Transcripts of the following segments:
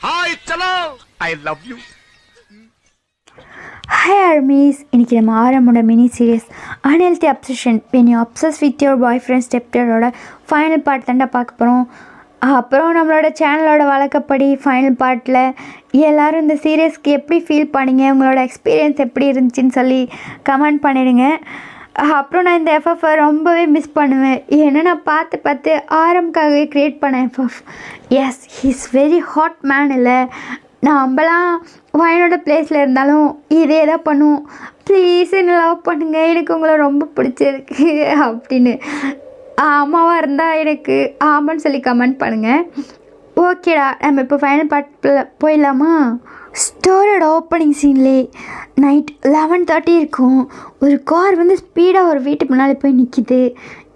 Hiiii Chellam, I love you. Hi armies, இன்னைக்கு நம்ம ஆரம்போட mini series unhealthy obsession when you obsess with your boyfriend stepdadோட final part தாண்டா பார்க்க போகிறோம். அப்புறம் நம்மளோட சேனலோட வழக்கப்படி ஃபைனல் பார்ட்டில் எல்லோரும் இந்த சீரியஸ்க்கு எப்படி ஃபீல் பண்ணீங்க, உங்களோட எக்ஸ்பீரியன்ஸ் எப்படி இருந்துச்சுன்னு சொல்லி கமெண்ட் பண்ணிடுங்க. அப்புறம் நான் இந்த எஃப்எஃப்பை ரொம்பவே மிஸ் பண்ணுவேன். ஏன்னா நான் பார்த்து ஆரம்காகவே க்ரியேட் பண்ணேன் FF. Yes he's very hot man. இல்லை நம்மளாம் வாயனோட பிளேஸில் இருந்தாலும் இதே தான் பண்ணுவோம். ப்ளீஸ் என்ன லவ் பண்ணுங்கள், எனக்கு உங்களை ரொம்ப பிடிச்சிருக்கு அப்படின்னு அம்மாவாக இருந்தால் எனக்கு ஆமான்னு சொல்லி கமெண்ட் பண்ணுங்கள். ஓகேடா, நம்ம இப்போ ஃபைனல் பார்ட்டில் போயிடலாமா? ஸ்டோரியோட ஓப்பனிங் சீன்லே நைட் 11:30 இருக்கும். ஒரு கார் வந்து ஸ்பீடாக ஒரு வீட்டுக்கு முன்னாடி போய் நிற்கிது.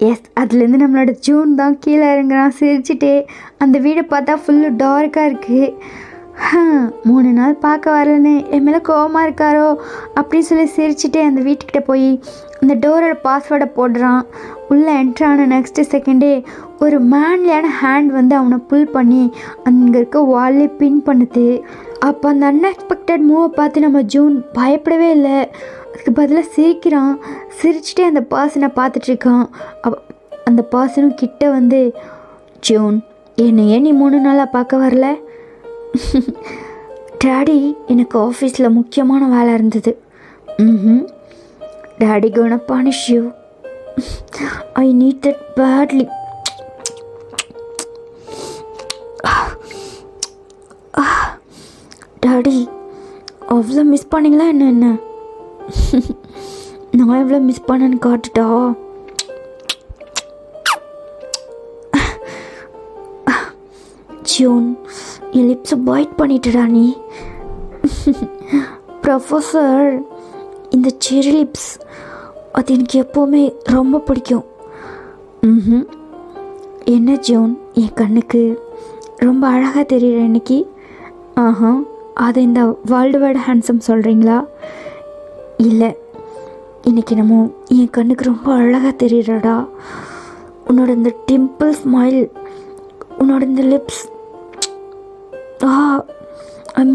எஸ், அதுலேருந்து நம்மளோட ஜூன் தான் கீழே இறங்குறான் சிரிச்சுட்டே. அந்த வீடை பார்த்தா ஃபுல்லு டார்க்காக இருக்குது. 3 நாள் பார்க்க வரலன்னு என் மேலே கோவமாக இருக்காரோ அப்படின்னு சொல்லி சிரிச்சுட்டே அந்த வீட்டுக்கிட்ட போய் அந்த டோரோட பாஸ்வேர்டை போடுறான். உள்ளே என்ட்ரான நெக்ஸ்ட்டு செகண்டே ஒரு மேன்லியான ஹேண்ட் வந்து அவனை புல் பண்ணி அங்கே இருக்க வால்லே பின் பண்ணுது. அப்போ அந்த அன்எக்ஸ்பெக்டட் மூவை பார்த்து நம்ம ஜூன் பயப்படவே இல்லை, அதுக்கு பதிலாக சிரிக்கிறான். சிரிச்சுட்டே அந்த பர்சனை பார்த்துட்ருக்கான். அந்த பர்சனும் கிட்ட வந்து, ஜூன் என்னையே நீ 3 நாளாக பார்க்க வரல? டாடி, எனக்கு ஆஃபீஸில் முக்கியமான வேலை இருந்தது. Daddy gonna punish you. I need that badly. Daddy, அவ்வளோ மிஸ் பண்ணிங்களா என்ன? நான் எவ்வளோ மிஸ் பண்ணேன்னு காட்டுட்டா? ஜூன், என் லிப்ஸை பைட் பண்ணிட்டுடா நீ. ப்ரொஃபஸர், இந்த செரி லிப்ஸ் அது எனக்கு எப்போவுமே ரொம்ப பிடிக்கும். என்ன ஜூன், என் கண்ணுக்கு ரொம்ப அழகாக தெரியுற இன்னைக்கு? அதை இந்த வேர்ல்டு வைட் ஹேண்ட்ஸம் சொல்கிறீங்களா? இல்லை, இன்றைக்கி நம்ம என் கண்ணுக்கு ரொம்ப அழகாக தெரியுறடா. உன்னோட இந்த டிம்பிள் ஸ்மைல், உன்னோட இந்த லிப்ஸ், ஐ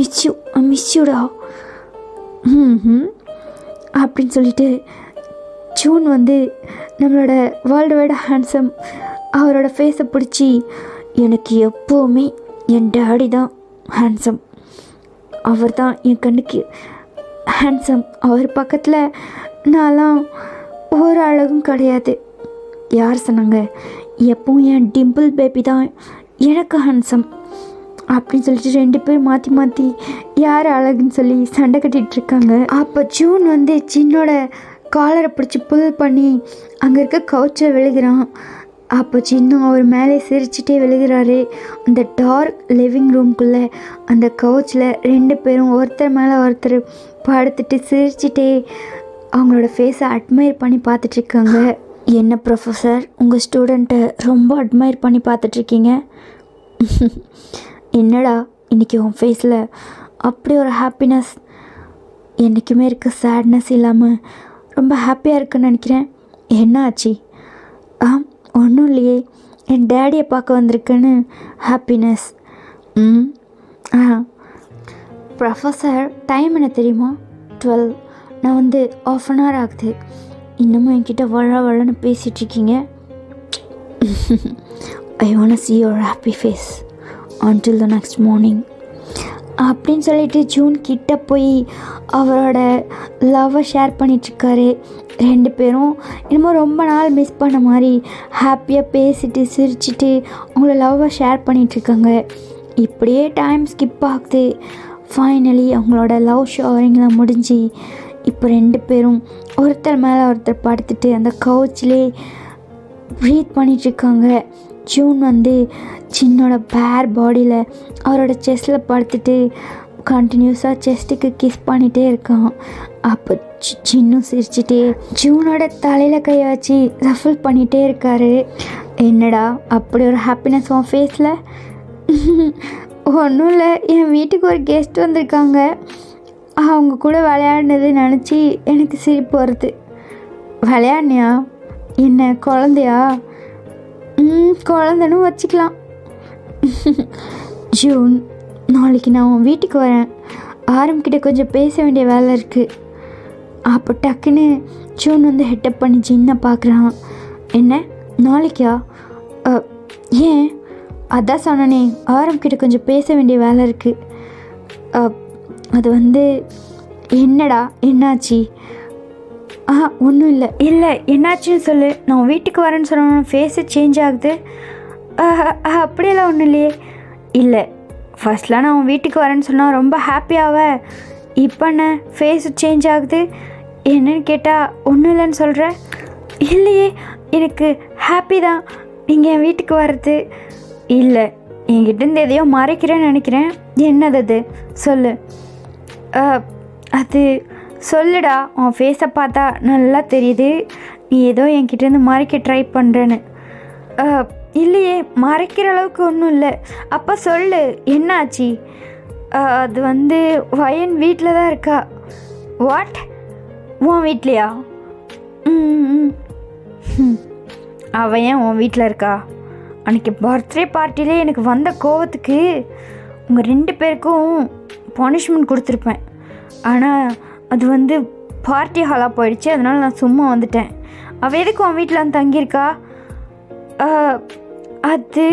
மிஸ் யூடா. அப்படின்னு சொல்லிட்டு ஜூன் வந்து நம்மளோட வேர்ல்டு வைட் ஹேண்ட்ஸம் அவரோட ஃபேஸை பிடிச்சி, எனக்கு எப்போவுமே என் டாடி தான் ஹேண்ட்ஸம், அவர் தான் என் கண்ணுக்கு ஹேண்ட்ஸம், அவர் பக்கத்தில் நான்லாம் ஒரு அழகும் கிடையாது. யார் சொன்னாங்க? எப்பவும் என் டிம்பிள் பேபி தான் எனக்கு ஹேண்ட்ஸம் அப்படின்னு சொல்லிட்டு 2 பேர் மாற்றி யார் அழகுன்னு சொல்லி சண்டை கட்டிகிட்ருக்காங்க. அப்போ ஜூன் வந்து சின்னோட காலரை பிடிச்சி புல் பண்ணி அங்கே இருக்க கவுச்சில் விழுகிறான். அப்போ சின்னம் அவர் மேலே சிரிச்சுட்டே விழுகிறாரு. அந்த டார்க் லிவிங் ரூம்குள்ளே அந்த கவுச்சில் 2 பேரும் ஒருத்தர் மேலே ஒருத்தர் படுத்துட்டு சிரிச்சுட்டே அவங்களோட ஃபேஸை அட்மையர் பண்ணி பார்த்துட்ருக்காங்க. என்ன ப்ரொஃபஸர், உங்கள் ஸ்டூடெண்ட்டை ரொம்ப அட்மையர் பண்ணி பார்த்துட்ருக்கீங்க? என்னடா இன்றைக்கி உன் ஃபேஸில் அப்படி ஒரு ஹாப்பினஸ், என்றைக்குமே இருக்க சேட்னஸ் இல்லாமல் ரொம்ப ஹாப்பியாக இருக்குன்னு நினைக்கிறேன். என்ன ஆச்சு? ஒன்றும் இல்லையே, என் டேடியை பார்க்க வந்திருக்கேன்னு ஹாப்பினஸ். ப்ரொஃபஸர், டைம் என்ன தெரியுமா? 12. நான் வந்து 1/2 hour ஆகுது. இன்னமும் என்கிட்ட வளன்னு பேசிகிட்ருக்கீங்க. I want see your happy face until the next morning அப்படின்னு சொல்லிட்டு ஜூன் கிட்ட போய் அவரோட லவ்வை ஷேர் பண்ணிகிட்ருக்காரு. 2 பேரும் இன்னமும் ரொம்ப நாள் மிஸ் பண்ண மாதிரி ஹாப்பியாக பேசிட்டு சிரிச்சுட்டு அவங்கள லவ்வை ஷேர் பண்ணிகிட்ருக்காங்க. இப்படியே டைம் ஸ்கிப் ஆகுது. ஃபைனலி அவங்களோட லவ் ஷவரிங்லாம் முடிஞ்சு இப்போ 2 பேரும் ஒருத்தர் மேலே ஒருத்தர் படுத்துட்டு அந்த கவுச்சிலே ப்ரீத் பண்ணிகிட்ருக்காங்க. ஜூன் வந்து சின்னோட பேர் பாடியில் அவரோட செஸ்ட்டில் படுத்துட்டு கண்டினியூஸாக செஸ்ட்டுக்கு கிஸ் பண்ணிகிட்டே இருக்கான். அப்போ சின்னும் சிரிச்சுட்டே ஜூனோட தலையில் கையை வச்சு ரஃபில் பண்ணிகிட்டே இருக்காரு. என்னடா அப்படி ஒரு ஹாப்பினஸ் உன் ஃபேஸில்? ஒன்றும் இல்லை, என் வீட்டுக்கு ஒரு கெஸ்ட் வந்திருக்காங்க, அவங்க கூட விளையாடினது நினச்சி எனக்கு சிரிப்பு வருது. விளையாடினியா? என்ன குழந்தையா? குழந்தைன்னு வச்சுக்கலாம். ஜூன், நாளைக்கு நான் உன் வீட்டுக்கு வரேன், ஆரம்பிக்கிட்ட கொஞ்சம் பேச வேண்டிய வேலை இருக்குது. அப்போ டக்குன்னு ஜூன் வந்து ஹெட்டப் பண்ணி ஜின்னை பார்க்குறான். என்ன நாளைக்கா? ஏன்? அதான் சொன்னனே, ஆரம்பிக்கிட்ட கொஞ்சம் பேச வேண்டிய வேலை இருக்குது. அது வந்து என்னடா என்னாச்சு? ஒன்றும் இல்லை. இல்லை என்னாச்சுன்னு சொல்லு. நான் வீட்டுக்கு வரேன்னு சொன்னேன், ஃபேஸு சேஞ்ச் ஆகுது. அப்படியெல்லாம் ஒன்றும் இல்லையே. இல்லை, ஃபர்ஸ்ட்லாம் நான் உன் வீட்டுக்கு வரேன்னு சொன்னால் ரொம்ப ஹாப்பியாவ, இப்போ என்ன ஃபேஸு சேஞ்ச் ஆகுது? என்னன்னு கேட்டால் ஒன்றும் இல்லைன்னு சொல்கிறேன். இல்லையே, எனக்கு ஹாப்பி தான் நீங்கள் என் வீட்டுக்கு வர்றது. இல்லை, என்கிட்டேருந்து எதையோ மறைக்கிறேன்னு நினைக்கிறேன். என்னது அது? சொல்லு. அது சொல்லுடா, உன் ஃபேஸை பார்த்தா நல்லா தெரியுது நீ ஏதோ என்கிட்டேருந்து மறைக்க ட்ரை பண்ணுறேன்னு. இல்லையே, மறைக்கிற அளவுக்கு ஒன்றும் இல்லை. அப்போ சொல்லு, என்னாச்சு? அது வந்து வயன் வீட்டில் தான் இருக்கா. வாட்? உன் வீட்லையா? அவன் ஏன் உன் வீட்டில் இருக்கா? அன்றைக்கி பர்த்டே பார்ட்டிலே எனக்கு வந்த கோவத்துக்கு உங்கள் 2 பேருக்கும் பனிஷ்மெண்ட் கொடுத்துருப்பேன். ஆனால் அது வந்து பார்ட்டி ஹாலாக போயிடுச்சு, அதனால் நான் சும்மா வந்துட்டேன். அவள் எதுக்கு உன் வீட்டில் வந்து தங்கியிருக்கா? அது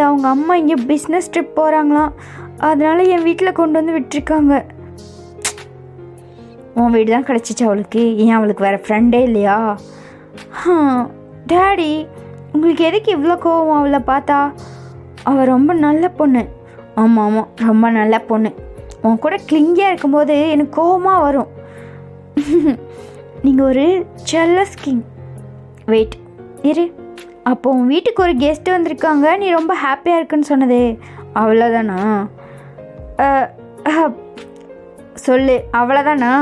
அவங்க அம்மா இங்கே பிஸ்னஸ் ட்ரிப் போகிறாங்களாம், அதனால் என் வீட்டில் கொண்டு வந்து விட்டுருக்காங்க. உன் வீடு தான் கிடச்சிச்சு அவளுக்கு, ஏன் அவளுக்கு வேறு ஃப்ரெண்டே இல்லையா? டேடி, உங்களுக்கு எதுக்கு இவ்வளோ கோவம் அவளை பார்த்தா? அவள் ரொம்ப நல்ல பொண்ணு. ஆமாம் ஆமாம், ரொம்ப நல்ல பொண்ணு. உன் கூட கிளிங்கியாக இருக்கும்போது எனக்கு கோவமாக வரும். நீங்கள் ஒரு ஜெல்லஸ் கிங். வெயிட் இரு, அப்போ உன் வீட்டுக்கு ஒரு கெஸ்ட்டு வந்திருக்காங்க, நீ ரொம்ப ஹாப்பியாக இருக்குன்னு சொன்னதே அவ்வளோதானா? சொல்லு, அவ்வளோதானா?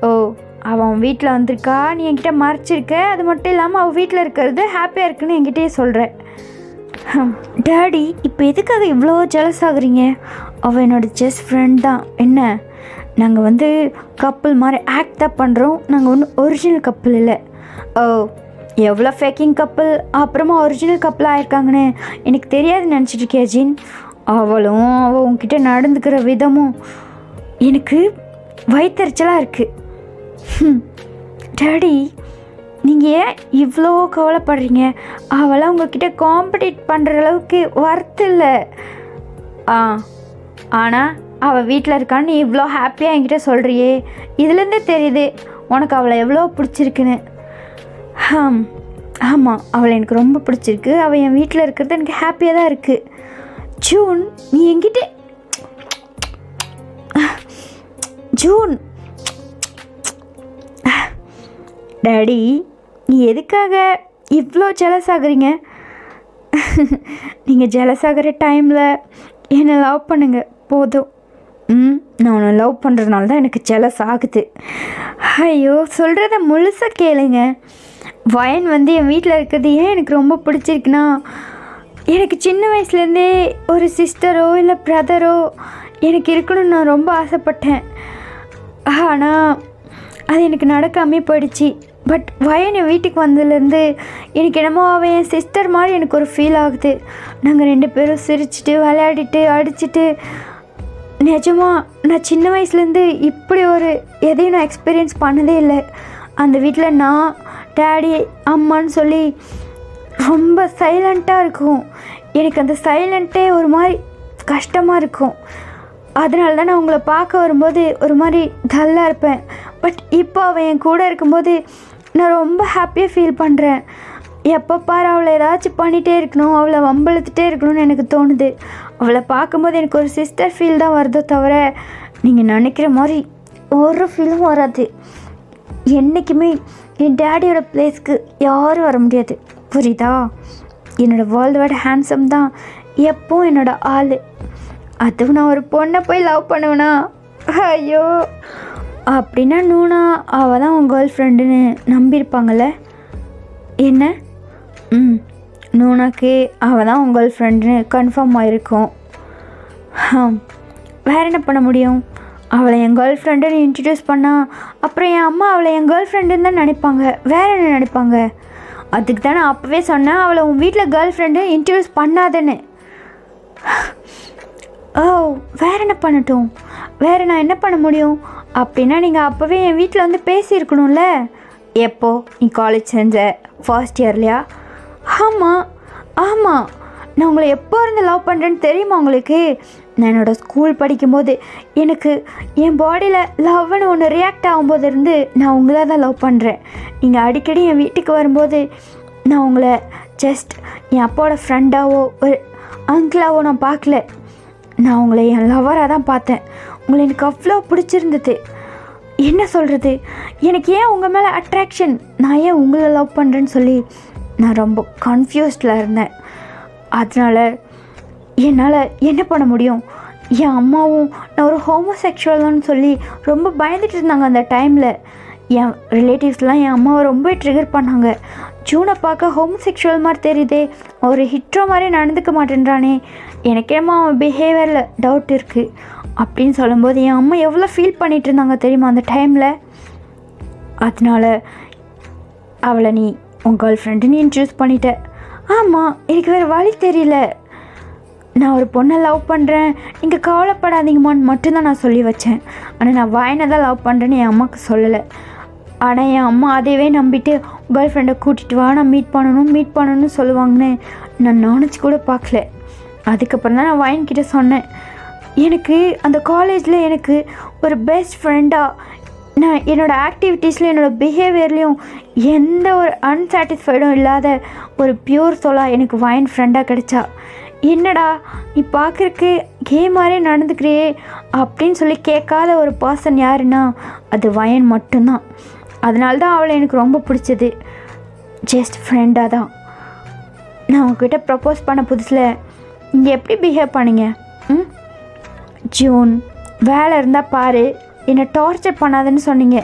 ஓ, அவன் வீட்டில் வந்திருக்கா, நீ என்கிட்ட மறைச்சிருக்க. அது மட்டும் இல்லாமல் அவள் வீட்டில் இருக்கிறது ஹாப்பியாக இருக்குன்னு என்கிட்டயே சொல்கிறேன். டேடி, இப்போ எதுக்காக இவ்வளோ ஜெலஸ் ஆகுறீங்க? அவள் என்னோடய ஜஸ்ட் ஃப்ரெண்ட் தான். என்ன, நாங்கள் வந்து கப்புள் மாதிரி ஆக்ட் தான் பண்ணுறோம், நாங்கள் ஒன்றும் ஒரிஜினல் கப்புள் இல்லை. ஓ, எவ்வளோ ஃபேக்கிங் கப்புள் அப்புறமா ஒரிஜினல் கப்புள் ஆயிருக்காங்கன்னு எனக்கு தெரியாதுன்னு நினச்சிட்டு இருக்கியா ஜின்? அவள் உங்ககிட்ட நடந்துக்கிற விதமும் எனக்கு வயிற்றெரிச்சலாக இருக்குது. டாடி, நீங்கள் ஏன் இவ்வளோ கவலைப்படுறீங்க? அவளாம் உங்கள்கிட்ட காம்படிட் பண்ணுற அளவுக்கு ஒர்த் இல்லை. ஆனால் அவள் வீட்டில் இருக்கான்னு நீ இவ்வளோ ஹாப்பியாக என்கிட்ட சொல்கிறியே, இதுலேருந்தே தெரியுது உனக்கு அவளை எவ்வளோ பிடிச்சிருக்குன்னு. ஆமாம், அவளை எனக்கு ரொம்ப பிடிச்சிருக்கு. அவள் என் வீட்டில் இருக்கிறது எனக்கு ஹாப்பியாக தான் இருக்குது. ஜூன், நீ என்கிட்ட ஜூன். டாடி, நீ எதுக்காக இவ்வளோ ஜெலஸ் ஆகுறீங்க? நீங்கள் ஜெலஸ் ஆகிற டைமில் என்னை லவ் பண்ணுங்க போதும். நான் உன்னை லவ் பண்ணுறதுனால தான் எனக்கு ஜெலஸ் ஆகுது. ஐயோ, சொல்கிறத முழுசாக கேளுங்க. வயன் வந்து என் வீட்டில் இருக்கிறது ஏன் எனக்கு ரொம்ப பிடிச்சிருக்குன்னா, எனக்கு சின்ன வயசுலேருந்தே ஒரு சிஸ்டரோ இல்லை ப்ரதரோ எனக்கு இருக்கணும்னு நான் ரொம்ப ஆசைப்பட்டேன். ஆனால் அது எனக்கு நடக்காமே போயிடுச்சு. பட் வயன் என் வீட்டுக்கு வந்ததுலேருந்து எனக்கு என்னமோ அவன் என் சிஸ்டர் மாதிரி எனக்கு ஒரு ஃபீல் ஆகுது. நாங்கள் 2 பேரும் சிரிச்சுட்டு விளையாடிட்டு அடிச்சுட்டு, நிஜமாக நான் சின்ன வயசுலேருந்து இப்படி ஒரு எதையும் நான் எக்ஸ்பீரியன்ஸ் பண்ணதே இல்லை. அந்த வீட்டில் நான், டேடி, அம்மான்னு சொல்லி ரொம்ப சைலண்ட்டாக இருக்கும். எனக்கு அந்த சைலண்ட்டே ஒரு மாதிரி கஷ்டமாக இருக்கும். அதனால தான் நான் உங்களை பார்க்க வரும்போது ஒரு மாதிரி டல்லாக இருப்பேன். பட் இப்போ அவள் என் கூட இருக்கும்போது நான் ரொம்ப ஹாப்பியாக ஃபீல் பண்ணுறேன். எப்போ பாரு அவளை ஏதாச்சும் பண்ணிகிட்டே இருக்கணும், அவளை வம்பிழுத்துட்டே இருக்கணும்னு எனக்கு தோணுது. அவளை பார்க்கும்போது எனக்கு ஒரு சிஸ்டர் ஃபீல் தான் வருதோ தவிர நீங்கள் நினைக்கிற மாதிரி ஒரு ஃபீலும் வராது. என்றைக்குமே என் டேடியோட பிளேஸ்க்கு யாரும் வர முடியாது, புரியுதா? என்னோடய வேர்ல்டு வைட் ஹேண்ட்ஸம் தான் எப்போவும் என்னோடய ஆள். அதுவும் நான் ஒரு பொண்ணை போய் லவ் பண்ணுவேனா? ஐயோ, அப்படின்னா நூனா அவள் தான் உன் கேர்ள் ஃப்ரெண்டுன்னு நம்பியிருப்பாங்கள்ல. என்ன? நூனாக்கு அவள் தான் உன் கேர்ள் ஃப்ரெண்டுன்னு கன்ஃபார்ம் ஆகிருக்கும். வேறு என்ன பண்ண முடியும்? அவளை என் கேர்ள் ஃப்ரெண்டுன்னு இன்ட்ரடியூஸ் பண்ணால் அப்புறம் என் அம்மா அவளை என் கேர்ள் ஃப்ரெண்டுன்னு தான் நினைப்பாங்க. வேறு என்ன நினைப்பாங்க? அதுக்கு தானே அப்போவே சொன்னேன் அவளை உன் வீட்டில் கேர்ள் ஃப்ரெண்டு இன்ட்ரடியூஸ் பண்ணாதேன்னு. ஓ, வேறு என்ன பண்ணட்டும்? வேறு நான் என்ன பண்ண முடியும்? அப்படின்னா நீங்கள் அப்போவே என் வீட்டில் வந்து பேசியிருக்கணும்ல. எப்போ நீ காலேஜ் செஞ்ச ஃபர்ஸ்ட் இயர்லையா? ஆமாம் ஆமாம், நான் உங்களை எப்போ இருந்து லவ் பண்ணுறேன்னு தெரியுமா உங்களுக்கு? நான் என்னோடய ஸ்கூல் படிக்கும்போது எனக்கு என் பாடியில் லவ்னு ஒன்று ரியாக்ட் ஆகும்போது இருந்து நான் உங்களை தான் லவ் பண்ணுறேன். நீங்கள் அடிக்கடி என் வீட்டுக்கு வரும்போது நான் உங்களை ஜஸ்ட் என் அப்பாவோட ஃப்ரெண்டாவோ ஒரு அங்கிளாவோ நான் பார்க்கல. நான் உங்களை என் லவராக தான் பார்த்தேன். உங்களை எனக்கு அவ்வளோ பிடிச்சிருந்தது. என்ன சொல்கிறது, எனக்கு ஏன் உங்கள் மேலே அட்ராக்ஷன், நான் ஏன் உங்களை லவ் பண்ணுறேன்னு சொல்லி நான் ரொம்ப கன்ஃபியூஸ்டில் இருந்தேன். அதனால் என்னால் என்ன பண்ண முடியும்? என் அம்மாவும் நான் ஒரு ஹோமோசெக்ஷுவல்னு சொல்லி ரொம்ப பயந்துட்டு இருந்தாங்க அந்த டைமில். என் ரிலேட்டிவ்ஸ்லாம் என் அம்மாவை ரொம்ப ட்ரிகர் பண்ணாங்க. ஜூனை பார்க்க ஹோமோசெக்ஷுவல் மாதிரி தெரியுதே, ஒரு ஹிட்ரோ மாதிரி நடந்துக்க மாட்டேன்றானே, எனக்கு என்னமோ அவன் பிஹேவியரில் டவுட் இருக்குது அப்படின்னு சொல்லும்போது என் அம்மா எவ்வளோ ஃபீல் பண்ணிகிட்டு இருந்தாங்க தெரியுமா அந்த டைமில். அதனால் அவளை நீ உன் கேர்ள் ஃப்ரெண்டுன்னு இன்ட்ரடியூஸ் பண்ணிட்ட. ஆமாம், எனக்கு வேறு வழி தெரியல. நான் ஒரு பொண்ணை லவ் பண்ணுறேன், நீங்கள் கவலைப்படாதீங்கம்மான்னு மட்டும்தான் நான் சொல்லி வச்சேன். ஆனால் நான் வாயினை தான் லவ் பண்ணுறேன்னு என் அம்மாவுக்கு சொல்லலை. ஆனால் என் அம்மா அதையவே நம்பிட்டு கேர்ள் ஃப்ரெண்டை கூட்டிகிட்டு வா, நான் மீட் பண்ணணும்னு சொல்லுவாங்கன்னு நான் நினச்சி கூட பார்க்கல. அதுக்கப்புறம் தான் நான் வாயின்கிட்ட சொன்னேன், எனக்கு அந்த காலேஜில் எனக்கு ஒரு பெஸ்ட் ஃப்ரெண்டாக நான் என்னோடய ஆக்டிவிட்டீஸ்லையும் என்னோடய பிஹேவியர்லேயும் எந்த ஒரு அன்சாட்டிஸ்ஃபைடும் இல்லாத ஒரு பியூர் சோலாக எனக்கு வாயின் ஃப்ரெண்டாக கிடைச்சா. என்னடா நீ பார்க்குறக்கு கே மாதிரியே நடந்துக்கிறியே அப்படின்னு சொல்லி கேட்காத ஒரு பர்சன் யாருன்னா அது வயன் மட்டும்தான். அதனால தான் அவளை எனக்கு ரொம்ப பிடிச்சது. ஜஸ்ட் ஃப்ரெண்டாக தான். நான் உங்ககிட்ட ப்ரப்போஸ் பண்ண புதுசில் நீங்கள் எப்படி பிஹேவ் பண்ணீங்க? ஜூன், வேலை இருந்தால் பாரு, என்னை டார்ச்சர் பண்ணாதுன்னு சொன்னீங்க.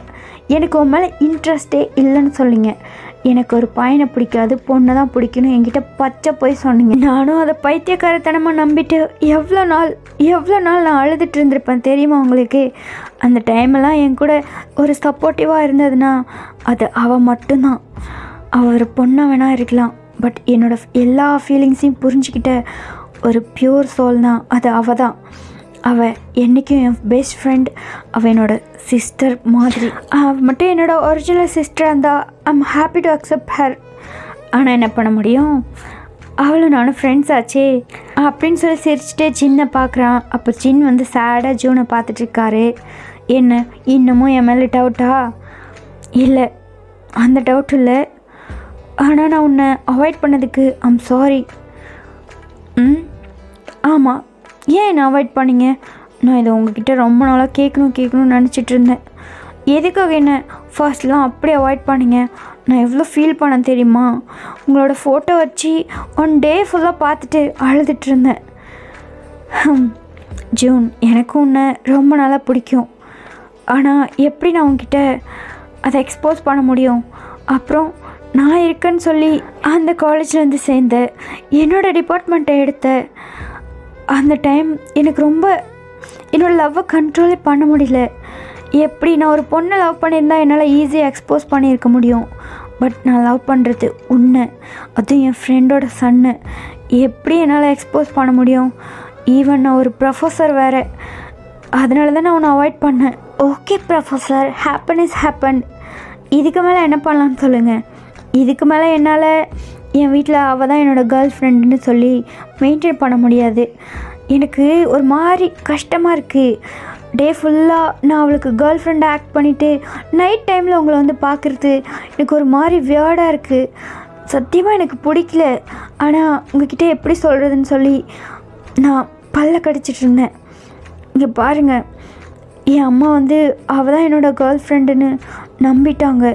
எனக்கு உன் மேலே இன்ட்ரெஸ்டே இல்லைன்னு சொன்னீங்க. எனக்கு ஒரு பையனை பிடிக்காது, பொண்ணை தான் பிடிக்கணும் என்கிட்ட பச்சை போய் சொன்னீங்க. நானும் அதை பைத்தியக்காரத்தனமாக நம்பிட்டு எவ்வளோ நாள் நான் அழுதுட்டு இருந்திருப்பேன் தெரியுமா உங்களுக்கு? அந்த டைமெல்லாம் என் கூட ஒரு சப்போர்ட்டிவாக இருந்ததுன்னா அது அவள் மட்டும்தான். அவள் ஒரு பொண்ணாக வேணால் இருக்கலாம், பட் என்னோடய எல்லா ஃபீலிங்ஸையும் புரிஞ்சுக்கிட்ட ஒரு பியூர் சோல் தான் அது அவள் தான். அவள் என்றைக்கும் என் பெஸ்ட் ஃப்ரெண்ட். அவள் என்னோடய சிஸ்டர் மாதிரி. அவள் மட்டும் என்னோடய ஒரிஜினல் சிஸ்டராக இருந்தால் I'm happy to accept her. ஆனால் என்ன பண்ண முடியும், அவளும் நானும் ஃப்ரெண்ட்ஸ் ஆச்சே அப்படின்னு சொல்லி சிரிச்சுட்டே ஜின்னை பார்க்குறான். அப்போ ஜின் வந்து சேடாக ஜூனை பார்த்துட்ருக்காரு. என்ன இன்னமும் என் மேலே டவுட்டா? இல்லை, அந்த டவுட் இல்லை. ஆனால் நான் உன்னை அவாய்ட் பண்ணதுக்கு ஐம் சாரி. ஆமாம், ஏன் என்னை அவாய்ட் பண்ணிங்க? நான் இதை உங்ககிட்ட ரொம்ப நாளாக கேட்கணும்னு நினச்சிட்டு இருந்தேன். எதுக்காக என்ன ஃபர்ஸ்ட்லாம் அப்படி அவாய்ட் பண்ணிங்க? நான் எவ்வளோ ஃபீல் பண்ணேன் தெரியுமா? உங்களோட ஃபோட்டோ வச்சு ஒன் டே ஃபுல்லாக பார்த்துட்டு அழுதுட்டு இருந்தேன். ஜூன், எனக்கும் உன்னை ரொம்ப நாளாக பிடிக்கும். ஆனால் எப்படி நான் உங்ககிட்ட அதை எக்ஸ்போஸ் பண்ண முடியும்? அப்புறம் நான் இருக்கேன்னு சொல்லி அந்த காலேஜில் சேர்ந்தேன், என்னோடய டிபார்ட்மெண்ட்டை எடுத்தேன். அந்த டைம் எனக்கு ரொம்ப என்னோடய லவ்வை கண்ட்ரோலே பண்ண முடியல. எப்படி நான் ஒரு பொண்ணை லவ் பண்ணியிருந்தால் என்னால் ஈஸியாக எக்ஸ்போஸ் பண்ணியிருக்க முடியும். பட் நான் லவ் பண்ணுறது உன்னை, அதுவும் என் ஃப்ரெண்டோட சன்னு, எப்படி என்னால் எக்ஸ்போஸ் பண்ண முடியும்? ஈவன் நான் ஒரு ப்ரொஃபஸர் வேறு. அதனால தான் நான் உன்னை அவாய்ட் பண்ணேன். Okay professor, happen is happen. இதுக்கு மேலே என்ன பண்ணலான்னு சொல்லுங்கள். இதுக்கு மேலே என்னால் என் வீட்டில் அவள் தான் என்னோடய கேர்ள் ஃப்ரெண்டுன்னு சொல்லி மெயின்டைன் பண்ண முடியாது. எனக்கு ஒரு மாதிரி கஷ்டமாக இருக்குது. டே ஃபுல்லாக நான் அவளுக்கு கேர்ள் ஃப்ரெண்டை ஆக்ட் பண்ணிவிட்டு நைட் டைமில் உங்களை வந்து பார்க்குறது எனக்கு ஒரு மாதிரி வியர்டாக இருக்குது. சத்தியமாக எனக்கு பிடிக்கல. ஆனால் உங்ககிட்ட எப்படி சொல்கிறதுன்னு சொல்லி நான் பல்ல கடிச்சிட்டு இருந்தேன். இங்கே பாருங்கள், என் அம்மா வந்து அவள் தான் என்னோடய கேர்ள் ஃப்ரெண்டுன்னு நம்பிட்டாங்க.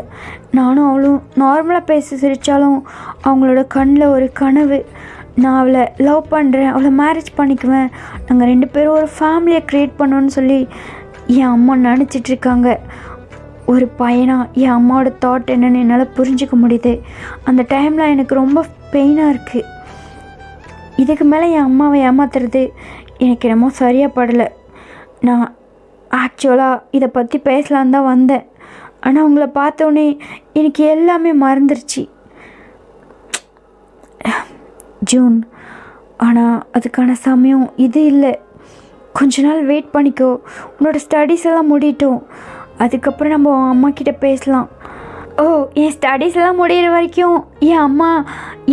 நானும் அவளும் நார்மலாக பேசி சிரித்தாலும் அவங்களோட கண்ணில் ஒரு கனவு. நான் அவளை லவ் பண்ணுறேன், அவளை மேரேஜ் பண்ணிக்குவேன், நாங்கள் 2 பேரும் ஒரு ஃபேமிலியை க்ரியேட் பண்ணோன்னு சொல்லி என் அம்மா நினச்சிட்ருக்காங்க. ஒரு பையனாக என் அம்மாவோட தாட் என்னென்னு என்னால் புரிஞ்சிக்க முடியுது. அந்த டைமில் எனக்கு ரொம்ப பெயினாக இருக்குது. இதுக்கு மேலே என் அம்மாவை ஏமாத்துறது எனக்கு என்னமோ சரியாக படலை. நான் ஆக்சுவலாக இதை பற்றி பேசலான்னு தான் வந்தேன். ஆனால் உங்களை பார்த்தோன்னே எனக்கு எல்லாமே மறந்துருச்சு. ஜூன், ஆனால் அதுக்கான சமயம் இது இல்லை. கொஞ்ச நாள் வெயிட் பண்ணிக்கோ, உன்னோட ஸ்டடீஸ் எல்லாம் முடியட்டும், அதுக்கப்புறம் நம்ம அம்மா கிட்ட பேசலாம். ஓ, என் ஸ்டடீஸ் எல்லாம் முடிகிற வரைக்கும் என் அம்மா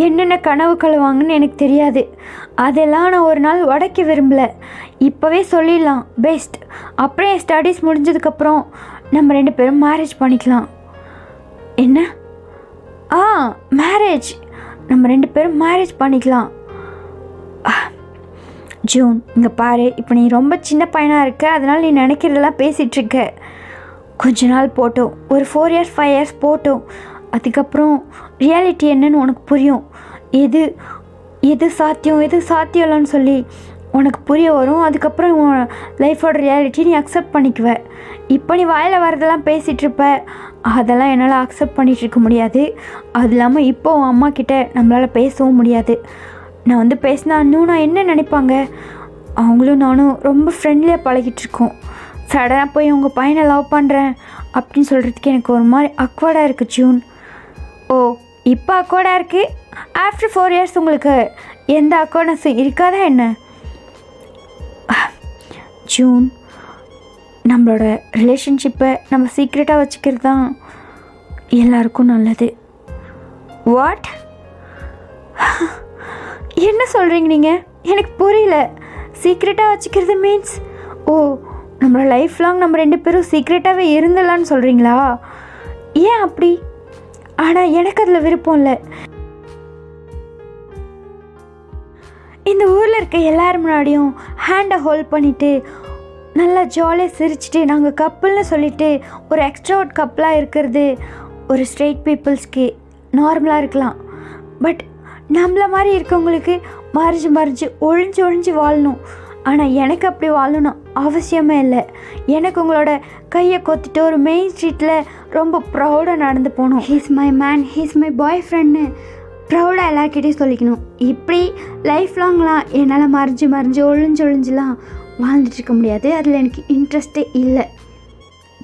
என்னென்ன கனவு கழுவாங்கன்னு எனக்கு தெரியாது. அதெல்லாம் நான் ஒரு நாள் உடைக்க விரும்பலை. இப்போவே சொல்லிடலாம் பெஸ்ட். அப்புறம் என் ஸ்டடீஸ் முடிஞ்சதுக்கப்புறம் நம்ம 2 பேரும் மேரேஜ் பண்ணிக்கலாம். என்ன? மேரேஜ். நம்ம 2 பேரும் மேரேஜ் பண்ணிக்கலாம். ஜூன், இங்கே பாரு, இப்போ நீ ரொம்ப சின்ன பையனாக இருக்க, அதனால் நீ நினைக்கிறதெல்லாம் பேசிகிட்ருக்க. கொஞ்ச நாள் போட்டோம், ஒரு 4 years 5 years போட்டோம். அதுக்கப்புறம் ரியாலிட்டி என்னன்னு உனக்கு புரியும். எது சாத்தியம் எது சாத்தியம் இல்லைன்னு சொல்லி உனக்கு புரிய வரும். அதுக்கப்புறம் உன் லைஃபோட ரியாலிட்டி நீ அக்செப்ட் பண்ணிக்குவ. இப்போ நீ வாயில் வரதெல்லாம் பேசிகிட்ருப்ப, அதெல்லாம் என்னால் அக்செப்ட் பண்ணிகிட்ருக்க முடியாது. அது இல்லாமல் இப்போ உன் அம்மா கிட்டே நம்மளால் பேசவும் முடியாது. நான் பேசினா இன்னும் நான் என்ன நினைப்பாங்க? அவங்களும் நானும் ரொம்ப ஃப்ரெண்ட்லியாக பழகிட்டுருக்கோம். சடனாக போய் உங்கள் பையனை லவ் பண்ணுறேன் அப்படின்னு சொல்கிறதுக்கு எனக்கு ஒரு மாதிரி அக்வர்டாக இருக்குது ஜூன். ஓ, இப்போ அக்வர்டாக இருக்குது. ஆஃப்டர் 4 years உங்களுக்கு எந்த அக்வர்ட்னஸும் இருக்காதா என்ன? ஜூன், நம்மளோட ரிலேஷன்ஷிப்பை நம்ம சீக்ரெட்டாக வச்சுக்கிறது தான் எல்லாருக்கும் நல்லது. வாட்? என்ன சொல்கிறீங்க நீங்கள்? எனக்கு புரியல. சீக்ரெட்டாக வச்சுக்கிறது மீன்ஸ்? ஓ, நம்மளோட லைஃப் லாங் நம்ம 2 பேரும் சீக்ரெட்டாகவே இருந்துடலான்னு சொல்கிறீங்களா? ஏன் அப்படி? ஆனால் எனக்கு அதில் விருப்பம் இல்லை. இந்த ஊரில் இருக்க எல்லாரும் முன்னாடியும் ஹேண்டை ஹோல்ட் பண்ணிவிட்டு நல்லா ஜாலியாக சிரிச்சிட்டு நாங்கள் கப்புள்னு சொல்லிவிட்டு ஒரு எக்ஸ்ட்ராவர்ட் கப்பலாக இருக்கிறது ஒரு ஸ்ட்ரெயிட் பீப்புள்ஸ்க்கு நார்மலாக இருக்கலாம். பட் நம்மள மாதிரி இருக்கவங்களுக்கு மறைஞ்சு ஒழிஞ்சு வாழணும். ஆனால் எனக்கு அப்படி வாழணும்னு அவசியமே இல்லை. எனக்கு உங்களோட கையை கொத்திட்டு ஒரு மெயின் ஸ்ட்ரீட்டில் ரொம்ப ப்ரௌடாக நடந்து போகணும். He's my man, he's my boy ஃப்ரெண்ட்னு ப்ரௌடாக எல்லாருக்கிட்டையும் சொல்லிக்கணும். இப்படி லைஃப் லாங்லாம் என்னால் மறைஞ்சு ஒழிஞ்சுலாம் வாழ்ந்துட்டுருக்க முடியாது. அதில் எனக்கு இன்ட்ரெஸ்ட்டே இல்லை.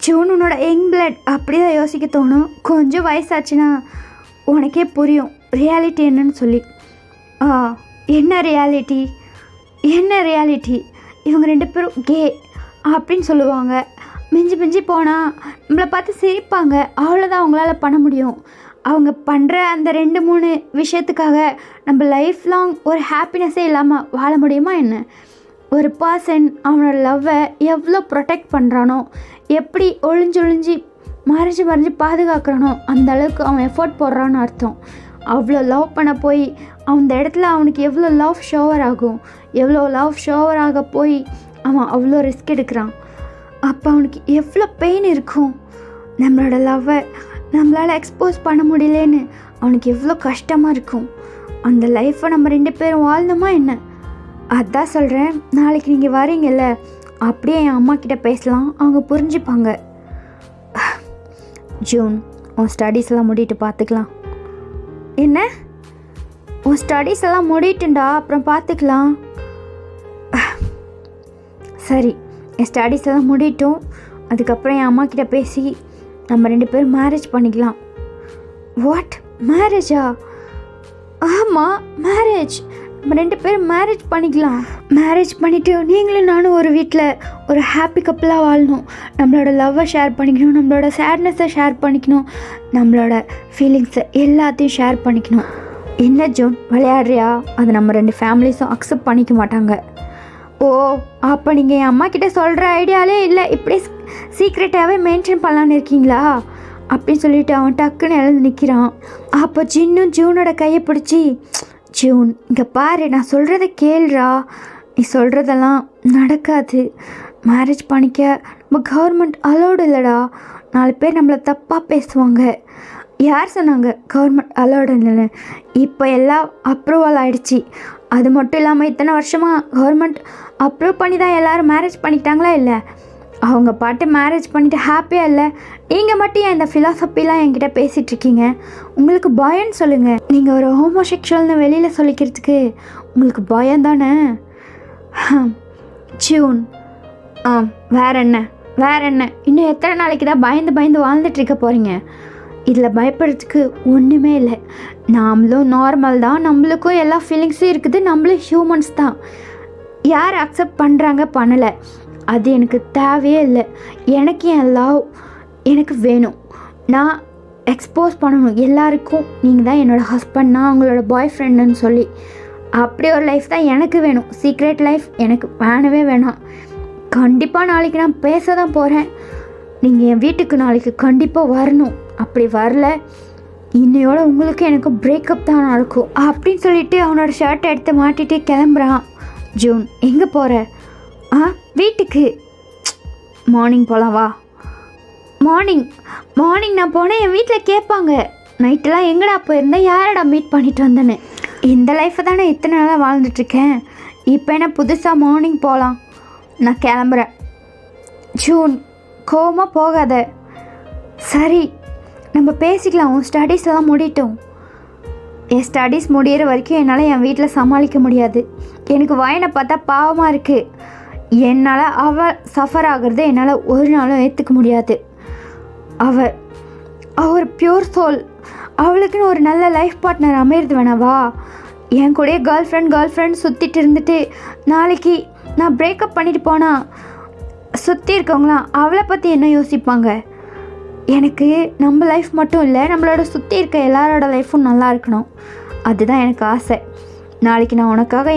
ஜூன், உன்னோட யங் பிளட் அப்படி தான் யோசிக்க தோணும். கொஞ்சம் வயசாச்சுன்னா உனக்கே புரியும் ரியாலிட்டி என்னன்னு சொல்லி. என்ன ரியாலிட்டி? இவங்க 2 பேரும் கே அப்படின்னு சொல்லுவாங்க. மிஞ்சி போனால் நம்மளை பார்த்து சிரிப்பாங்க. அவ்வளோதான் அவங்களால பண்ண முடியும். அவங்க பண்ணுற அந்த 2-3 விஷயத்துக்காக நம்ம லைஃப் லாங் ஒரு ஹாப்பினஸ்ஸே இல்லாமல் வாழ முடியுமா என்ன? ஒரு பர்சன் அவனோட லவ்வை எவ்வளோ ப்ரொடெக்ட் பண்ணுறானோ, எப்படி ஒழிஞ்சு மறைஞ்சு பாதுகாக்கிறானோ அந்த அளவுக்கு அவன் எஃபோர்ட் போடுறான்னு அர்த்தம். அவ்வளோ லவ் பண்ண போய் அந்த இடத்துல அவனுக்கு எவ்வளோ லவ் ஷோவர் ஆக போய் அவன் அவ்வளோ ரிஸ்க் எடுக்கிறான். அப்போ அவனுக்கு எவ்வளோ பெயின் இருக்கும். நம்மளோட லவ்வை நம்மளால் எக்ஸ்போஸ் பண்ண முடியலேன்னு அவனுக்கு எவ்வளோ கஷ்டமாக இருக்கும். அந்த லைஃப்பை நம்ம 2 பேரும் வாழ்ந்தோமா என்ன? அதான் சொல்கிறேன், நாளைக்கு நீங்கள் வரீங்கல்ல, அப்படியே என் அம்மா கிட்ட பேசலாம், அவங்க புரிஞ்சுப்பாங்க. ஜூன், உன் ஸ்டடீஸ் எல்லாம் முடிட்டு பார்த்துக்கலாம். என்ன? உன் ஸ்டடீஸ் எல்லாம் முடிட்டுண்டா, அப்புறம் பார்த்துக்கலாம். சரி, என் ஸ்டடீஸ் எல்லாம் முடிட்டும். அதுக்கப்புறம் என் அம்மா கிட்ட பேசி நம்ம 2 பேரும் மேரேஜ் பண்ணிக்கலாம். வாட்? மேரேஜா? ஆமாம், மேரேஜ். நம்ம 2 பேரும் மேரேஜ் பண்ணிக்கலாம். மேரேஜ் பண்ணிவிட்டு நீங்களும் நானும் ஒரு வீட்டில் ஒரு ஹாப்பி கப்பலாக வாழணும். நம்மளோட லவ்வை ஷேர் பண்ணிக்கணும், நம்மளோட சேட்னஸை ஷேர் பண்ணிக்கணும், நம்மளோட ஃபீலிங்ஸை எல்லாத்தையும் ஷேர் பண்ணிக்கணும். என்ன ஜூன், விளையாடுறியா? அதை நம்ம 2 ஃபேமிலிஸும் அக்செப்ட் பண்ணிக்க மாட்டாங்க. ஓ, அப்போ நீங்கள் என் அம்மா கிட்டே சொல்கிற ஐடியாலே இல்லை, இப்படி சீக்ரெட்டாகவே மெயின்டைன் பண்ணலான்னு இருக்கீங்களா அப்படின்னு சொல்லிட்டு அவன் டக்குன்னு எழுந்து நிற்கிறான். அப்போ ஜூனோட கையை பிடிச்சி, ஜூன் இங்கே பாரு, நான் சொல்கிறத கேளுடா, நீ சொல்கிறதெல்லாம் நடக்காது. மேரேஜ் பண்ணிக்க நம்ம கவர்மெண்ட் அலோடு இல்லைடா. 4 பேர் நம்மளை தப்பாக பேசுவாங்க. யார் சொன்னாங்க கவர்மெண்ட் அலோடு இல்லைன்னு? இப்போ எல்லாம் அப்ரூவல் ஆகிடுச்சி. அது மட்டும் இல்லாமல் இத்தனை வருஷமாக கவர்மெண்ட் அப்ரூவ் பண்ணி தான் எல்லோரும் மேரேஜ் பண்ணிக்கிட்டாங்களா இல்லை? அவங்க பாட்டு மேரேஜ் பண்ணிவிட்டு ஹாப்பியாக இல்லை. நீங்கள் மட்டும் ஏன் இந்த ஃபிலாசபிலாம் என்கிட்ட பேசிகிட்ருக்கீங்க? உங்களுக்கு பயம்னு சொல்லுங்கள். நீங்கள் ஒரு ஹோமோசெக்ஷுவல்னு வெளியில் சொல்லிக்கிறதுக்கு உங்களுக்கு பயம் தானே? ஜூன், வேற என்ன? இன்னும் எத்தனை நாளைக்கு தான் பயந்து வாழ்ந்துட்டுருக்க போகிறீங்க? இதில் பயப்படுறதுக்கு ஒன்றுமே இல்லை. நாமளும் நார்மல் தான், நம்மளுக்கும் எல்லா ஃபீலிங்ஸும் இருக்குது, நம்மளும் ஹியூமன்ஸ் தான். யார் அக்செப்ட் பண்ணுறாங்க பண்ணலை அது எனக்கு தேவையே இல்லை. எனக்கு என் லவ் எனக்கு வேணும். நான் எக்ஸ்போஸ் பண்ணணும் எல்லாருக்கும், நீங்கள் தான் என்னோடய ஹஸ்பண்ட், நான் உங்களோட பாய் ஃப்ரெண்டுன்னு சொல்லி. அப்படி ஒரு லைஃப் தான் எனக்கு வேணும். சீக்ரெட் லைஃப் எனக்கு வேணவே வேணாம். கண்டிப்பாக நாளைக்கு நான் பேச தான் போகிறேன். நீங்கள் என் வீட்டுக்கு நாளைக்கு கண்டிப்பாக வரணும். அப்படி வரல இன்னையோட உங்களுக்கு எனக்கு பிரேக்கப் தான் நடக்கும் அப்படின்னு சொல்லிட்டு அவனோட ஷர்ட்டை எடுத்து மாட்டிட்டு கிளம்புறான். ஜூன், எங்கே போகிற? வீட்டுக்கு. மார்னிங் போகலாம் வா. மார்னிங் நான் போனேன், என் வீட்டில் கேட்பாங்க நைட்டெல்லாம் எங்கடா போயிருந்தேன், யாரடா மீட் பண்ணிட்டு வந்தேன்னு. இந்த லைஃப்பை தானே இத்தனை நாளாக வாழ்ந்துட்டுருக்கேன், இப்போ என்ன புதுசாக மார்னிங் போகலாம். நான் கிளம்புறேன். ஜூன், கோவமாக போகாத. சரி நம்ம பேசிக்கலாம், உன் ஸ்டடீஸ் எல்லாம் முடியட்டும். என் ஸ்டடீஸ் முடிகிற வரைக்கும் என்னால் என் வீட்டில் சமாளிக்க முடியாது. எனக்கு வயனை பார்த்தா பாவமாக இருக்குது. என்னால் அவள் சஃபர் ஆகிறது என்னால் ஒரு நாளும் ஏற்றுக்க முடியாது. அவள் ஒரு பியூர் சோல். அவளுக்குன்னு ஒரு நல்ல லைஃப் பார்ட்னர் அமையிறது வேணாவா? என் கூடயே கேர்ள் ஃப்ரெண்ட் சுற்றிட்டு இருந்துட்டு நாளைக்கு நான் பிரேக்கப் பண்ணிட்டு போனால் சுற்றி இருக்கவங்களாம் அவளை பற்றி என்ன யோசிப்பாங்க? எனக்கு நம்ம லைஃப் மட்டும் இல்லை, நம்மளோட சுற்றி இருக்க எல்லாரோட லைஃப்பும் நல்லா இருக்கணும். அதுதான் எனக்கு ஆசை. நாளைக்கு நான் உனக்காக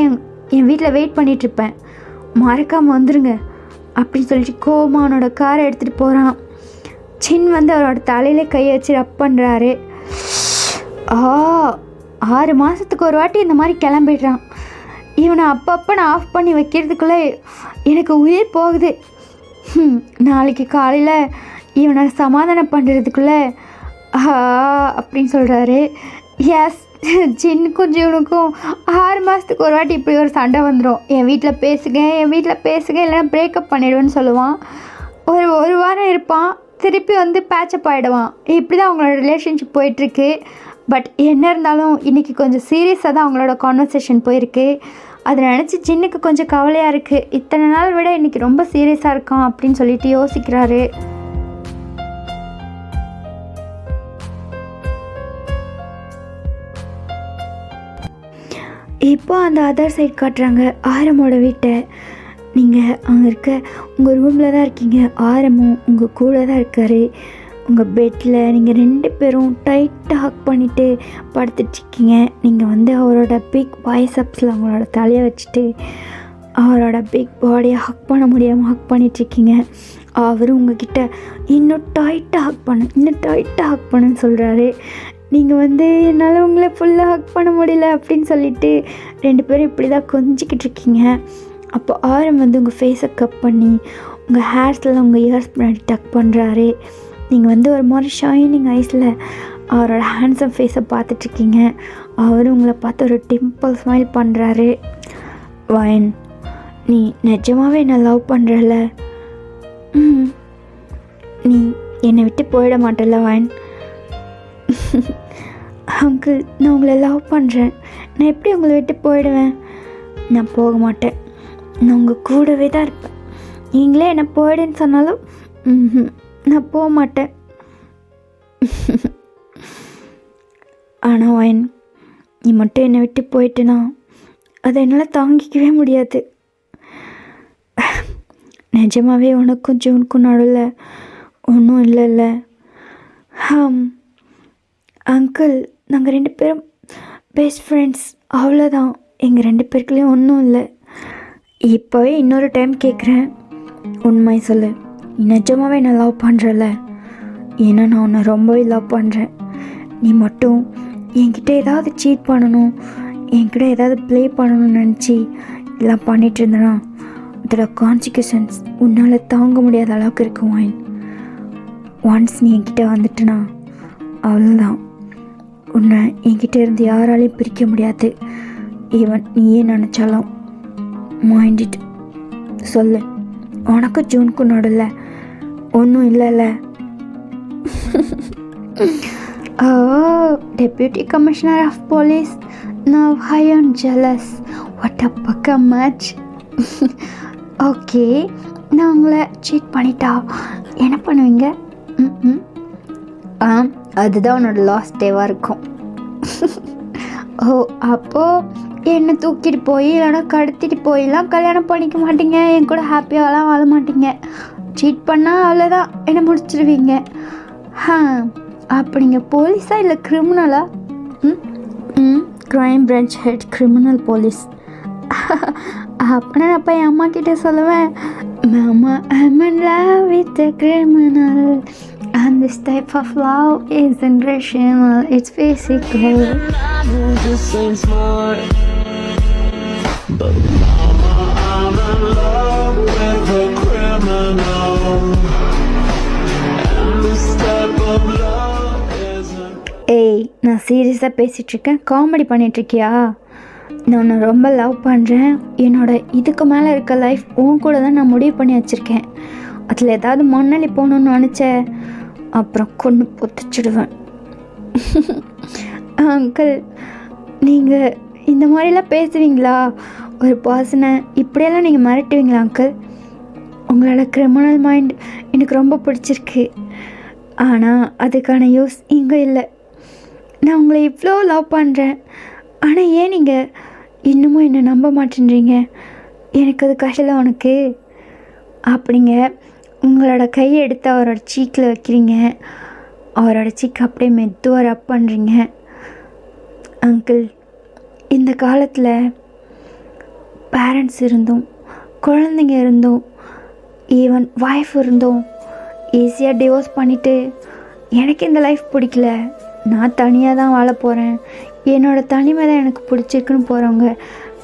என் வீட்டில் வெயிட் பண்ணிகிட்ருப்பேன், மறக்காமல் வந்துடுங்க அப்படின்னு சொல்லிட்டு கோவமாக அவனோட காரை எடுத்துகிட்டு போகிறான். சின் வந்து அவரோட தலையில கையை வச்சு ரப் பண்ணுறாரு. 6 மாதத்துக்கு ஒரு வாட்டி இந்த மாதிரி கிளம்பிடுறான். இவனை அப்பப்போ நான் ஆஃப் பண்ணி வைக்கிறதுக்குள்ளே எனக்கு உயிர் போகுது. நாளைக்கு காலையில் இவனை சமாதானம் பண்ணுறதுக்குள்ளே அப்படின்னு சொல்கிறாரு. எஸ், சின்னுக்கும் ஜீவனுக்கும் 6 மாதத்துக்கு ஒரு வாட்டி இப்படி ஒரு சண்டை வந்துடும். என் வீட்டில் பேசுங்க இல்லைன்னா பிரேக்கப் பண்ணிவிடுவேன்னு சொல்லுவான். ஒரு வாரம் இருப்பான், திருப்பி வந்து பேச்சப் ஆகிடுவான். இப்படி தான் அவங்களோட ரிலேஷன்ஷிப் போயிட்டுருக்கு. பட் என்ன இருந்தாலும் இன்றைக்கி கொஞ்சம் சீரியஸாக தான் அவங்களோட கான்வர்சேஷன் போயிருக்கு. அதை நினச்சி சின்னுக்கு கொஞ்சம் கவலையாக இருக்குது. இத்தனை நாள் விட இன்றைக்கி ரொம்ப சீரியஸாக இருக்கான் அப்படின்னு சொல்லிட்டு யோசிக்கிறாரு. இப்போ அந்த அதர் சைட் காட்டுறாங்க, ஆரமோட வீட்டை. நீங்கள் அங்கே இருக்க உங்கள் ரூமில் தான் இருக்கீங்க, ஆரமும் உங்கள் கூட தான் இருக்கார். உங்கள் பெட்டில் நீங்கள் 2 பேரும் டைட்டாக ஹக் பண்ணிவிட்டு படுத்துட்ருக்கீங்க. நீங்கள் வந்து அவரோட பிக் பைசப்ஸில் அவங்களோட தலையை வச்சுட்டு அவரோட பிக் பாடியை ஹக் பண்ண முடியாமல் ஹக் பண்ணிகிட்ருக்கீங்க. அவரும் உங்ககிட்ட இன்னும் டைட்டாக ஹக் பண்ணுன்னு சொல்கிறாரு. நீங்கள் வந்து என்னால் உங்களை ஃபுல்லாக ஹக் பண்ண முடியல அப்படின்னு சொல்லிவிட்டு 2 பேரும் இப்படி தான் கொஞ்சிக்கிட்டு இருக்கீங்க. அப்போ ஆரம் வந்து உங்கள் ஃபேஸை கப் பண்ணி உங்கள் ஹேர்ஸில் உங்கள் இயர்ஸ் முன்னாடி டக் பண்ணுறாரு. நீங்கள் வந்து ஒரு மாதிரி ஷைனிங் ஐஸில் அவரோட ஹேண்ட்ஸம் ஃபேஸை பார்த்துட்ருக்கீங்க. அவரும் உங்களை பார்த்து ஒரு டிம்பிள் ஸ்மைல் பண்ணுறாரு. வயன், நீ நிஜமாகவே என்னை லவ் பண்ணுறல? நீ என்னை விட்டு போயிட மாட்டேல்ல வயன்? அங்கிள், நான் உங்களை லவ் பண்ணுறேன். நான் எப்படி உங்களை விட்டு போயிடுவேன்? நான் போக மாட்டேன், நான் உங்கள் கூடவே தான் இருப்பேன். நீங்களே என்னை போயிடுன்னு சொன்னாலும் நான் போக மாட்டேன். ஆனால் வயன், நீ மட்டும் என்னை விட்டு போயிட்டேனா அதை என்னால் தாங்கிக்கவே முடியாது. நிஜமாகவே உனக்கும் ஜூனுக்கும் நடுவில் ஒன்றும் இல்லைல்ல? அங்கிள், நாங்கள் 2 பேரும் பெஸ்ட் ஃப்ரெண்ட்ஸ், அவ்வளோதான். எங்கள் 2 பேருக்குள்ளேயும் ஒன்றும் இல்லை. இப்போவே இன்னொரு டைம் கேட்குறேன், உண்மை சொல்லு, நீ நிஜமாகவே நான் லவ் பண்ணுறல? ஏன்னா நான் உன்னை ரொம்பவே லவ் பண்ணுறேன். நீ மட்டும் என்கிட்ட ஏதாவது சீட் பண்ணணும், என்கிட்ட ஏதாவது ப்ளே பண்ணணும்னு நினச்சி இதெல்லாம் பண்ணிகிட்டு இருந்தேன்னா அதோட கான்சிக்வன்ஸ் உன்னால் தாங்க முடியாத அளவுக்கு இருக்கும் வயன். ஒன்ஸ் நீ என்கிட்ட வந்துட்டனா அவ்வளோதான். உன்னை என்கிட்ட இருந்து யாராலையும் பிரிக்க முடியாது. ஈவன் நீயே நினச்சாலும். மைண்டிட் சொல்லு, உனக்கும் ஜூனுக்கும் நடுவில் ஒன்றும் இல்லைல்ல? Deputy Commissioner of Police, now I am jealous. What a paka match. Okay, நான் உங்களை சீட் பண்ணிட்டா என்ன பண்ணுவீங்க? அதுதான் உன்னோட லாஸ்ட் டேவாக இருக்கும். ஓ, அப்போது என்னை தூக்கிட்டு போய் இல்லைனா கடத்திட்டு போயெல்லாம் கல்யாணம் பண்ணிக்க மாட்டீங்க, என் கூட ஹாப்பியாகலாம் வாழ மாட்டீங்க. சீட் பண்ணால் அவ்வளோதான், என்னை முடிச்சிடுவீங்க. அப்போ நீங்கள் போலீஸா இல்லை கிரிமினலா? Crime branch head, criminal police. அப்படின்னா அப்போ என் அம்மா கிட்டே சொல்லுவேன், மாமா I'm in love with a criminal and this type of love isn't rational, it's physical. Just ain't smart, but mama, I'm in love with a criminal and this type of love isn't. ஏய், நான் சீரியஸாக பேசிகிட்ருக்கேன், comedy பண்ணிகிட்ருக்கியா? நான் உன்னை ரொம்ப love பண்ணுறேன். என்னோட இதுக்கு மேலே இருக்க லைஃப் உன் கூட தான் நான் முடிவு பண்ணி வச்சுருக்கேன். அதில் ஏதாவது மண்ணலி போகணுன்னு நினச்சேன், அப்புறம் கொண்டு பொத்துச்சிடுவேன். அங்கிள், நீங்கள் இந்த மாதிரிலாம் பேசுவீங்களா? ஒரு பர்சனை இப்படியெல்லாம் நீங்கள் மிரட்டுவீங்களா அங்கிள்? உங்களோட கிரிமினல் மைண்ட் எனக்கு ரொம்ப பிடிச்சிருக்கு. ஆனால் அதுக்கான யூஸ் இங்கே இல்லை. நான் உங்களை இவ்வளோ லவ் பண்ணுறேன், ஆனால் ஏன் நீங்கள் இன்னமும் என்னை நம்ப மாட்டேன்றீங்க? எனக்கு அது கஷ்டம் உனக்கு. அப்படிங்க உங்களோட கையை எடுத்து அவரோட சீக்கில் வைக்கிறீங்க, அவரோட சீக்கு அப்படியே மெதுவாக ரப் பண்ணுறீங்க. அங்கிள், இந்த காலத்தில் பேரண்ட்ஸ் இருந்தும் குழந்தைங்க இருந்தும் ஈவன் ஒய்ஃப் இருந்தும் ஈஸியாக டிவோர்ஸ் பண்ணிவிட்டு எனக்கு இந்த லைஃப் பிடிக்கல, நான் தனியாக தான் வாழ போகிறேன், என்னோடய தனிமை தான் எனக்கு பிடிச்சிருக்குன்னு போகிறவங்க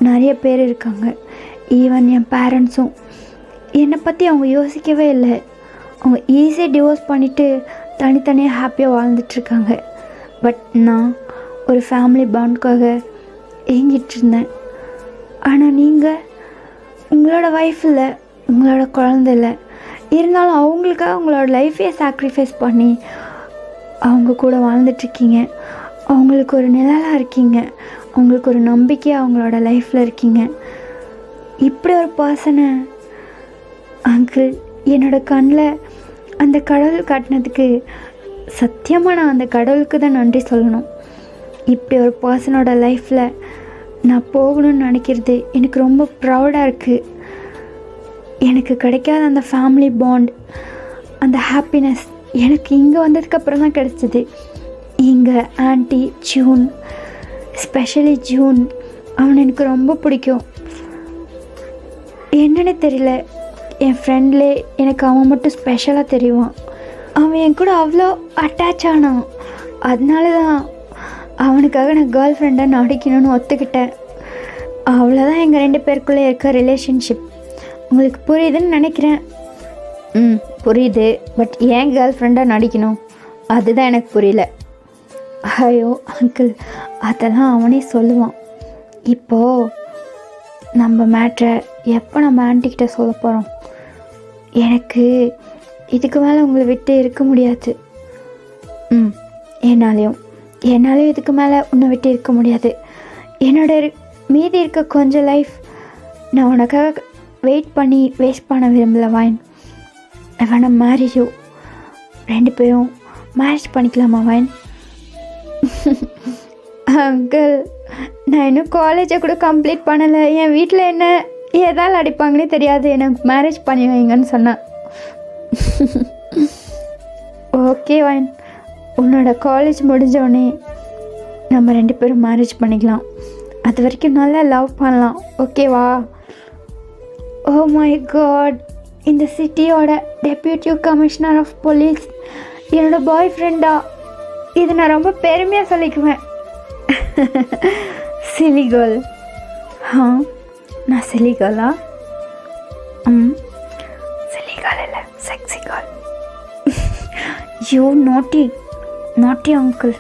நிறைய பேர் இருக்காங்க. ஈவன் என் பேரண்ட்ஸும் என்னை பற்றி அவங்க யோசிக்கவே இல்லை. அவங்க ஈஸியாக டிவோர்ஸ் பண்ணிவிட்டு தனித்தனியாக ஹாப்பியாக வாழ்ந்துட்டுருக்காங்க. பட் நான் ஒரு ஃபேமிலி பாண்டுக்காக ஏங்கிட்டு இருந்தேன். ஆனால் நீங்கள் உங்களோட ஒய்ஃப் இல்லை, உங்களோட குழந்தை இல்லை, இருந்தாலும் அவங்களுக்காக உங்களோட லைஃபே சாக்ரிஃபைஸ் பண்ணி அவங்க கூட வாழ்ந்துட்டுருக்கீங்க. அவங்களுக்கு ஒரு நிழலாக இருக்கீங்க, அவங்களுக்கு ஒரு நம்பிக்கையாக அவங்களோட லைஃப்பில் இருக்கீங்க. இப்படி ஒரு பர்சனை அங்கிள் என்னோடய கண்ணில் அந்த கடவுள் காட்டினதுக்கு சத்தியமாக நான் அந்த கடவுளுக்கு தான் நன்றி சொல்லணும். இப்படி ஒரு பர்சனோட லைஃப்பில் நான் போகணும்னு நினைக்கிறது எனக்கு ரொம்ப ப்ரௌடாக இருக்குது. எனக்கு கிடைக்காத அந்த ஃபேமிலி பாண்ட், அந்த ஹாப்பினஸ் எனக்கு இங்கே வந்ததுக்கப்புறம் தான் கிடச்சிது. இங்கே ஆன்ட்டி ஜூன், ஸ்பெஷலி ஜூன், அவனை எனக்கு ரொம்ப பிடிக்கும். என்னன்னு தெரியல, என் ஃப்ரெண்ட்லே எனக்கு அவன் மட்டும் ஸ்பெஷலாக தெரியுவான். அவன் என் கூட அவ்வளோ அட்டாச் ஆனான். அதனால தான் அவனுக்காக நான் கேர்ள் ஃப்ரெண்டாக நடிக்கணும்னு ஒத்துக்கிட்டேன். அவ்வளோதான் எங்கள் 2 பேருக்குள்ளே இருக்க ரிலேஷன்ஷிப். உங்களுக்கு புரியுதுன்னு நினைக்கிறேன். புரியுது, பட் ஏன் கேர்ள் ஃப்ரெண்டாக நடிக்கணும் அதுதான் எனக்கு புரியல. ஐயோ அங்கிள், அதெல்லாம் அவனே சொல்லுவான். இப்போது நம்ம மேட்ரை எப்போ நம்ம ஆன்ட்டிக்கிட்ட சொல்ல போகிறோம்? எனக்கு இதுக்கு மேலே உங்களை விட்டு இருக்க முடியாது. என்னாலையும் இதுக்கு மேலே உன்னை விட்டு இருக்க முடியாது. என்னோட மீதி இருக்க கொஞ்சம் லைஃப் நான் உனக்காக வெயிட் பண்ணி வேஸ்ட் பண்ண விரும்பல. வாயின், I want to marry you. 2 பேரும் மேரேஜ் பண்ணிக்கலாமா வாயின்? அங்கிள், நான் இன்னும் காலேஜை கூட கம்ப்ளீட் பண்ணலை. என் வீட்டில் என்ன ஏதாவது அடிப்பாங்கன்னே தெரியாது, எனக்கு மேரேஜ் பண்ணி வைங்கன்னு சொன்னேன். ஓகே வாயின், உன்னோட காலேஜ் முடிஞ்சோடனே நம்ம 2 பேரும் மேரேஜ் பண்ணிக்கலாம். அது வரைக்கும் நல்லா லவ் பண்ணலாம், ஓகேவா? ஓ மை காட், இந்த சிட்டியோட டெப்யூட்டி கமிஷனர் ஆஃப் போலீஸ் என்னோட பாய் ஃப்ரெண்டா? இது நான் ரொம்ப பெருமையாக சொல்லிக்குவேன். Silly girl. நான் சிலி கேர்ளா? சிலி கேர்ள் இல்லை, sexy girl. You naughty uncle.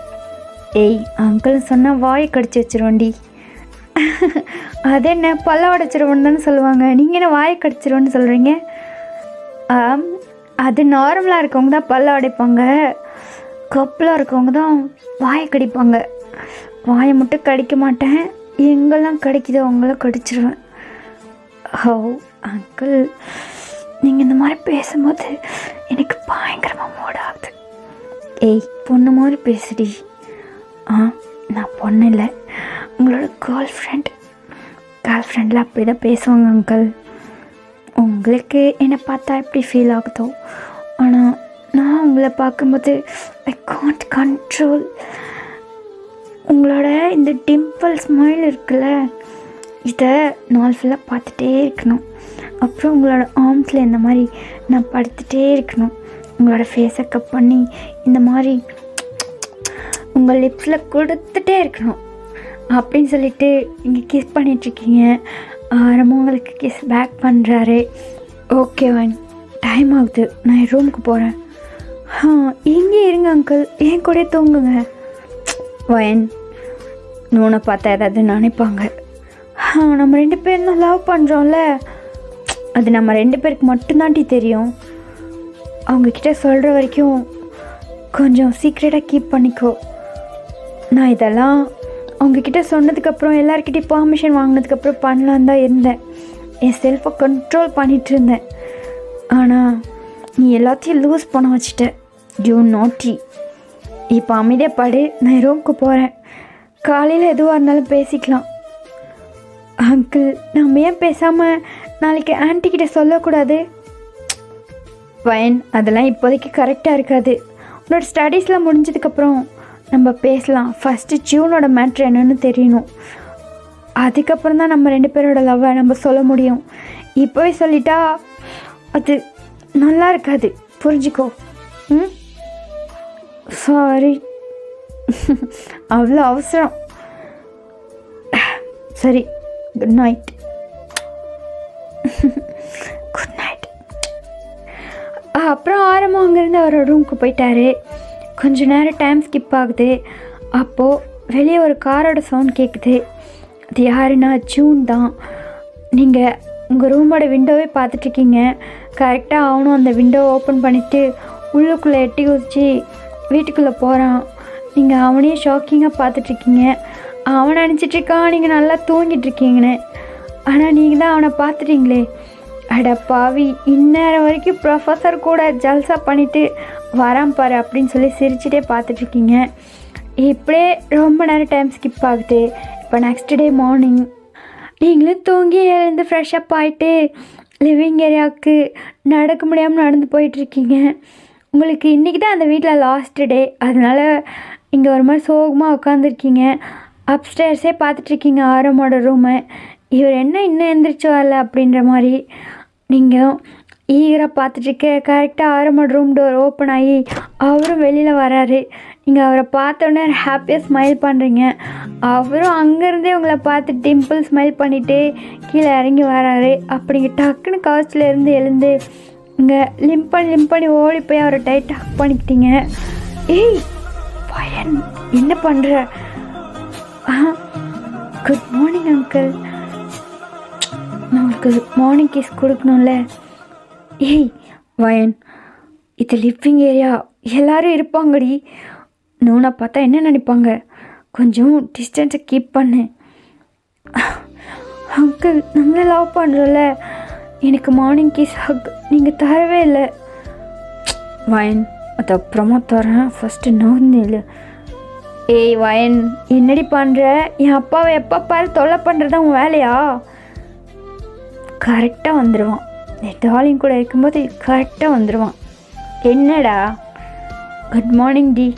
ஏய், அங்கிள் சொன்னால் வாயை கடிச்சு வச்சிருவோண்டி. அது என்ன பல்ல உடைச்சிருவோன்னு தானே சொல்லுவாங்க, நீங்கள் என்ன வாயை கடிச்சிருவோன்னு சொல்கிறீங்க? அது நார்மலாக இருக்கவங்க தான் பல்ல உடைப்பாங்க, கப்பில் இருக்கவங்க தான் வாயை கடிப்பாங்க. வாயை மட்டும் கடிக்க மாட்டேன், எங்கெல்லாம் கடிக்குதோ அவங்களாம் கடிச்சிருவேன். ஹோ அங்கிள், நீங்கள் இந்த மாதிரி பேசும்போது எனக்கு பயங்கரமாக மூட் ஆகுது. ஏய் பொண்ணு மாதிரி பேசுடி. நான் பொண்ணு இல்லை, உங்களோட கேர்ள் ஃப்ரெண்டில் அப்படி தான் பேசுவாங்க அங்கிள். உங்களுக்கு என்னை பார்த்தா எப்படி ஃபீல் ஆகுதோ, ஆனால் நான் உங்களை பார்க்கும்போது ஐ காண்ட் கண்ட்ரோல். உங்களோட இந்த டிம்பிள் ஸ்மைல் இருக்குல்ல, இதை நாள் ஃபுல்லாக பார்த்துட்டே இருக்கணும். அப்புறம் உங்களோட ஆர்ம்ஸில் இந்த மாதிரி நான் படுத்துகிட்டே இருக்கணும். உங்களோட ஃபேஸை கப் பண்ணி இந்த மாதிரி உங்கள் லிப்ஸில் கொடுத்துட்டே இருக்கணும் அப்படின்னு சொல்லிட்டு நீங்கள் கிஸ் பண்ணிகிட்ருக்கீங்க. ஆரம்பம் உங்களுக்கு கிஸ் பேக் பண்ணுறாரு. ஓகே வான், டைம் ஆகுது, நான் என் ரூமுக்கு போகிறேன். இங்கே இருங்க அங்கிள், என் கூட தூங்குங்க. வயன், நூனை பார்த்தா ஏதாவது நினைப்பாங்க. நம்ம 2 பேரும் தான் லவ் பண்ணுறோம்ல, அது நம்ம 2 பேருக்கு மட்டும்தான்டி தெரியும். அவங்கக்கிட்ட சொல்கிற வரைக்கும் கொஞ்சம் சீக்ரெட்டாக கீப் பண்ணிக்கோ. நான் இதெல்லாம் அவங்கக்கிட்ட சொன்னதுக்கப்புறம் எல்லாருக்கிட்டையும் பர்மிஷன் வாங்கினதுக்கப்புறம் பண்ணலான் தான் இருந்தேன். என் செல்ஃபை கண்ட்ரோல் பண்ணிகிட்டு இருந்தேன். ஆனால் நீ எல்லாத்தையும் லூஸ் பண்ண வச்சுட்ட. யூ நாட்டி. இப்போ அமைதியாக படு, நான் ரூமுக்கு போகிறேன். காலையில் எதுவாக இருந்தாலும் பேசிக்கலாம். அங்கிள், நம்ம ஏன் பேசாமல் நாளைக்கு ஆன்ட்டிக்கிட்ட சொல்லக்கூடாது? வயன், அதெல்லாம் இப்போதைக்கு கரெக்டாக இருக்காது. உன்னோட ஸ்டடீஸ்லாம் முடிஞ்சதுக்கப்புறம் நம்ம பேசலாம். ஃபஸ்ட்டு ஜூனோட மேட்ரு என்னன்னு தெரியணும். அதுக்கப்புறம் தான் நம்ம 2 பேரோட லவ்வை நம்ம சொல்ல முடியும். இப்போவே சொல்லிட்டா அது நல்லா இருக்காது, புரிஞ்சுக்கோ. சாரி, அவ்வளோ அவசரம். சரி, குட் நைட். Good night. அப்புறம் ஆரம்பம் அங்கேருந்து அவரோட ரூமுக்கு போயிட்டாரு. கொஞ்சம் நேரம் டைம் ஸ்கிப் ஆகுது. அப்போது வெளியே ஒரு காரோட சவுண்ட் கேட்குது. அது யாருன்னா ஜூன் தான். நீங்கள் உங்கள் ரூமோட விண்டோவே பார்த்துட்ருக்கீங்க. கரெக்டாக அவனும் அந்த விண்டோவை ஓப்பன் பண்ணிவிட்டு உள்ளுக்குள்ளே எட்டி குதிச்சு வீட்டுக்குள்ளே போகிறான். நீங்கள் அவனையும் ஷாக்கிங்காக பார்த்துட்ருக்கீங்க. அவனை நினச்சிட்ருக்கான் நீங்கள் நல்லா தூங்கிட்டுருக்கீங்கன்னு. ஆனால் நீங்கள் தான் அவனை பார்த்துட்டீங்களே. அட பாவி, இந்நேரம் வரைக்கும் ப்ரொஃபஸர் கூட ஜல்சா பண்ணிவிட்டு வரான் பாரு அப்படின்னு சொல்லி சிரிச்சுட்டே பார்த்துட்ருக்கீங்க. இப்படியே ரொம்ப நேரம் டைம் ஸ்கிப் ஆகுது. இப்போ நெக்ஸ்ட் டே மார்னிங் நீங்களும் தூங்கி எழுந்து ஃப்ரெஷ்அப் ஆகிட்டு லிவிங் ஏரியாவுக்கு நடக்க முடியாமல் நடந்து போயிட்டுருக்கீங்க. உங்களுக்கு இன்றைக்கி தான் அந்த வீட்டில் லாஸ்ட் டே, அதனால் இங்கே ஒரு மாதிரி சோகமாக உட்காந்துருக்கீங்க. அப்ஸ்டேர்ஸே பார்த்துட்ருக்கீங்க ஆரமோட ரூமை. இவர் என்ன இன்னும் எந்திரிச்சு வரல அப்படின்ற மாதிரி நீங்கள் ஈகராக பார்த்துட்ருக்க. கரெக்டாக ஆரமோட ரூம் டோர் ஓப்பன் ஆகி அவரும் வெளியில் வராரு. நீங்கள் அவரை பார்த்தோன்னே ஹாப்பியாக ஸ்மைல் பண்ணுறீங்க. அவரும் அங்கேருந்தே உங்களை பார்த்து டிம்பிள் ஸ்மைல் பண்ணிவிட்டு கீழே இறங்கி வராரு. அப்படிங்க டக்குன்னு கவுச்சிலேருந்து எழுந்து இங்கே லிம்ப் பண்ணி ஓடி போய் அவரை டைட் ஹக் பண்ணிக்கிட்டீங்க. ஏய் பையன், என்ன பண்ணுற? Good morning uncle. நான் உங்களுக்கு மார்னிங் கிஸ் கொடுக்கணும்ல. ஏய் வயன், இது லிவிங் ஏரியா, எல்லோரும் இருப்பாங்கடி. நூனை பார்த்தா என்ன நினைப்பாங்க? கொஞ்சம் டிஸ்டன்ஸை கீப் பண்ணு. அங்கிள், நம்மளை லவ் பண்ணுறோம்ல, எனக்கு மார்னிங் கிஸ் ஹக் நீங்கள் தரவே இல்லை. வயன், அது அப்புறமா தரேன், ஃபஸ்ட்டு நோர்னில். ஏய் வயன், என்னடி பண்ணுற? என் அப்பாவை எப்போ பாரு தொல்லை பண்ணுறது தான் உன் வேலையா? கரெக்டாக வந்துடுவான். என் டார்லிங் கூட இருக்கும்போது கரெக்டாக வந்துடுவான். என்னடா? குட் மார்னிங் டி.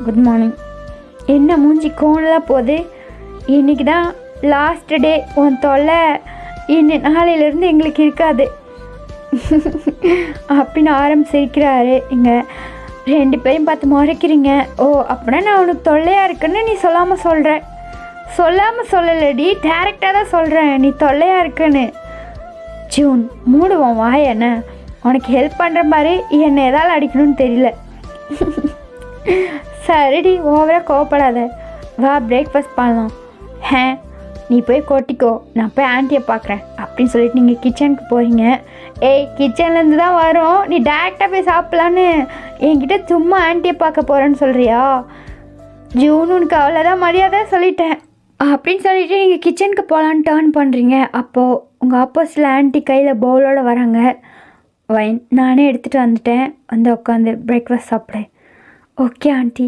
Good morning. என்ன மூஞ்சி கோணலாம் போகுது? இன்றைக்கி தான் லாஸ்ட் டே. உன் தொல்லை நாளையிலேருந்து எங்களுக்கு இருக்காது அப்படின்னு ஆரம்பிச்சிருக்கிறாரு. இங்கே 2 பேரையும் பார்த்து முறைக்கிறீங்க. ஓ, அப்படின்னா நான் உனக்கு தொல்லையாக இருக்குன்னு நீ சொல்லாமல் சொல்கிற. சொல்லாமல் சொல்லலடி, டேரெக்டாக தான் சொல்கிறேன் நீ தொல்லையாக இருக்குன்னு. ஜூன், மூடுவோம் வாய். என்ன உனக்கு ஹெல்ப் பண்ணுற மாதிரி என்னை எதாவது அடிக்கணும்னு தெரியல. சரிடி, ஓவராக கோவப்படாத. வா பிரேக்ஃபாஸ்ட் பண்ணலாம். நீ போய் கொட்டிக்கோ, நான் போய் ஆண்டியை பார்க்குறேன் அப்படின்னு சொல்லிட்டு நீங்கள் கிச்சனுக்கு போகிறீங்க. ஏய், கிச்சன்லேருந்து தான் வரும், நீ டேரெக்டாக போய் சாப்பிட்லான்னு என்கிட்ட சும்மா ஆண்டியை பார்க்க போகிறேன்னு சொல்கிறியா? ஜூன், உனக்கு அவ்வளோதான் மரியாதை சொல்லிட்டேன் அப்படின்னு சொல்லிட்டு நீங்கள் கிச்சனுக்கு போகலான்னு டர்ன் பண்ணுறீங்க. அப்போது உங்கள் ஆப்போசிட்டில் ஆண்டி கையில் பவுலோடு வராங்க. வைன், நானே எடுத்துகிட்டு வந்துட்டேன், வந்து உட்காந்து பிரேக்ஃபாஸ்ட் சாப்பிடு. Okay aunty.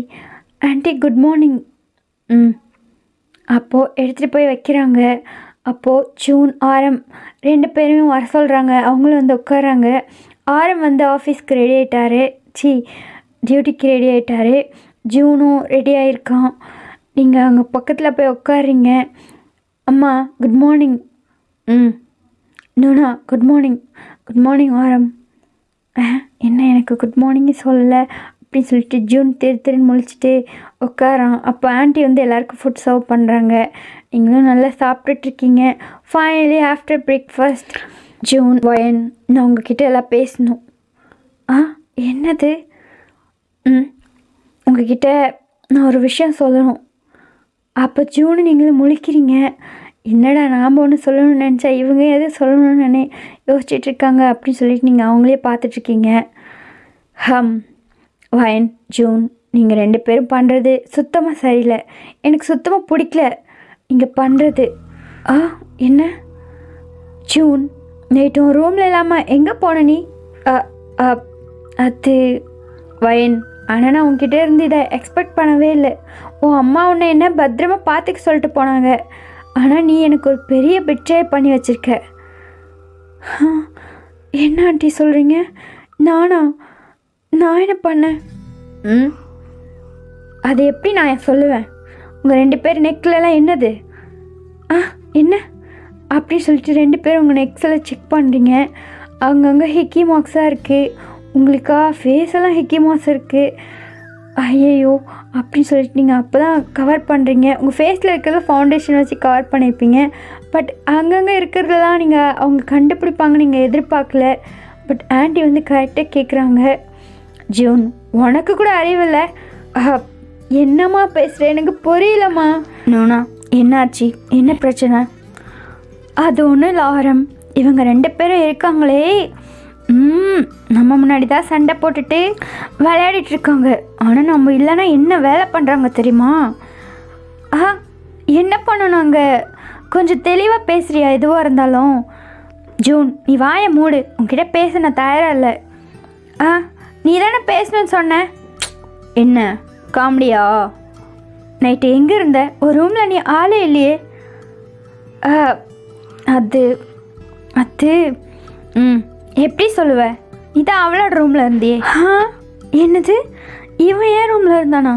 Aunty good morning. அப்போது எடுத்துகிட்டு போய் வைக்கிறாங்க. அப்போது ஜூன் ஆரம் 2 பேரும் வர சொல்கிறாங்க. அவங்களும் வந்து உட்காராங்க. ஆரம் வந்து ஆஃபீஸ்க்கு ரெடி ஆகிட்டாரு, டியூட்டிக்கு ரெடி ஆகிட்டாரு. ஜூனும் ரெடி ஆகிருக்கான். நீங்கள் அங்கே பக்கத்தில் போய் உட்காரிங்க. அம்மா குட் மார்னிங். நோனா குட் மார்னிங். குட் மார்னிங் ஆரம். என்ன எனக்கு குட் மார்னிங்கே சொல்லலை அப்படின்னு சொல்லிட்டு ஜூன் திருன்னு முழிச்சிட்டு உட்காரான். அப்போ ஆண்டி வந்து எல்லாருக்கும் ஃபுட் சர்வ் பண்ணுறாங்க. நீங்களும் நல்லா சாப்பிட்டுட்ருக்கீங்க. ஃபைனலி ஆஃப்டர் பிரேக்ஃபாஸ்ட் ஜூன் வயன் நான் உங்ககிட்ட எல்லாம் பேசணும். என்னது? உங்ககிட்ட நான் ஒரு விஷயம் சொல்லணும். அப்போ ஜூனு நீங்களும் முழிக்கிறீங்க. என்னடா நாம் ஒன்று சொல்லணும்னு நினச்சா இவங்க எது சொல்லணும்னு யோசிச்சுட்ருக்காங்க அப்படின்னு சொல்லிட்டு நீங்கள் அவங்களே பார்த்துட்ருக்கீங்க. வயன் ஜூன் நீங்கள் 2 பேரும் பண்ணுறது சுத்தமாக சரியில்லை. எனக்கு சுத்தமாக பிடிக்கல நீங்கள் பண்ணுறது. என்ன ஜூன் நைட்டு உன் ரூமில் இல்லாமல் எங்கே போன நீ? அது வயன் ஆனால் நான் உன்கிட்ட இருந்து இதை எக்ஸ்பெக்ட் பண்ணவே இல்லை. உன் அம்மா உன்னை என்ன பத்திரமா பார்த்துக்க சொல்லிட்டு போனாங்க. ஆனால் நீ எனக்கு ஒரு பெரிய பிட்ரே பண்ணி வச்சுருக்க. என்ன ஆண்டி சொல்கிறீங்க? நான் என்ன பண்ணேன்? அது எப்படி நான் சொல்லுவேன்? உங்கள் 2 பேர் நெக்லெலாம் என்னது? என்ன அப்படி சொல்லிட்டு 2 பேரும் உங்கள் நெக்ஸில் செக் பண்ணுறீங்க. அங்கங்கே ஹிக்கி மார்க்ஸாக இருக்குது. உங்களுக்கா ஃபேஸெல்லாம் ஹிக்கி மார்க்ஸ் இருக்குது. ஐயோ அப்படின்னு சொல்லிட்டு நீங்கள் அப்போ தான் கவர் பண்ணுறீங்க. உங்கள் ஃபேஸில் இருக்கிறத ஃபவுண்டேஷன் வச்சு கவர் பண்ணியிருப்பீங்க. பட் அங்கங்கே இருக்கிறதெல்லாம் நீங்கள் அவங்க கண்டுபிடிப்பாங்க நீங்கள் எதிர்பார்க்கல. பட் ஆண்டி வந்து கரெக்டாக கேட்குறாங்க. ஜூன் உனக்கு கூட அறிவில்லை. என்னம்மா பேசுகிற? எனக்கு புரியலம்மா. நோனா என்னாச்சு? என்ன பிரச்சனை? அது ஒன்றும் இல்லை ஆரம். இவங்க 2 பேரும் இருக்காங்களே, நம்ம முன்னாடி தான் சண்டை போட்டுட்டு விளையாடிட்டுருக்காங்க. ஆனால் நம்ம இல்லைன்னா என்ன வேலை பண்ணுறாங்க தெரியுமா? என்ன பண்ணணுங்க? கொஞ்சம் தெளிவாக பேசுகிறியா எதுவாக இருந்தாலும்? ஜூன் நீ வாயை மூடு. உன்கிட்ட பேச நான் தயாராக இல்லை. நீ தானே பேசணுன்னு சொன்ன. என்ன காமெடியா? நைட்டு எங்கே இருந்த? ஒரு ரூமில் நீ ஆளே இல்லையே. அது எப்படி சொல்லுவ? இதான் அவளோட ரூமில் இருந்தியே. என்னது? இவன் ஏன் ரூமில் இருந்தானா?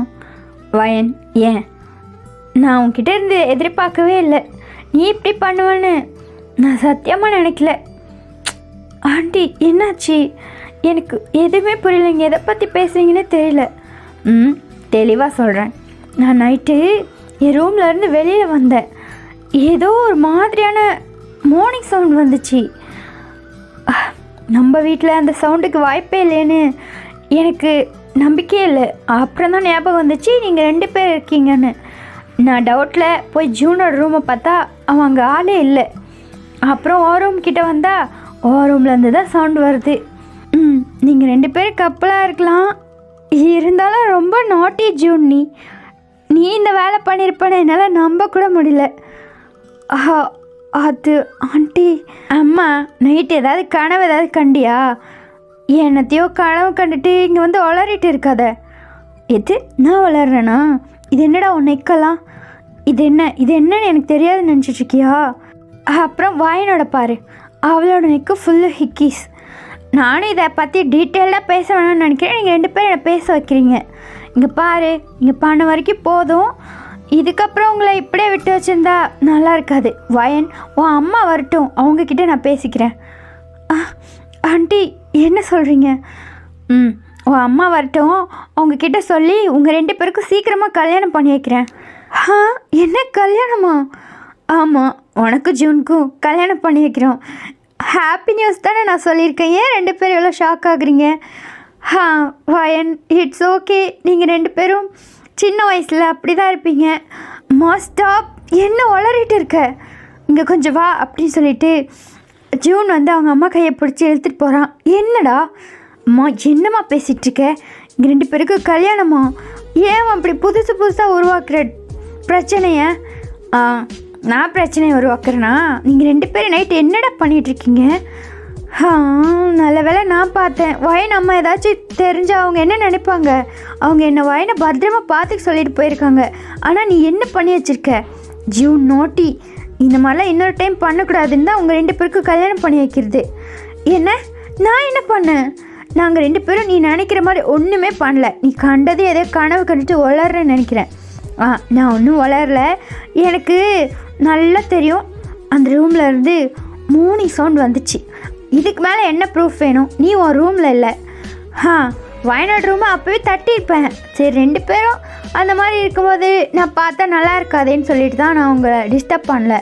வயன் ஏன் நான் உன்கிட்ட இருந்து எதிர்பார்க்கவே இல்லை. நீ இப்படி பண்ணுவேன்னு நான் சத்தியமாக நினைக்கல. ஆண்டி என்னாச்சு? எனக்கு எதுவுமே புரியலைங்க. எதை பற்றி பேசுகிறீங்கன்னே தெரியல. தெளிவாக சொல்கிறேன். நான் நைட்டு என் ரூம்லேருந்து வெளியில் வந்தேன். ஏதோ ஒரு மாதிரியான மார்னிங் சவுண்ட் வந்துச்சு. நம்ம வீட்டில் அந்த சவுண்டுக்கு வாய்ப்பே இல்லைன்னு எனக்கு நம்பிக்கையே இல்லை. அப்புறம் தான் ஞாபகம் வந்துச்சு நீங்கள் 2 பேர் இருக்கீங்கன்னு. நான் டவுட்டில் போய் ஜூனோட ரூமை பார்த்தா அவன் அங்கே ஆளே இல்லை. அப்புறம் ஓ ரூம் கிட்டே வந்தால் ஓ ரூம்லேருந்து தான் சவுண்ட் வருது. நீங்கள் 2 பேரும் கப்பலாக இருக்கலாம். இருந்தாலும் ரொம்ப நாட்டி ஜூன். நீ இந்த வேலை பண்ணியிருப்பேன்னு என்னால் நம்ப கூட முடியல. அது ஆண்டி அம்மா நைட்டு ஏதாவது கனவு ஏதாவது கண்டியா? என்னத்தையோ கனவு கண்டுட்டு இங்கே வந்து உளறிட்டு இருக்காத. எது நான் உளறேனா? இது என்னடா உன் நெக்கலாம்? இது என்னன்னு எனக்கு தெரியாதுன்னு நினச்சிட்ருக்கியா? அப்புறம் வாயனோட பாரு, அவளோட நெக்கு ஃபுல்லு ஹிக்கீஸ். நானும் இதை பற்றி டீட்டெயில்டாக பேச வேணும்னு நினைக்கிறேன். நீங்கள் 2 பேரும் என்னை பேச வைக்கிறீங்க. இங்கே பாரு, இங்கே பண்ண வரைக்கும் போதும். இதுக்கப்புறம் உங்களை இப்படியே விட்டு வச்சுருந்தா நல்லா இருக்காது. வயன் உன் அம்மா வரட்டும், அவங்கக்கிட்ட நான் பேசிக்கிறேன். ஆண்டி என்ன சொல்கிறீங்க? உன் அம்மா வரட்டும், அவங்கக்கிட்ட சொல்லி உங்கள் 2 பேருக்கும் சீக்கிரமாக கல்யாணம் பண்ணி வைக்கிறேன். என்ன கல்யாணமா? ஆமாம், உனக்கும் ஜூனுக்கும் கல்யாணம் பண்ணி வைக்கிறோம். ஹாப்பி நியூஸ் தானே நான் சொல்லியிருக்கேன். ஏன் 2 பேரும் எவ்வளோ ஷாக் ஆகுறீங்க? Wayne it's okay. நீங்கள் 2 பேரும் சின்ன வயசில் அப்படி தான் இருப்பீங்க. ஸ்டாப், என்ன உளறிட்டு இருக்க? இங்கே கொஞ்சம் வா அப்படின்னு சொல்லிட்டு ஜூன் வந்து அவங்க அம்மா கையை பிடிச்சி இழுத்துட்டு போகிறான். என்னடா அம்மா என்னம்மா பேசிகிட்ருக்க? இங்கே 2 பேருக்கு கல்யாணமா? ஏன் அப்படி புதுசாக உருவாக்குற பிரச்சனையை? நான் பிரச்சனையை உருவாக்குறேன்னா? நீங்கள் 2 பேரும் நைட்டு என்னடா பண்ணிகிட்ருக்கீங்க? நல்ல வேளை நான் பார்த்தேன். வயன் அம்மா ஏதாச்சும் தெரிஞ்சால் அவங்க என்ன நினைப்பாங்க? அவங்க என்னை வயனை பத்திரமா பார்த்துக்க சொல்லிட்டு போயிருக்காங்க. ஆனால் நீ என்ன பண்ணி வச்சுருக்க? June naughty. இந்த மாதிரிலாம் இன்னொரு டைம் பண்ணக்கூடாதுன்னு தான் அவங்க 2 பேருக்கும் கல்யாணம் பண்ணி வைக்கிறது. என்ன? நான் என்ன பண்ணேன்? நாங்கள் 2 பேரும் நீ நினைக்கிற மாதிரி ஒன்றுமே பண்ணல. நீ கண்டது எதோ கனவு கண்டுட்டு வளர்றேன்னு நினைக்கிறேன். நான் ஒன்றும் வளரல. எனக்கு நல்லா தெரியும், அந்த ரூமில் இருந்து மூர்னிங் சவுண்ட் வந்துச்சு. இதுக்கு மேலே என்ன ப்ரூஃப் வேணும்? நீ உன் ரூமில் இல்லை. வயநாடு ரூமை அப்போவே தட்டியிருப்பேன். சரி, 2 பேரும் அந்த மாதிரி இருக்கும்போது நான் பார்த்தா நல்லா இருக்காதேன்னு சொல்லிட்டு தான் நான் உங்களை டிஸ்டர்ப் பண்ணல.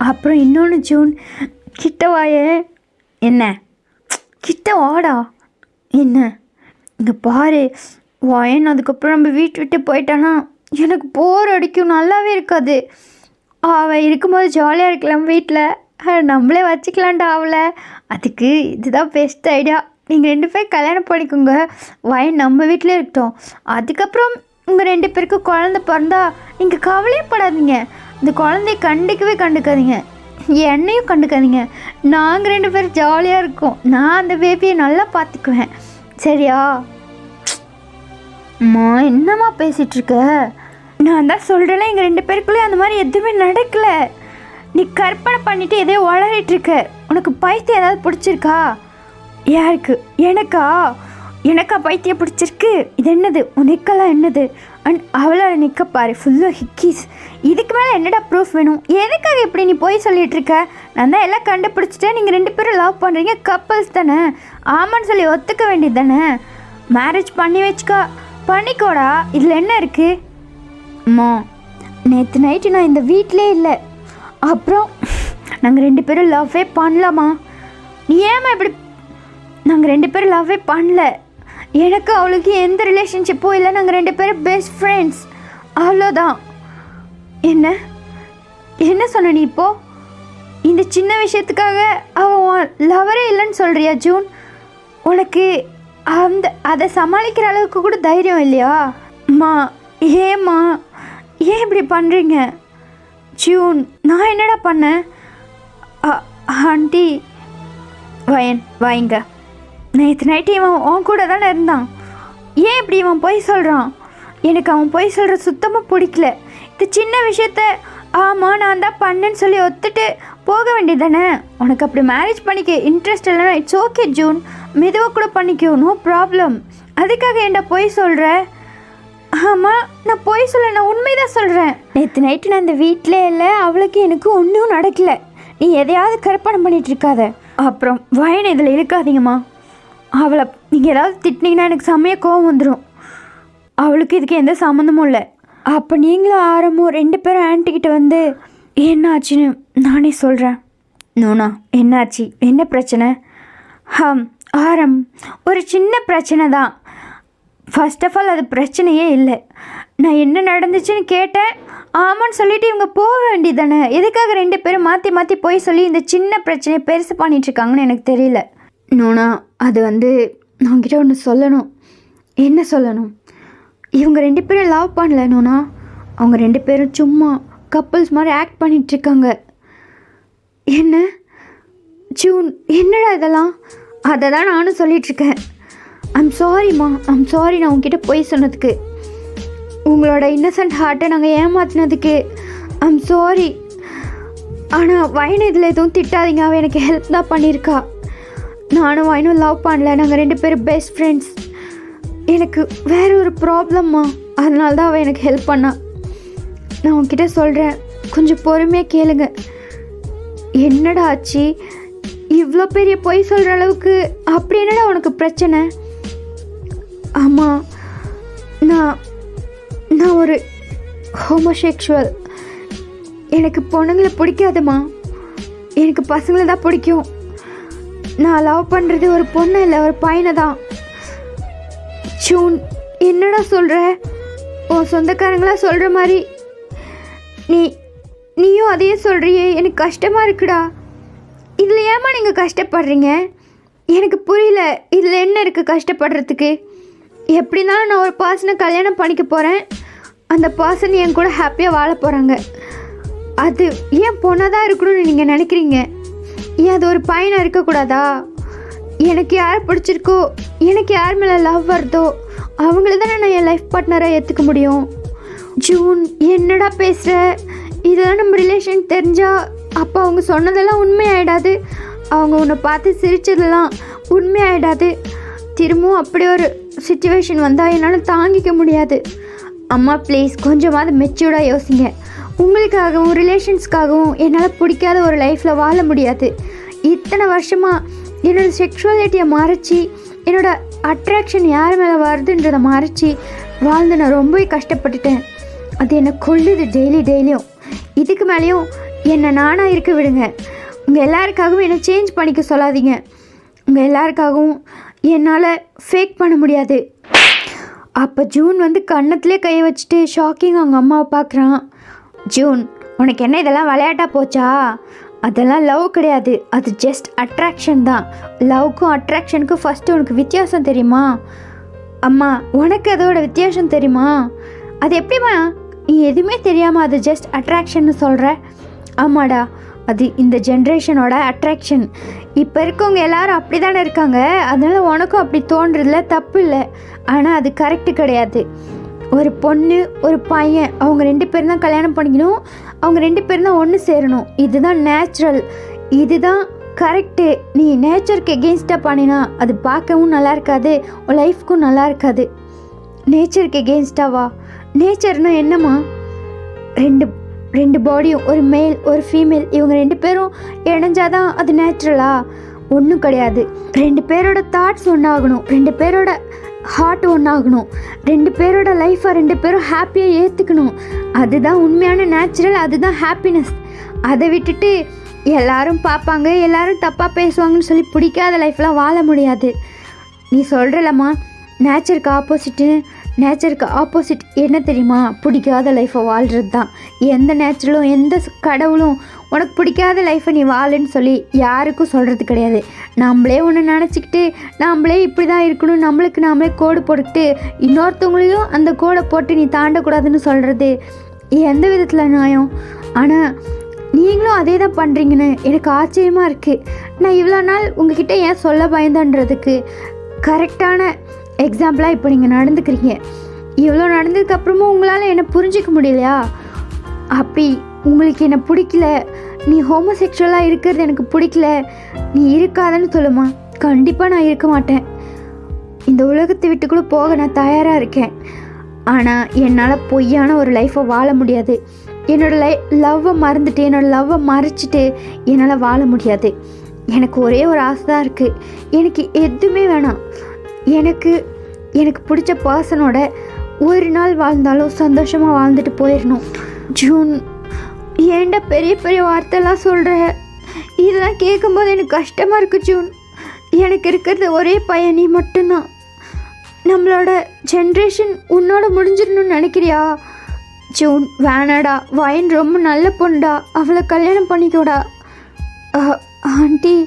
அப்புறம் இன்னொன்று ஜூன், கிட்ட வாயே. என்ன? கிட்ட வாடா. என்ன? இங்கே பாரு, வயன் அதுக்கப்புறம் நம்ம விட்டு போயிட்டானா எனக்கு போர் அடிக்கும், நல்லாவே இருக்காது. அவள் இருக்கும்போது ஜாலியாக இருக்கலாம் வீட்டில், நம்மளே வச்சுக்கலான்டா அவளை. அதுக்கு இதுதான் பெஸ்ட் ஐடியா. நீங்கள் 2 பேர் கல்யாணம் பண்ணிக்கோங்க, வயன் நம்ம வீட்டிலே இருக்கட்டும். அதுக்கப்புறம் உங்கள் 2 பேருக்கு குழந்த பிறந்தா நீங்கள் கவலையே படாதீங்க. இந்த குழந்தைய கண்டுக்காதீங்க, என்னையும் கண்டுக்காதீங்க. நாங்கள் 2 பேரும் ஜாலியாக இருக்கோம். நான் அந்த பேபியை நல்லா பார்த்துக்குவேன். சரியா? அம்மா என்னம்மா பேசிகிட்ருக்க? நான் தான் சொல்கிறேன்ல, எங்கள் 2 பேருக்குள்ளே அந்த மாதிரி எதுவுமே நடக்கலை. நீ கற்பனை பண்ணிவிட்டு எதையோ வளரிட்டுருக்க. உனக்கு பைத்தியம் ஏதாவது பிடிச்சிருக்கா? யாருக்கு? எனக்கா பைத்தியம் பிடிச்சிருக்கு? இது என்னது? உனக்கெல்லாம் என்னது? அண்ட் அவளோட நிற்க பாரு, ஃபுல்லாக ஹிக்கீஸ். இதுக்கு மேலே என்னடா ப்ரூஃப் வேணும்? எதுக்காக இப்படி நீ போய் சொல்லிகிட்ருக்க? நான் தான் எல்லாம் கண்டுபிடிச்சிட்டேன். நீங்கள் 2 பேரும் லவ் பண்ணுறீங்க, கப்பல்ஸ் தானே, ஆமான்னு சொல்லி ஒத்துக்க வேண்டியது தானே. மேரேஜ் பண்ணிக்கோடா, இதில் என்ன இருக்குது? அம்மா, நேற்று நைட்டு நான் இந்த வீட்டிலே இல்லை. அப்புறம் நாங்கள் 2 பேரும் லவ்வே பண்ணலாமா? நீ ஏமா இப்படி? நாங்கள் 2 பேரும் லவ்வே பண்ணல. எனக்கு அவளுக்கு எந்த ரிலேஷன்ஷிப்பும் இல்லை. நாங்கள் 2 பேரும் பெஸ்ட் ஃப்ரெண்ட்ஸ், அவ்வளோதான். என்ன சொன்ன நீ இப்போது? இந்த சின்ன விஷயத்துக்காக அவன் லவரே இல்லைன்னு சொல்கிறியா ஜூன்? உனக்கு அதை சமாளிக்கிற அளவுக்கு கூட தைரியம் இல்லையா? அம்மா, ஏம்மா ஏன் இப்படி பண்ணுறீங்க? ஜூன், நான் என்னடா பண்ணேன்? ஆண்டி, வாங்க. நேற்று நைட்டு இவன் கூட தானே இருந்தான். ஏன் இப்படி இவன் பொய் சொல்கிறான்? எனக்கு அவன் பொய் சொல்கிற சுத்தமாக பிடிக்கல. இந்த சின்ன விஷயத்த ஆமாம் நான் தான் பண்ணேன்னு சொல்லி ஒத்துட்டு போக வேண்டியது தானே. உனக்கு அப்படி மேரேஜ் பண்ணிக்க இன்ட்ரெஸ்ட் இல்லைன்னா இட்ஸ் ஓகே ஜூன், மெதுவாக கூட பண்ணிக்கோ, நோ ப்ராப்ளம். அதுக்காக ஏன்டா பொய் சொல்கிற? ஆமாம், நான் பொய் சொல்ல, நான் உண்மைதான் சொல்கிறேன். நேற்று நைட்டு நான் இந்த வீட்டிலே இல்லை, அவளுக்கு எனக்கு ஒன்றும் நடக்கலை. நீ எதையாவது கற்பனை பண்ணிகிட்டு இருக்காத. அப்புறம் வயன் இதில் இருக்காதீங்கம்மா. அவளை நீங்கள் ஏதாவது திட்டினீங்கன்னா எனக்கு செம்மையாக கோவம் வந்துடும். அவளுக்கு இதுக்கு எந்த சம்மந்தமும் இல்லை. அப்போ நீங்களும் ஆரம்பம் 2 பேரும் ஆன்ட்டிக்கிட்ட வந்து என்ன ஆச்சுன்னு நானே சொல்கிறேன். நோனா, என்னாச்சு? என்ன பிரச்சனை? ஆரம், ஒரு சின்ன பிரச்சனை தான். ஃபர்ஸ்ட் ஆஃப் ஆல் அது பிரச்சனையே இல்லை. நான் என்ன நடந்துச்சுன்னு கேட்டேன், ஆமான்னு சொல்லிவிட்டு இவங்க போக வேண்டியது தானே. எதுக்காக 2 பேரும் மாற்றி போய் சொல்லி இந்த சின்ன பிரச்சனையை பெருசு பண்ணிகிட்ருக்காங்கன்னு எனக்கு தெரியல. நோனா, அது நான் உங்ககிட்ட ஒன்று சொல்லணும். என்ன சொல்லணும்? இவங்க 2 பேரும் லவ் பண்ணல நோனா. அவங்க 2 பேரும் சும்மா கப்புள்ஸ் மாதிரி ஆக்ட் பண்ணிகிட்ருக்காங்க. என்ன ஜூன், என்னடா இதெல்லாம்? அதை தான் நானும் சொல்லிகிட்ருக்கேன். ஐம் சாரிம்மா, ஐம் சாரி. நான் உங்ககிட்ட போய் சொன்னதுக்கு, உங்களோட இன்னசென்ட் ஹார்ட்டை நாங்கள் ஏமாற்றினதுக்கு ஐம் சாரி. ஆனால் வயனு இதில் எதுவும் திட்டாதீங்க, அவள் எனக்கு ஹெல்ப் தான் பண்ணியிருக்கா. நானும் வயனும் லவ் பண்ணல, நாங்கள் 2 பேரும் பெஸ்ட் ஃப்ரெண்ட்ஸ். எனக்கு வேறு ஒரு ப்ராப்ளம்மா, அதனால தான் அவள் எனக்கு ஹெல்ப் பண்ணா. நான் உங்ககிட்ட சொல்கிறேன், கொஞ்சம் பொறுமையாக கேளுங்க. என்னடா ஆச்சு? இவ்வளோ பெரிய பொய் சொல்கிற அளவுக்கு அப்படி என்னடா உனக்கு பிரச்சனை? ஆமாம், நான் ஒரு ஹோமோசெக்சுவல். எனக்கு பொண்ணுங்களை பிடிக்காதுமா, எனக்கு பசங்களை தான் பிடிக்கும். நான் லவ் பண்ணுறது ஒரு பொண்ணு இல்லை, ஒரு பையனை தான். ஜூன், என்னடா சொல்கிற? உன் சொந்தக்காரங்களா சொல்கிற மாதிரி நீயும் அதையே சொல்கிறியே, எனக்கு கஷ்டமாக இருக்குடா. இதில் ஏமா நீங்கள் கஷ்டப்படுறீங்க? எனக்கு புரியல, இதில் என்ன இருக்குது கஷ்டப்படுறதுக்கு? எப்படி இருந்தாலும் நான் ஒரு பர்சனை கல்யாணம் பண்ணிக்க போகிறேன். அந்த பர்சன் என் கூட ஹாப்பியாக வாழ போகிறாங்க. அது ஏன் பொண்ணாக தான் இருக்கணும்னு நீங்கள் நினைக்கிறீங்க? ஏன் அது ஒரு பையனாக இருக்கக்கூடாதா? எனக்கு யார் பிடிச்சிருக்கோ, எனக்கு யார் மேலே லவ் வருதோ அவங்கள தானே நான் என் லைஃப் பார்ட்னராக ஏற்றுக்க முடியும். ஜூன், என்னடா பேசுகிற? இதெல்லாம் நம்ம ரிலேஷன் தெரிஞ்சால் அப்போ அவங்க சொன்னதெல்லாம் உண்மையாயிடாது. அவங்க உன்னை பார்த்து சிரித்ததெல்லாம் உண்மையாயிடாது. திரும்பவும் அப்படி ஒரு சிச்சுவேஷன் வந்தால் என்னால் தாங்கிக்க முடியாது. அம்மா ப்ளீஸ், கொஞ்சமாவது மெச்சூர்டாக யோசிங்க. உங்களுக்காகவும் ரிலேஷன்ஸ்க்காகவும் என்னால் பிடிக்காத ஒரு லைஃப்பில் வாழ முடியாது. இத்தனை வருஷமாக என்னோடய செக்ஷுவாலிட்டியை மறைச்சி, என்னோடய அட்ராக்ஷன் யார் மேலே வருதுன்றதை மறைச்சி வாழ்ந்து நான் ரொம்பவே கஷ்டப்பட்டுட்டேன். அது என்னை கொல்லுது டெய்லியும். இதுக்கு மேலேயும் என்னை நானாக இருக்க விடுங்க. உங்கள் எல்லாருக்காகவும் என்னை சேஞ்ச் பண்ணிக்க சொல்லாதீங்க. உங்கள் எல்லாருக்காகவும் என்னால் ஃபேக் பண்ண முடியாது. அப்போ ஜூன் வந்து கன்னத்திலே கையை வச்சுட்டு ஷாக்கிங் அவங்க அம்மாவை பார்க்குறான். ஜூன், உனக்கு என்ன இதெல்லாம் விளையாட்டாக போச்சா? அதெல்லாம் லவ் கிடையாது, அது ஜஸ்ட் அட்ராக்ஷன் தான். லவ்க்கும் அட்ராக்ஷனுக்கும் ஃபஸ்ட்டு உனக்கு வித்தியாசம் தெரியுமா? அம்மா, உனக்கு அதோட வித்தியாசம் தெரியுமா? அது எப்படிம்மா நீ எதுவுமே தெரியாமல் அது ஜஸ்ட் அட்ராக்ஷன்னு சொல்கிற? ஆமாடா, அது இந்த ஜென்ரேஷனோட அட்ராக்ஷன். இப்போ இருக்கவங்க எல்லாரும் அப்படி தானே இருக்காங்க. அதனால் உனக்கும் அப்படி தோன்றதில்ல, தப்பு இல்லை. ஆனால் அது கரெக்டு கிடையாது. ஒரு பொண்ணு ஒரு பையன் அவங்க 2 பேரும் தான் கல்யாணம் பண்ணிக்கணும். அவங்க 2 பேரும் தான் ஒன்று சேரணும். இதுதான் நேச்சுரல், இதுதான் கரெக்டு. நீ நேச்சருக்கு எகெயின்ஸ்டாக பண்ணினா அது பார்க்கவும் நல்லா இருக்காது, உன் லைஃப்க்கும் நல்லா இருக்காது. நேச்சருக்கு எகெயின்ஸ்டாவா? நேச்சர்னால் என்னம்மா? ரெண்டு பாடியும், ஒரு மேல் ஒரு ஃபீமேல், இவங்க 2 பேரும் இணைஞ்சாதான் அது நேச்சுரலா? ஒன்றும் கிடையாது. 2 பேரோட தாட்ஸ் ஒன்றாகணும், 2 பேரோட ஹார்ட் ஒன்றாகணும், 2 பேரோட லைஃப்பை 2 பேரும் ஹாப்பியாக ஏற்றுக்கணும். அதுதான் உண்மையான நேச்சுரல், அதுதான் ஹாப்பினஸ். அதை விட்டுட்டு எல்லாரும் பார்ப்பாங்க, எல்லாரும் தப்பாக பேசுவாங்கன்னு சொல்லி பிடிக்காத லைஃப்லாம் வாழ முடியாது. நீ சொல்கிறலம்மா நேச்சருக்கு ஆப்போசிட் என்ன தெரியுமா? பிடிக்காத லைஃப்பை வாழ்கிறது தான். எந்த நேச்சுரலும் எந்த கடவுளும் உனக்கு பிடிக்காத லைஃப்பை நீ வாழுன்னு சொல்லி யாருக்கும் சொல்கிறது கிடையாது. நம்மளே ஒன்று நினச்சிக்கிட்டு நம்மளே இப்படி தான் இருக்கணும், நம்மளுக்கு நாமளே கோடு போட்டுக்கிட்டு இன்னொருத்தவங்களையும் அந்த கோடை போட்டு நீ தாண்டக்கூடாதுன்னு சொல்கிறது எந்த விதத்தில் நியாயம்? ஆனால் நீங்களும் அதே தான் பண்ணுறீங்கன்னு எனக்கு ஆச்சரியமாக இருக்குது. நான் இவ்வளோ நாள் உங்ககிட்ட ஏன் சொல்ல பயந்தன்றதுக்கு கரெக்டான எக்ஸாம்பிளாக இப்போ நீங்கள் நடந்துக்கிறீங்க. இவ்வளோ நடந்ததுக்கப்புறமும் உங்களால் என்னை புரிஞ்சிக்க முடியலையா? அப்படி உங்களுக்கு என்னை பிடிக்கல, நீ ஹோமோசெக்ஷுவலாக இருக்கிறது எனக்கு பிடிக்கல, நீ இருக்காதன்னு சொல்லுமா? கண்டிப்பாக நான் இருக்க மாட்டேன். இந்த உலகத்தை விட்டு கூட போக நான் தயாராக இருக்கேன். ஆனால் என்னால் பொய்யான ஒரு லைஃப்பை வாழ முடியாது. என்னோடய லவ்வை மறந்துட்டு, என்னோடய லவ்வை மறைச்சிட்டு என்னால் வாழ முடியாது. எனக்கு ஒரே ஒரு ஆசை தான் இருக்குது. எனக்கு எதுவுமே வேணாம். எனக்கு பிடிச்ச பர்சனோட ஒரு நாள் வாழ்ந்தாலும் சந்தோஷமாக வாழ்ந்துட்டு போயிடணும். ஜூன், ஏன்டா பெரிய பெரிய வார்த்தைலாம் சொல்கிற? இதெல்லாம் கேட்கும்போது எனக்கு கஷ்டமாக இருக்குது ஜூன். எனக்கு இருக்கிறது ஒரே பையன், நீ மட்டும்தான். நம்மளோட ஜென்ரேஷன் உன்னோட முடிஞ்சிடணும்னு நினைக்கிறியா? ஜூன், வேணாடா. வயன் ரொம்ப நல்ல பொண்ணுடா, அவளை கல்யாணம் பண்ணிக்கோடா. ஆண்டி,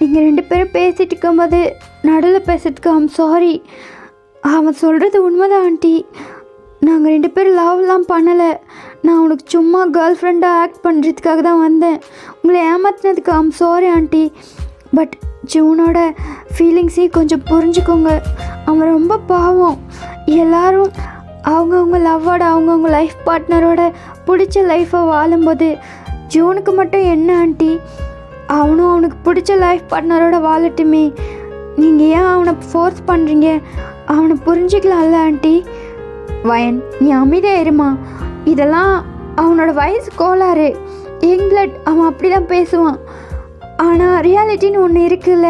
நீங்கள் 2 பேரும் பேசிகிட்டு இருக்கும்போது நடுவில் பேசுறதுக்கு ஐம் சாரி. அவன் சொல்கிறது உண்மைதான் ஆண்டி. நாங்கள் 2 பேரும் லவ்லாம் பண்ணலை. நான் உனக்கு சும்மா கேர்ள் ஃப்ரெண்டாக ஆக்ட் பண்ணுறதுக்காக தான் வந்தேன். உங்களை ஏமாத்தினதுக்கு ஐம் சாரி ஆண்டி. பட் ஜூனோட ஃபீலிங்ஸையும் கொஞ்சம் புரிஞ்சுக்கோங்க. அவன் ரொம்ப பாவம். எல்லாரும் அவங்கவுங்க லவ்வோட அவங்கவுங்க லைஃப் பார்ட்னரோட பிடிச்ச லைஃப்பை வாழும்போது ஜூனுக்கு மட்டும் என்ன ஆண்டி? அவனும் அவனுக்கு பிடிச்ச லைஃப் பார்ட்னரோட வாழட்டுமே. நீங்கள் ஏன் அவனை ஃபோர்ஸ் பண்ணுறீங்க? அவனை புரிஞ்சிக்கலாம்ல ஆண்டி. வயன், நீ அமைதியாக இருமா. இதெல்லாம் அவனோட வயசு கோளாறு, யங் பிளட். அவன் அப்படி தான் பேசுவான். ஆனால் ரியாலிட்டின்னு ஒன்று இருக்குல்ல,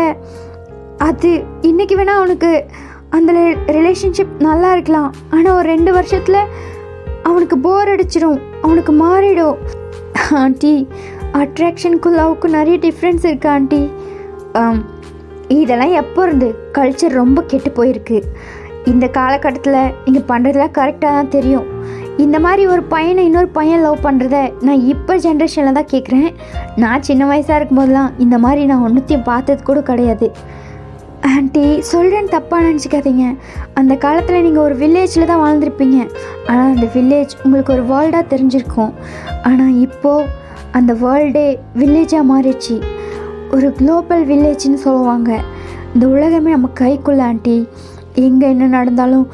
அது இன்றைக்கி வேணால் அவனுக்கு அந்த ரிலேஷன்ஷிப் நல்லா இருக்கலாம். ஆனால் ஒரு 2 வருஷத்தில் அவனுக்கு போர் அடிச்சிடும், அவனுக்கு மாறிடும். ஆண்டி, அட்ராக்ஷனுக்கும் லவ்க்கும் நிறைய டிஃப்ரென்ஸ் இருக்கு ஆண்டி. இதெல்லாம் எப்போ இருந்து கல்ச்சர் ரொம்ப கெட்டு போயிருக்கு. இந்த காலகட்டத்தில் நீங்கள் பண்ணுறதுலாம் கரெக்டாக தான் தெரியும். இந்த மாதிரி ஒரு பையனை இன்னொரு பையன் லவ் பண்ணுறத நான் இப்போ ஜென்ரேஷனில் தான் கேட்குறேன். நான் சின்ன வயசாக இருக்கும்போதெல்லாம் இந்த மாதிரி நான் ஒன்றுத்தையும் பார்த்தது கூட கிடையாது. ஆண்டி, சொல்கிறேன்னு தப்பாக நினச்சிக்காதீங்க. அந்த காலத்தில் நீங்கள் ஒரு வில்லேஜில் தான் வாழ்ந்துருப்பீங்க. ஆனால் அந்த வில்லேஜ் உங்களுக்கு ஒரு வேர்ல்டாக தெரிஞ்சிருக்கும். ஆனால் இப்போது அந்த வேர்ல்டே வில்லேஜாக மாறிடுச்சு. ஒரு குளோபல் வில்லேஜ்னு சொல்லுவாங்க. இந்த உலகமே நம்ம கைக்குள்ள ஆண்டி. எங்கே என்ன நடந்தாலும்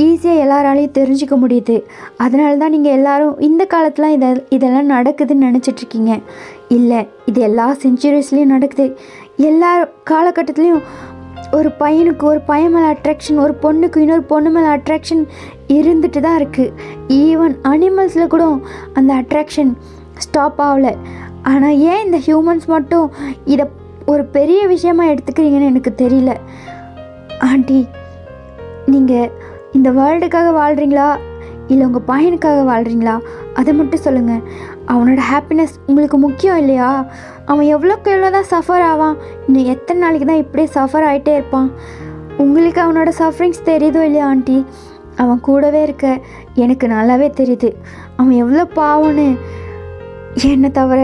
ஈஸியாக எல்லாராலையும் தெரிஞ்சிக்க முடியுது. அதனால தான் நீங்கள் எல்லோரும் இந்த காலத்தில் இதெல்லாம் நடக்குதுன்னு நினச்சிட்ருக்கீங்க. இல்லை, இது எல்லா செஞ்சுரிஸ்லேயும் நடக்குது. எல்லா காலகட்டத்துலேயும் ஒரு பையனுக்கு ஒரு பையன் மேலே அட்ராக்ஷன், ஒரு பொண்ணுக்கு இன்னொரு பொண்ணு மேலே அட்ராக்ஷன் இருந்துட்டு தான் இருக்குது. ஈவன் அனிமல்ஸில் கூட அந்த அட்ராக்ஷன் ஸ்டாப் ஆகலை. ஆனால் ஏன் இந்த ஹியூமன்ஸ் மட்டும் இதை ஒரு பெரிய விஷயமாக எடுத்துக்கிறீங்கன்னு எனக்கு தெரியல. ஆண்டி, நீங்கள் இந்த வேர்ல்டுக்காக வாழ்கிறீங்களா இல்லை உங்கள் பையனுக்காக வாழ்கிறீங்களா? அதை மட்டும் சொல்லுங்கள். அவனோட ஹாப்பினஸ் உங்களுக்கு முக்கியம் இல்லையா? அவன் எவ்வளோக்கு எவ்வளோ தான் சஃபர் ஆவான். இன்னும் எத்தனை நாளைக்கு தான் இப்படியே சஃபர் ஆகிட்டே இருப்பான்? உங்களுக்கு அவனோட சஃபரிங்ஸ் தெரியுதோ இல்லையா ஆண்டி? அவன் கூடவே இருக்க எனக்கு நல்லாவே தெரியுது. அவன் எவ்வளோ பாவம்னு என்னை தவிர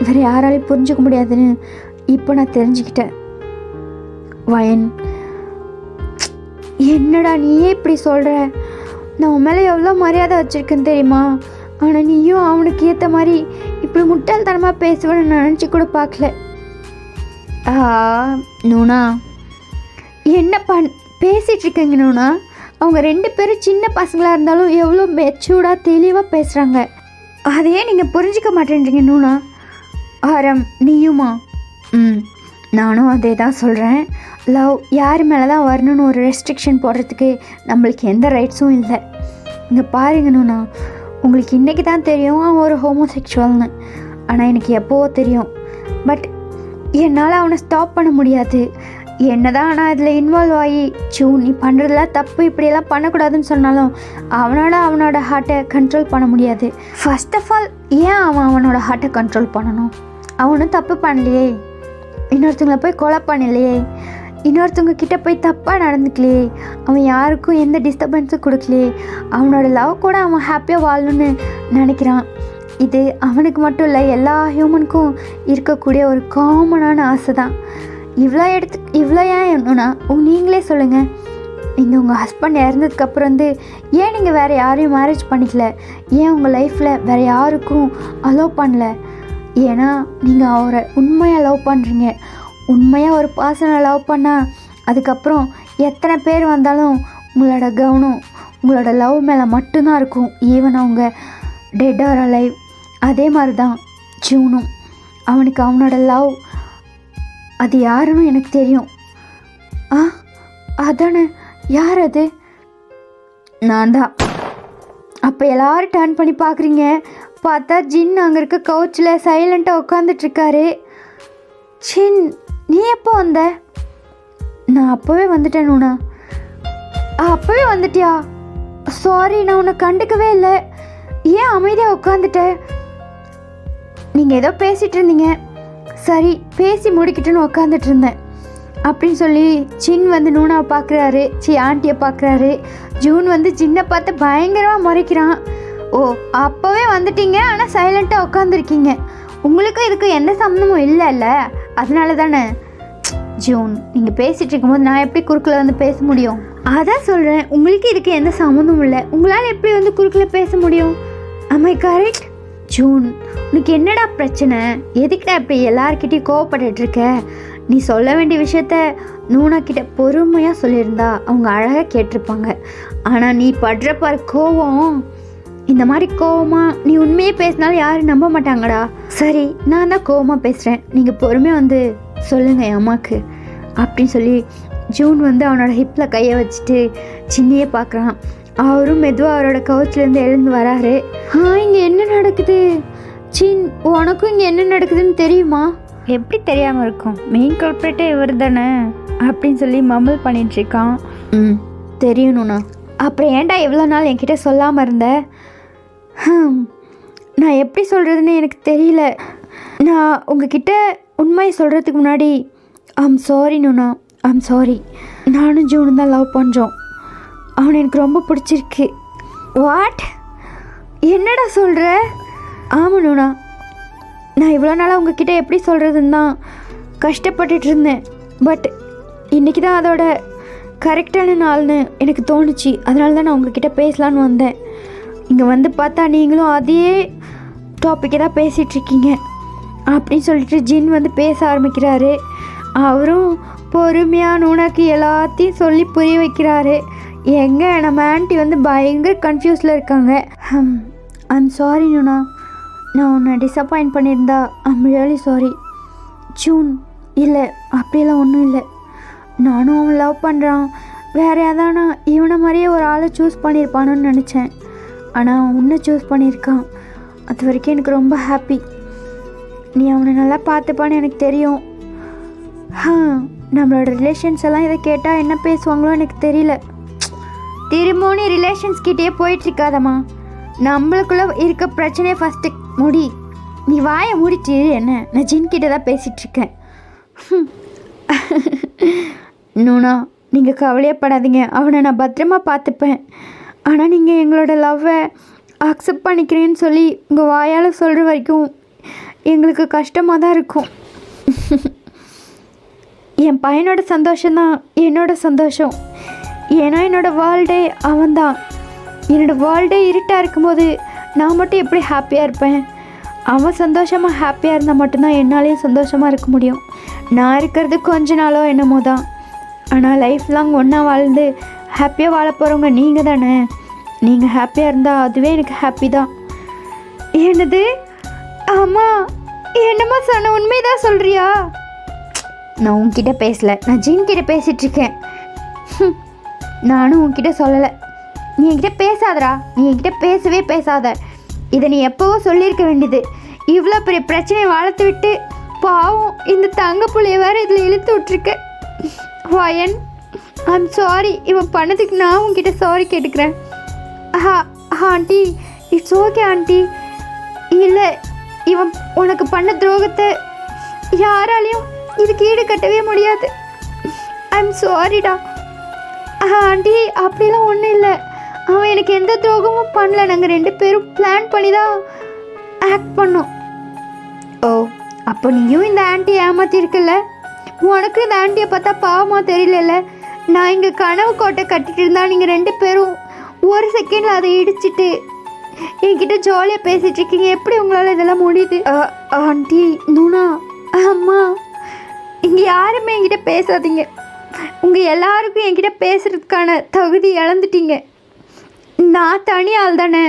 வேறு யாராலையும் புரிஞ்சுக்க முடியாதுன்னு இப்போ நான் தெரிஞ்சுக்கிட்டேன். வயன், என்னடா நீயே இப்படி சொல்கிற? நான் உன் மேலே எவ்வளோ மரியாதை வச்சுருக்கேன்னு தெரியுமா? ஆனால் நீயும் அவனுக்கு ஏற்ற மாதிரி இப்படி முட்டாள்தனமாக பேசுவேன்னு நான் நினச்சி கூட பார்க்கல. நூனா, என்ன பேசிகிட்டு இருக்கீங்க நூனா? அவங்க 2 பேரும் சின்ன பசங்களாக இருந்தாலும் எவ்வளோ மெச்சூர்டாக தெளிவாக பேசுகிறாங்க. அதையே நீங்கள் புரிஞ்சிக்க மாட்டேன்றீங்க நூனா. ஆரம், நீயுமா? நானும் அதே தான் சொல்கிறேன். லவ் யார் மேலே தான் வரணும்னு ஒரு ரெஸ்ட்ரிக்ஷன் போடுறதுக்கு நம்மளுக்கு எந்த ரைட்ஸும் இல்லை. இங்கே பாருங்கண்ணா, உங்களுக்கு இன்றைக்கி தான் தெரியும் அவன் ஒரு ஹோமோசெக்சுவல்னு. ஆனால் எனக்கு எப்போவோ தெரியும். பட் என்னால் அவனை ஸ்டாப் பண்ண முடியாது. என்ன தான் ஆனால் இதில் இன்வால்வ் ஆகி நீ பண்ணுறதுலாம் தப்பு, இப்படியெல்லாம் பண்ணக்கூடாதுன்னு சொன்னாலும் அவனோட ஹார்ட்டை கண்ட்ரோல் பண்ண முடியாது. ஃபர்ஸ்ட் ஆஃப் ஆல், ஏன் அவனோட ஹார்ட்டை கண்ட்ரோல் பண்ணணும்? அவனும் தப்பு பண்ணலையே, இன்னொருத்தவங்களை போய் கொலை பண்ணலையே, இன்னொருத்தவங்க கிட்டே போய் தப்பாக நடந்துக்கலையே, அவன் யாருக்கும் எந்த டிஸ்டர்பன்ஸும் கொடுக்கலையே, அவனோட லவ் கூட அவன் ஹாப்பியாக வாழணும்னு நினைக்கிறான். இது அவனுக்கு மட்டும் இல்லை, எல்லா ஹியூமனுக்கும் இருக்கக்கூடிய ஒரு காமனான ஆசை தான். இவ்வளோ ஏன் என்னன்னா நீங்களே சொல்லுங்கள். நீங்கள் உங்கள் ஹஸ்பண்ட் இறந்ததுக்கப்புறம் ஏன் நீங்கள் வேறு யாரையும் மேரேஜ் பண்ணிக்கல? ஏன் உங்கள் லைஃப்பில் வேறு யாருக்கும் அலோவ் பண்ணல? ஏன்னா நீங்கள் அவரை உண்மையாக லவ் பண்ணுறீங்க. உண்மையாக ஒரு பர்சனை லவ் பண்ணால் அதுக்கப்புறம் எத்தனை பேர் வந்தாலும் உங்களோட கவனம் உங்களோட லவ் மேலே மட்டும்தான் இருக்கும். ஈவன் அவங்க டெட் ஆர் அலைவ். அதே மாதிரி தான் ஜூனும். அவனுக்கு அவனோட லவ் அது யாருன்னு எனக்கு தெரியும். அதானே, யார் அது? நான் தான். அப்போ எல்லோரும் டர்ன் பண்ணி பார்க்குறீங்க. பார்த்தா ஜின் அங்கே இருக்க கவுச்சில் சைலண்ட்டாக உட்காந்துட்ருக்காரு. சின், நீ எப்போ வந்த? நான் அப்போவே வந்துட்டேன் நூனா. அப்போவே வந்துட்டியா? சாரி, நான் உன்னை கண்டுக்கவே இல்லை. ஏன் அமைதியாக உட்காந்துட்டேன்? நீங்கள் ஏதோ பேசிகிட்டு இருந்தீங்க. சரி, பேசி முடிக்கிட்டுன்னு உட்காந்துட்டு இருந்தேன் அப்படின்னு சொல்லி சின் நூனாவை பார்க்குறாரு. ஆண்டியை பார்க்குறாரு. ஜூன் ஜின்னை பார்த்து பயங்கரமாக முறைக்கிறான். ஓ, அப்போவே வந்துட்டீங்க, ஆனால் சைலண்ட்டாக உட்காந்துருக்கீங்க. உங்களுக்கும் இதுக்கு எந்த சம்மந்தமும் இல்லைல்ல, அதனால தானே. ஜூன், நீங்கள் பேசிகிட்டு இருக்கும்போது நான் எப்படி குறுக்கில் பேச முடியும்? அதான் சொல்கிறேன், உங்களுக்கு இதுக்கு எந்த சம்மந்தமும் இல்லை. உங்களால் எப்படி குறுக்கில் பேச முடியும்? am I correct? ஜூன், உனக்கு என்னடா பிரச்சனை? எதுக்கிட்ட இப்படி எல்லார்கிட்டையும் கோவப்பட்டுருக்க? நீ சொல்ல வேண்டிய விஷயத்த நூனா கிட்ட பொறுமையாக சொல்லியிருந்தா அவங்க அழகாக கேட்டிருப்பாங்க. ஆனால் நீ படுற கோவம், இந்த மாதிரி கோவமாக நீ உண்மையே பேசினாலும் யாரும் நம்ப மாட்டாங்கடா. சரி, நான் தான் கோவமாக பேசுகிறேன், நீங்கள் பொறுமையாக சொல்லுங்கள் என் அம்மாவுக்கு அப்படின்னு சொல்லி ஜூன் அவனோட ஹிப்பில் கையை வச்சுட்டு சின்னையே பார்க்குறான். அவரும் மெதுவாக அவரோட கவுச்சிலேருந்து எழுந்து வராரு. இங்கே என்ன நடக்குது? சின், உனக்கும் இங்கே என்ன நடக்குதுன்னு தெரியுமா? எப்படி தெரியாமல் இருக்கும்? மெயின் கார்பரேட்டே இவர் தானே அப்படின்னு சொல்லி மம்மல் பண்ணிட்டுருக்கான். தெரியணுண்ணா. அப்புறம் ஏன்டா எவ்வளோ நாள் என்கிட்ட சொல்லாமல் இருந்த? நான் எப்படி சொல்கிறதுன்னு எனக்கு தெரியல. நான் உங்ககிட்ட உண்மையை சொல்கிறதுக்கு முன்னாடி ஐம் சாரி நூனா, ஐம் சாரி. நானும் ஜூனும் தான் லவ் பண்ணுறோம். அவனை எனக்கு ரொம்ப பிடிச்சிருக்கு. வாட்? என்னடா சொல்கிற? ஆமாம் நூனா, நான் இவ்வளோ நாளாக உங்ககிட்ட எப்படி சொல்கிறதுன்னு தான் கஷ்டப்பட்டுட்டு இருந்தேன். பட் இன்றைக்கி தான் அதோட கரெக்டான நாள்னு எனக்கு தோணுச்சு. அதனால தான் நான் உங்ககிட்ட பேசலான்னு வந்தேன். இங்கே பார்த்தா நீங்களும் அதே டாப்பிக்கை தான் பேசிகிட்ருக்கீங்க அப்படின்னு சொல்லிட்டு ஜின் பேச ஆரம்பிக்கிறாரு. அவரும் பொறுமையாக நூனாக்கு எல்லாத்தையும் சொல்லி புரிய வைக்கிறாரு. எங்கே நம்ம ஆண்டி வந்து பயங்கர கன்ஃபியூஸில் இருக்காங்க. ஐம் சாரி நூனா, நான் உன்னை டிசப்பாயிண்ட் பண்ணியிருந்தா ஐம் ரியலி சாரி. ஜூன், இல்லை அப்படியெல்லாம் ஒன்றும் இல்லை. நானும் அவன் லவ் பண்ணுறான், வேறு எதானா இவனை மாதிரியே ஒரு ஆளை சூஸ் பண்ணியிருப்பானுன்னு நினச்சேன். ஆனால் அவன் உன்னை சூஸ் பண்ணியிருக்கான். அது வரைக்கும் எனக்கு ரொம்ப ஹாப்பி. நீ அவனை நல்லா பார்த்துப்பான்னு எனக்கு தெரியும். நம்மளோட ரிலேஷன்ஸ் எல்லாம் இதை கேட்டால் என்ன பேசுவாங்களோ எனக்கு தெரியல. திரும்பவும் நீ ரிலேஷன்ஸ் கிட்டே போயிட்டுருக்காதம்மா. நம்மளுக்குள்ளே இருக்க பிரச்சனையை ஃபஸ்ட்டு முடி. நீ வாயை முடிச்சு என்ன, நான் ஜின்கிட்ட தான் பேசிகிட்ருக்கேன். நூனா, நீங்கள் கவலையப்படாதீங்க, அவனை நான் பத்திரமா பார்த்துப்பேன். ஆனால் நீங்கள் எங்களோட லவ்வை அக்செப்ட் பண்ணிக்கிறேன்னு சொல்லி உங்கள் வாயால் சொல்கிற வரைக்கும் எங்களுக்கு கஷ்டமாக தான் இருக்கும். என் பையனோட சந்தோஷம்தான் என்னோட சந்தோஷம். ஏன்னா என்னோடய வேர்ல்டே அவன்தான். என்னோடய வேர்ல்டே இருட்டாக இருக்கும்போது நான் மட்டும் எப்படி ஹாப்பியாக இருப்பேன்? அவன் சந்தோஷமாக ஹாப்பியாக இருந்தால் மட்டும்தான் என்னாலேயும் சந்தோஷமாக இருக்க முடியும். நான் இருக்கிறது கொஞ்ச நாளோ என்னமோ தான். ஆனால் லைஃப் லாங் ஒன்றா வாழ்ந்து ஹாப்பியாக வாழ போகிறவங்க நீங்கள் தானே. நீங்கள் ஹாப்பியாக இருந்தால் அதுவே எனக்கு ஹாப்பி தான். என்னது? அம்மா, என்னம்மா சொன்ன? உண்மைதான் சொல்கிறியா? நான் உன்கிட்ட பேசலை, நான் ஜின்கிட்ட பேசிகிட்ருக்கேன். நானும் உன்கிட்ட சொல்லலை. நீ என்கிட்ட பேசாதடா, நீ என்கிட்ட பேசவே பேசாத. இதை நீ எப்போவோ சொல்லியிருக்க வேண்டியது. இவ்வளோ பெரிய பிரச்சனையை வளர்த்து விட்டு பாவம் இந்த தங்க பிள்ளைய வேறு இதில் இழுத்து விட்ருக்க. வயன், ஐம் சாரி. இவன் பண்ணதுக்கு நான் உன்கிட்ட சாரி கேட்டுக்கிறேன். Aunty, it's okay aunty. இல்லை, இவன் உனக்கு பண்ண துரோகத்தை யாராலையும் இதுக்கு ஈடு கட்டவே முடியாது. ஐம் சாரிடா. ஆண்டி, அப்படிலாம் ஒன்றும் இல்லை. அவன் எனக்கு எந்த துரோகமும் பண்ணல. நாங்கள் 2 பேரும் பிளான் பண்ணி தான் ஆக்ட் பண்ணோம். ஓ, அப்போ நீயும் இந்த ஆண்டி ஏமாத்திருக்கல? உனக்கு இந்த ஆண்டியை பார்த்தா பாவமாக தெரியல. நான் இங்கே கனவு கோட்டை கட்டிட்டு இருந்தா நீங்கள் 2 பேரும் ஒரு செகண்டில் அதை இடிச்சிட்டு என்கிட்ட ஜாலியாக பேசிகிட்டு இருக்கீங்க. எப்படி உங்களால் இதெல்லாம் முடியுது? ஆண்டி, நூனா, அம்மா, இங்கே யாருமே என்கிட்ட பேசாதீங்க. உங்கள் எல்லாருக்கும் என்கிட்ட பேசுகிறதுக்கான தகுதி இழந்துட்டீங்க. நான் தனி ஆள் தானே,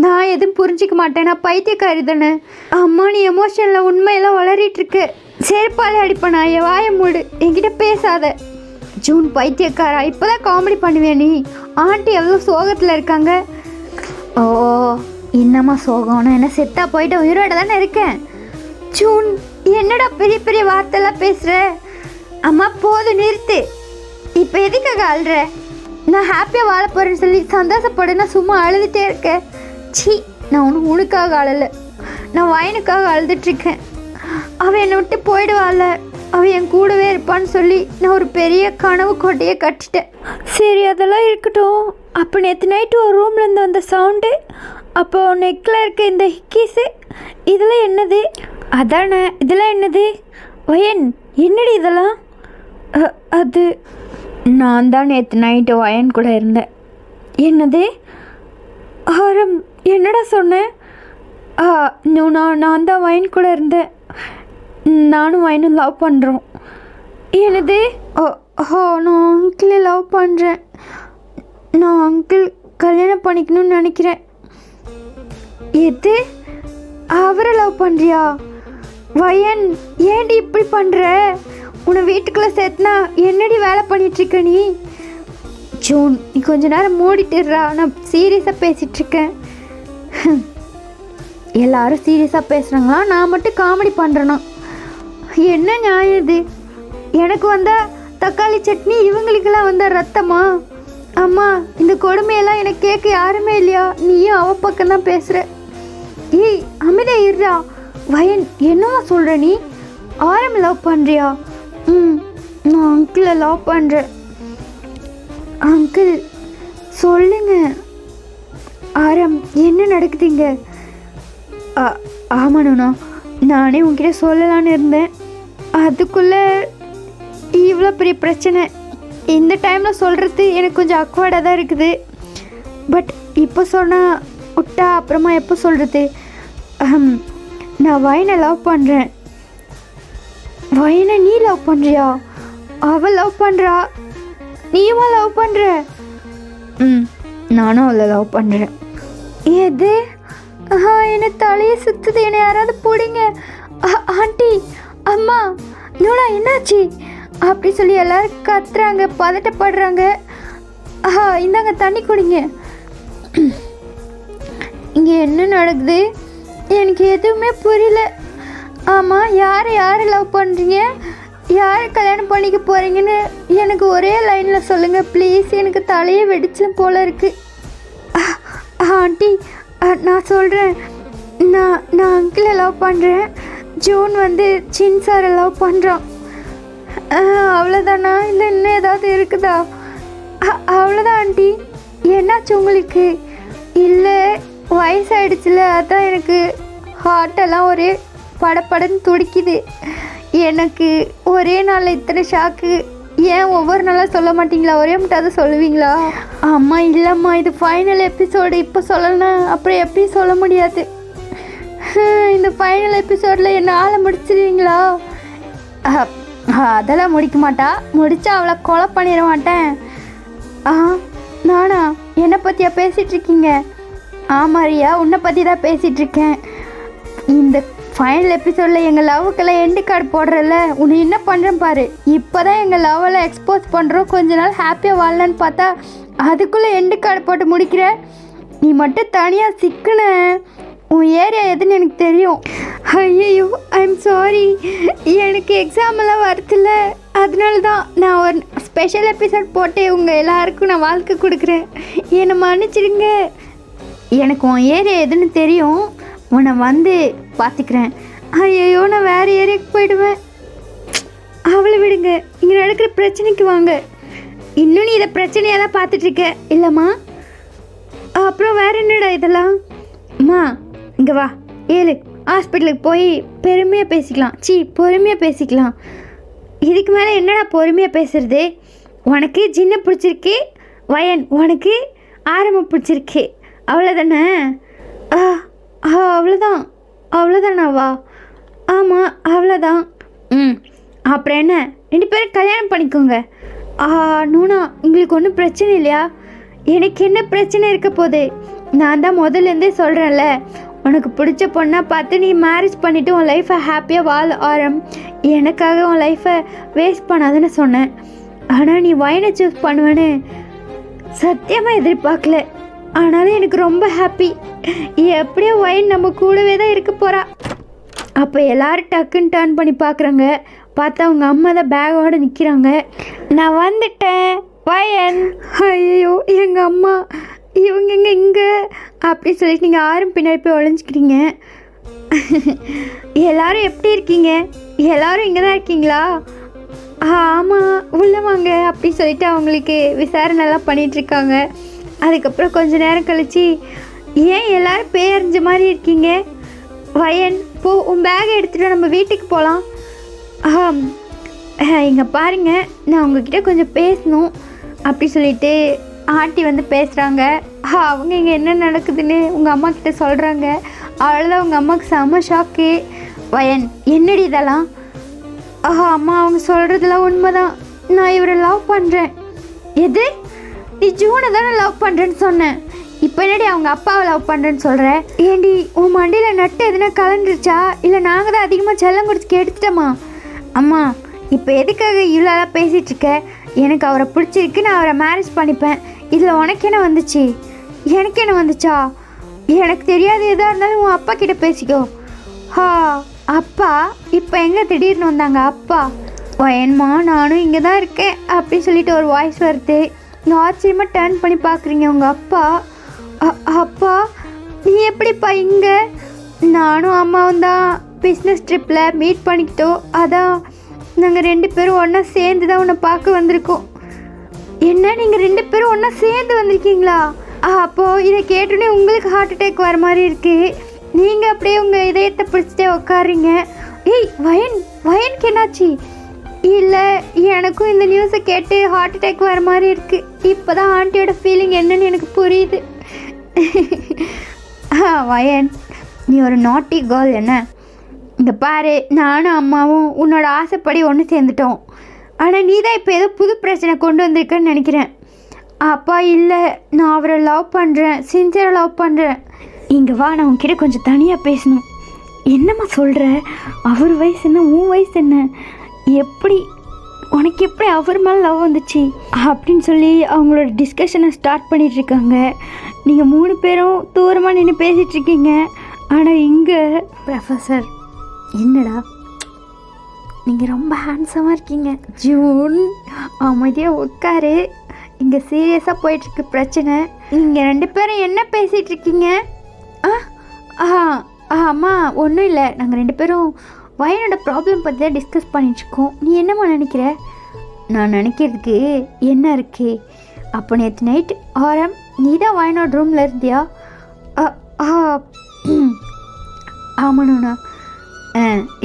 நான் எதுவும் புரிஞ்சிக்க மாட்டேன். நான் பைத்தியக்காரி தானே. அம்மா, நீ எமோஷனில் உண்மையெல்லாம் வளரிட்டுருக்கு. செருப்பாலே அடிப்பேன். நான் என் வாயை மூடு, என்கிட்ட பேசாத. ஜூன் பைத்தியக்காரா, இப்போ தான் காமெடி பண்ணுவேன் நீ. ஆண்டி எவ்வளோ சோகத்தில் இருக்காங்க. ஓ, என்னம்மா சோகம்? நான் என்ன செத்தா போயிட்டு உயிரோட தானே இருக்கேன். ஜூன், என்னடா பெரிய பெரிய வார்த்தைலாம் பேசுகிற? அம்மா போதும், நிறுத்து. இப்போ எதுக்காக அழுற? நான் ஹாப்பியாக வாழ போகிறேன்னு சொல்லி சந்தோஷப்படுனா சும்மா அழுதுகிட்டே இருக்கேன். சி, நான் உனக்காக அழலை, நான் வயனுக்காக அழுதுட்ருக்கேன். அவன் என்னை விட்டு போயிடுவாள், அவன் என் கூடவே இருப்பான்னு சொல்லி நான் ஒரு பெரிய கனவு கோட்டையை கட்டிட்டேன். சரி, அதெல்லாம் இருக்கட்டும். அப்போ நேற்று நைட்டு ஒரு ரூம்லேருந்து வந்த சவுண்டு, அப்போ நெக்கில் இருக்க இந்த ஹிக்கீஸு, இதெல்லாம் என்னது? அதானே, இதெல்லாம் என்னது? வயன், என்னடி இதெல்லாம்? அது நான் தான் நேற்று நைட்டு வயன் கூட இருந்தேன். என்னது? ஆரம், என்னடா சொன்னேன்? நான் தான் வயன் கூட இருந்தேன். நானும் வயனும் லவ் பண்ணுறோம். என்னது? நான் அங்கிளை லவ் பண்ணுறேன். நான் அங்கிள் கல்யாணம் பண்ணிக்கணும்னு நினைக்கிறேன். எது? அவரை லவ் பண்ணுறியா? வயன், ஏன்டி இப்படி பண்ணுற? உன்னை வீட்டுக்குள்ளே சேர்த்துனா என்னடி வேலை பண்ணிகிட்ருக்க நீ? ஜூன், நீ கொஞ்ச நேரம் மூடிட்டுறா, நான் சீரியஸாக பேசிகிட்ருக்கேன். எல்லாரும் சீரியஸாக பேசுகிறாங்களா, நான் மட்டும் காமெடி பண்ணுறேனா? என்ன நியாயம் இது? எனக்கு வந்தால் தக்காளி சட்னி, இவங்களுக்கெல்லாம் வந்தால் ரத்தமா? அம்மா, இந்த கொடுமையெல்லாம் எனக்கு கேட்க யாருமே இல்லையா? நீயும் அவ பக்கம் தான் பேசுகிற. ஏய், அமைதியா இருடா. வயன், என்னவா சொல்கிற நீ? ஆரம் லவ் பண்ணுறியா? நான் அங்கிளை லவ் பண்ணுறேன். அங்கிள், சொல்லுங்க. ஆரம், என்ன நடக்குதுங்க? ஆமாண்ணா, நானே உங்ககிட்ட சொல்லலான்னு இருந்தேன். அதுக்குள்ளே இவ்வளோ பெரிய பிரச்சனை. இந்த டைமில் சொல்கிறது எனக்கு கொஞ்சம் அக்வர்டாக தான் இருக்குது. பட் இப்போ சொன்னால் விட்டா அப்புறமா எப்போ சொல்கிறது? நான் வயனை லவ் பண்ணுறேன். வயனை நீ லவ் பண்ணுறியா? அவள் லவ் பண்ணுறா, நீயுமா லவ் பண்ணுற? நானும் அவளை லவ் பண்ணுறேன். எது? என்னை தலையை சுற்றுது, என்னை யாராவது பிடிங்க. ஆண்டி, அம்மா, நூலா என்னாச்சு அப்படி சொல்லி எல்லோரும் கத்துறாங்க, பதட்டப்படுறாங்க. இந்தாங்க தண்ணி குடிங்க. இங்கே என்ன நடக்குது எனக்கு எதுவுமே புரியல. ஆமாம், யாரை லவ் பண்ணுறீங்க, யாரை கல்யாணம் பண்ணிக்க போகிறீங்கன்னு எனக்கு ஒரே லைனில் சொல்லுங்கள் ப்ளீஸ். எனக்கு தலையே வெடிச்சலும் போல் இருக்குது. ஆண்டி, நான் சொல்கிறேன். நான் அங்கிளை லவ் பண்ணுறேன். ஜூன் சின் சாரை லவ் பண்ணுறான். அவ்வளோதானா, இல்லை இன்னும் ஏதாவது இருக்குதா? அவ்வளோதான் ஆண்டி. என்னாச்சு உங்களுக்கு? இல்லை, வயசாகிடுச்சுல, அதான் எனக்கு ஹார்ட்டெல்லாம் ஒரே படப்படன்னு துடிக்குது. எனக்கு ஒரே நாளில் இத்தனை ஷாக்கு. ஏன் ஒவ்வொரு நாளாக சொல்ல மாட்டிங்களா? ஒரே மட்டும் சொல்லுவீங்களா? அம்மா இல்லைம்மா, இது ஃபைனல் எபிசோடு. இப்போ சொல்லலைன்னா அப்புறம் எப்படி சொல்ல முடியாது. இந்த ஃபைனல் எபிசோடில் என்ன ஆளை முடிச்சிடுவீங்களா? அதெல்லாம் முடிக்க மாட்டா. முடித்தா அவளை கொலை பண்ணிட மாட்டேன். நானா? என்னை பற்றியா பேசிகிட்ருக்கீங்க? ஆமாரியா, உன்னை பற்றி தான் பேசிகிட்ருக்கேன். இந்த ஃபைனல் எபிசோடில் எங்கள் லவ்வுக்கெல்லாம் எண்டு கார்டு போடுறல, உன்னை என்ன பண்ணுறேன் பாரு. இப்போ தான் எங்கள் லவ்வெல்லாம் எக்ஸ்போஸ் பண்ணுறோம். கொஞ்ச நாள் ஹாப்பியாக வாழலான்னு பார்த்தா அதுக்குள்ளே எண்டு கார்டு போட்டு முடிக்கிற. நீ மட்டும் தனியாக சிக்கின. உன் ஏரியா எதுன்னு எனக்கு தெரியும். ஐயோ, ஐம் சாரி. எனக்கு எக்ஸாம் எல்லாம் வரதில்ல, அதனால தான் நான் ஒரு ஸ்பெஷல் எபிசோட் போட்டு உங்கள் எல்லாருக்கும் நான் வாழ்க்கை கொடுக்குறேன். என்னை மன்னிச்சிடுங்க. எனக்கு உன் ஏரியா எதுன்னு தெரியும். உன்னை பார்த்துக்கிறேன். ஐயோ, நான் வேறு ஏரியாவுக்கு போயிடுவேன். அவளை விடுங்க, இங்கே நடக்கிற பிரச்சனைக்கு வாங்க. இன்னும் நீ இதை பிரச்சனையாக தான் பார்த்துட்ருக்க இல்லைம்மா? அப்புறம் வேறு என்னடா இதெல்லாம்? அம்மா இங்கே வா, ஏழு ஹாஸ்பிட்டலுக்கு போய் பெருமையாக பேசிக்கலாம். பொறுமையாக பேசிக்கலாம். இதுக்கு மேலே என்னடா பொறுமையாக பேசுறது? உனக்கு சின்ன பிடிச்சிருக்கு, வயன் உனக்கு ஆரம்பம் பிடிச்சிருக்கு, அவ்வளோதானே? அவ்வளோதானாவா? ஆமாம், அவ்வளோதான். அப்புறம் என்ன, 2 பேரும் கல்யாணம் பண்ணிக்கோங்க. நூனா, உங்களுக்கு ஒன்றும் பிரச்சனை இல்லையா? எனக்கு என்ன பிரச்சனை இருக்க போகுது? நான் தான் முதல்லேருந்தே சொல்கிறேன்ல, உனக்கு பிடிச்ச பொண்ணாக பார்த்து நீ மேரேஜ் பண்ணிவிட்டு உன் லைஃப்பை ஹாப்பியாக வாழ எனக்காக உன் லைஃப்பை வேஸ்ட் பண்ணாதுன்னு சொன்னேன். ஆனால் நீ வயனை சூஸ் பண்ணுவேன்னு சத்தியமாக எதிர்பார்க்கல. ஆனாலும் எனக்கு ரொம்ப ஹாப்பி. எப்படியோ வயன் நம்ம கூடவே தான் இருக்க போகிறா. அப்போ எல்லோரும் டக்குன்னு டர்ன் பண்ணி பார்க்குறாங்க. பார்த்தா அவங்க அம்மா தான் பேக்கோடு நிற்கிறாங்க. நான் வந்துட்டேன் வயன். ஐயோ, எங்கள் அம்மா, இவங்க இங்கே அப்படி சொல்லிட்டு நீங்கள் யாரும் பின்னாடி போய் ஒழிஞ்சிக்கிறீங்க. எல்லோரும் எப்படி இருக்கீங்க? எல்லோரும் இங்கே தான் இருக்கீங்களா? ஆமாம், உள்ளே வாங்க அப்படி சொல்லிட்டு அவங்களுக்கு விசாரணைலாம் பண்ணிகிட்ருக்காங்க. அதுக்கப்புறம் கொஞ்ச நேரம் கழித்து, ஏன் எல்லோரும் பேரஞ்ச மாதிரி இருக்கீங்க? வயன், போ, உன் பேகை எடுத்துகிட்டு நம்ம வீட்டுக்கு போகலாம். இங்கே பாருங்கள், நான் உங்ககிட்ட கொஞ்சம் பேசணும் அப்படி சொல்லிட்டு ஆண்டி பேசுகிறாங்க. அவங்க இங்கே என்ன நடக்குதுன்னு உங்கள் அம்மா கிட்ட சொல்கிறாங்க. அவ்வளோதான், உங்கள் அம்மாவுக்கு செம்ம ஷாக்கு. வயன், என்னடி இதெல்லாம்? அம்மா, அவங்க சொல்கிறதுலாம் உண்மைதான். நான் இவரை லவ் பண்ணுறேன். எது? நீ ஜூனை தானே லவ் பண்ணுறேன்னு சொன்னேன். இப்போ என்னடி அவங்க அப்பாவை லவ் பண்ணுறேன்னு சொல்கிற? ஏண்டி, உன் மண்டியில் நட்டு எதுனா கலந்துருச்சா? இல்லை நாங்கள் தான் அதிகமாக செல்லம் கொடுத்து கெடுத்துட்டோமா? அம்மா, இப்போ எதுக்காக இவ்வளோலாம் பேசிகிட்ருக்க? எனக்கு அவரை பிடிச்சிருக்கு, நான் அவரை மேரேஜ் பண்ணிப்பேன். இதில் உனக்கு என்ன வந்துச்சு? எனக்கு என்ன வந்துச்சா? எனக்கு தெரியாது. எதாக இருந்தாலும் உன் அப்பா கிட்ட பேசிக்கோ. அப்பா இப்போ எங்கே திடீர்னு வந்தாங்க அப்பா? வயன்மா, நானும் இங்கே தான் இருக்கேன் அப்படி சொல்லிட்டு ஒரு வாய்ஸ் வருது. ஆச்சரியமாக டர்ன் பண்ணி பார்க்குறீங்க. உங்கள் அப்பா? அப்பா, நீ எப்படிப்பா இங்கே? நானும் அம்மாவும் தான் பிஸ்னஸ் ட்ரிப்பில் மீட் பண்ணிக்கிட்டோம். அதான் நாங்கள் 2 பேரும் ஒன்றா சேர்ந்து தான் உன்னை பார்க்க வந்திருக்கோம். என்ன, நீங்கள் 2 பேரும் ஒன்றா சேர்ந்து வந்திருக்கீங்களா? அப்போது இதை கேட்டோன்னே உங்களுக்கு ஹார்ட் அட்டாக் வர மாதிரி இருக்குது. நீங்கள் அப்படியே உங்கள் இதயத்தை பிடிச்சிட்டே உட்காருங்க. ஏய் வயனுக்கு என்னாச்சு? இல்லை, எனக்கும் இந்த நியூஸை கேட்டு ஹார்ட் அட்டாக் வர மாதிரி இருக்குது. இப்போ தான் ஆண்டியோட ஃபீலிங் என்னன்னு எனக்கு புரியுது. வயன், நீ ஒரு நாட்டி கேர்ள். என்ன இங்கே பாரு, நானும் அம்மாவும் உன்னோட ஆசைப்படி ஒன்று சேர்ந்துட்டோம். ஆனால் நீ தான் இப்போ ஏதோ புது பிரச்சனை கொண்டு வந்திருக்கன்னு நினைக்கிறேன். அப்பா இல்லை, நான் அவரை லவ் பண்ணுறேன், சின்சியராக லவ் பண்ணுறேன். இங்கே வா, நான் உன்கிட்ட கொஞ்சம் தனியாக பேசணும். என்னம்மா சொல்கிற? அவர் வயசு என்ன, உன் வயசு என்ன, எப்படி உனக்கு எப்படி அவர் மேலே லவ் வந்துச்சு அப்படின்னு சொல்லி அவங்களோட டிஸ்கஷனை ஸ்டார்ட் பண்ணிகிட்ருக்காங்க. நீங்கள் 3 பேரும் தூரமாக நின்று பேசிகிட்ருக்கீங்க. ஆனால் இங்கே ப்ரொஃபஸர், என்னடா நீங்கள் ரொம்ப ஹேண்ட்ஸமாக இருக்கீங்க. ஜூன், அமைதியாக உட்காரு. இங்கே சீரியஸாக போயிட்டுருக்கு பிரச்சனை. நீங்கள் 2 பேரும் என்ன பேசிகிட்டு இருக்கீங்க? அம்மா ஒன்றும் இல்லை, நாங்கள் 2 பேரும் வயனோட ப்ராப்ளம் பற்றி தான் டிஸ்கஸ் பண்ணிட்டுருக்கோம். நீ என்னம்மா நினைக்கிற? நான் நினைக்கிறதுக்கு என்ன இருக்கு? அப்போ நேற்று நைட் ஆரம் நீ தான் வயனோட ரூமில் இருந்தியா? ஆமாண்ணா.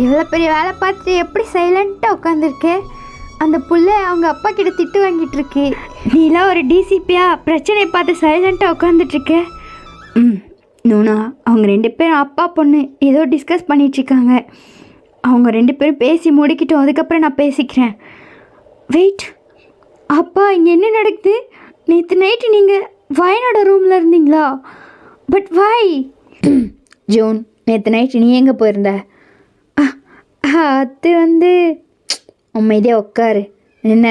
எவ்வளோ பெரிய வேலை பார்த்துட்டு எப்படி சைலண்ட்டாக உட்காந்துருக்கேன். அந்த புள்ள அவங்க அப்பா கிட்ட திட்டு வாங்கிட்டு இருக்கு. நீலாம் ஒரு டிசிபியா பிரச்சனையை பார்த்து சைலண்ட்டாக உட்காந்துட்ருக்க? நூனா, அவங்க 2 பேரும் அப்பா பொண்ணு ஏதோ டிஸ்கஸ் பண்ணிகிட்ருக்காங்க. அவங்க 2 பேரும் பேசி முடிக்கிட்டோம், அதுக்கப்புறம் நான் பேசிக்கிறேன். வெயிட், அப்பா இங்கே என்ன நடக்குது? நேற்று நைட்டு நீங்கள் வயனோட ரூமில் இருந்தீங்களா? But why? ஜூன், நேற்று நைட்டு நீ எங்கே போயிருந்த? அது அமைதியாக உட்காரு. என்ன?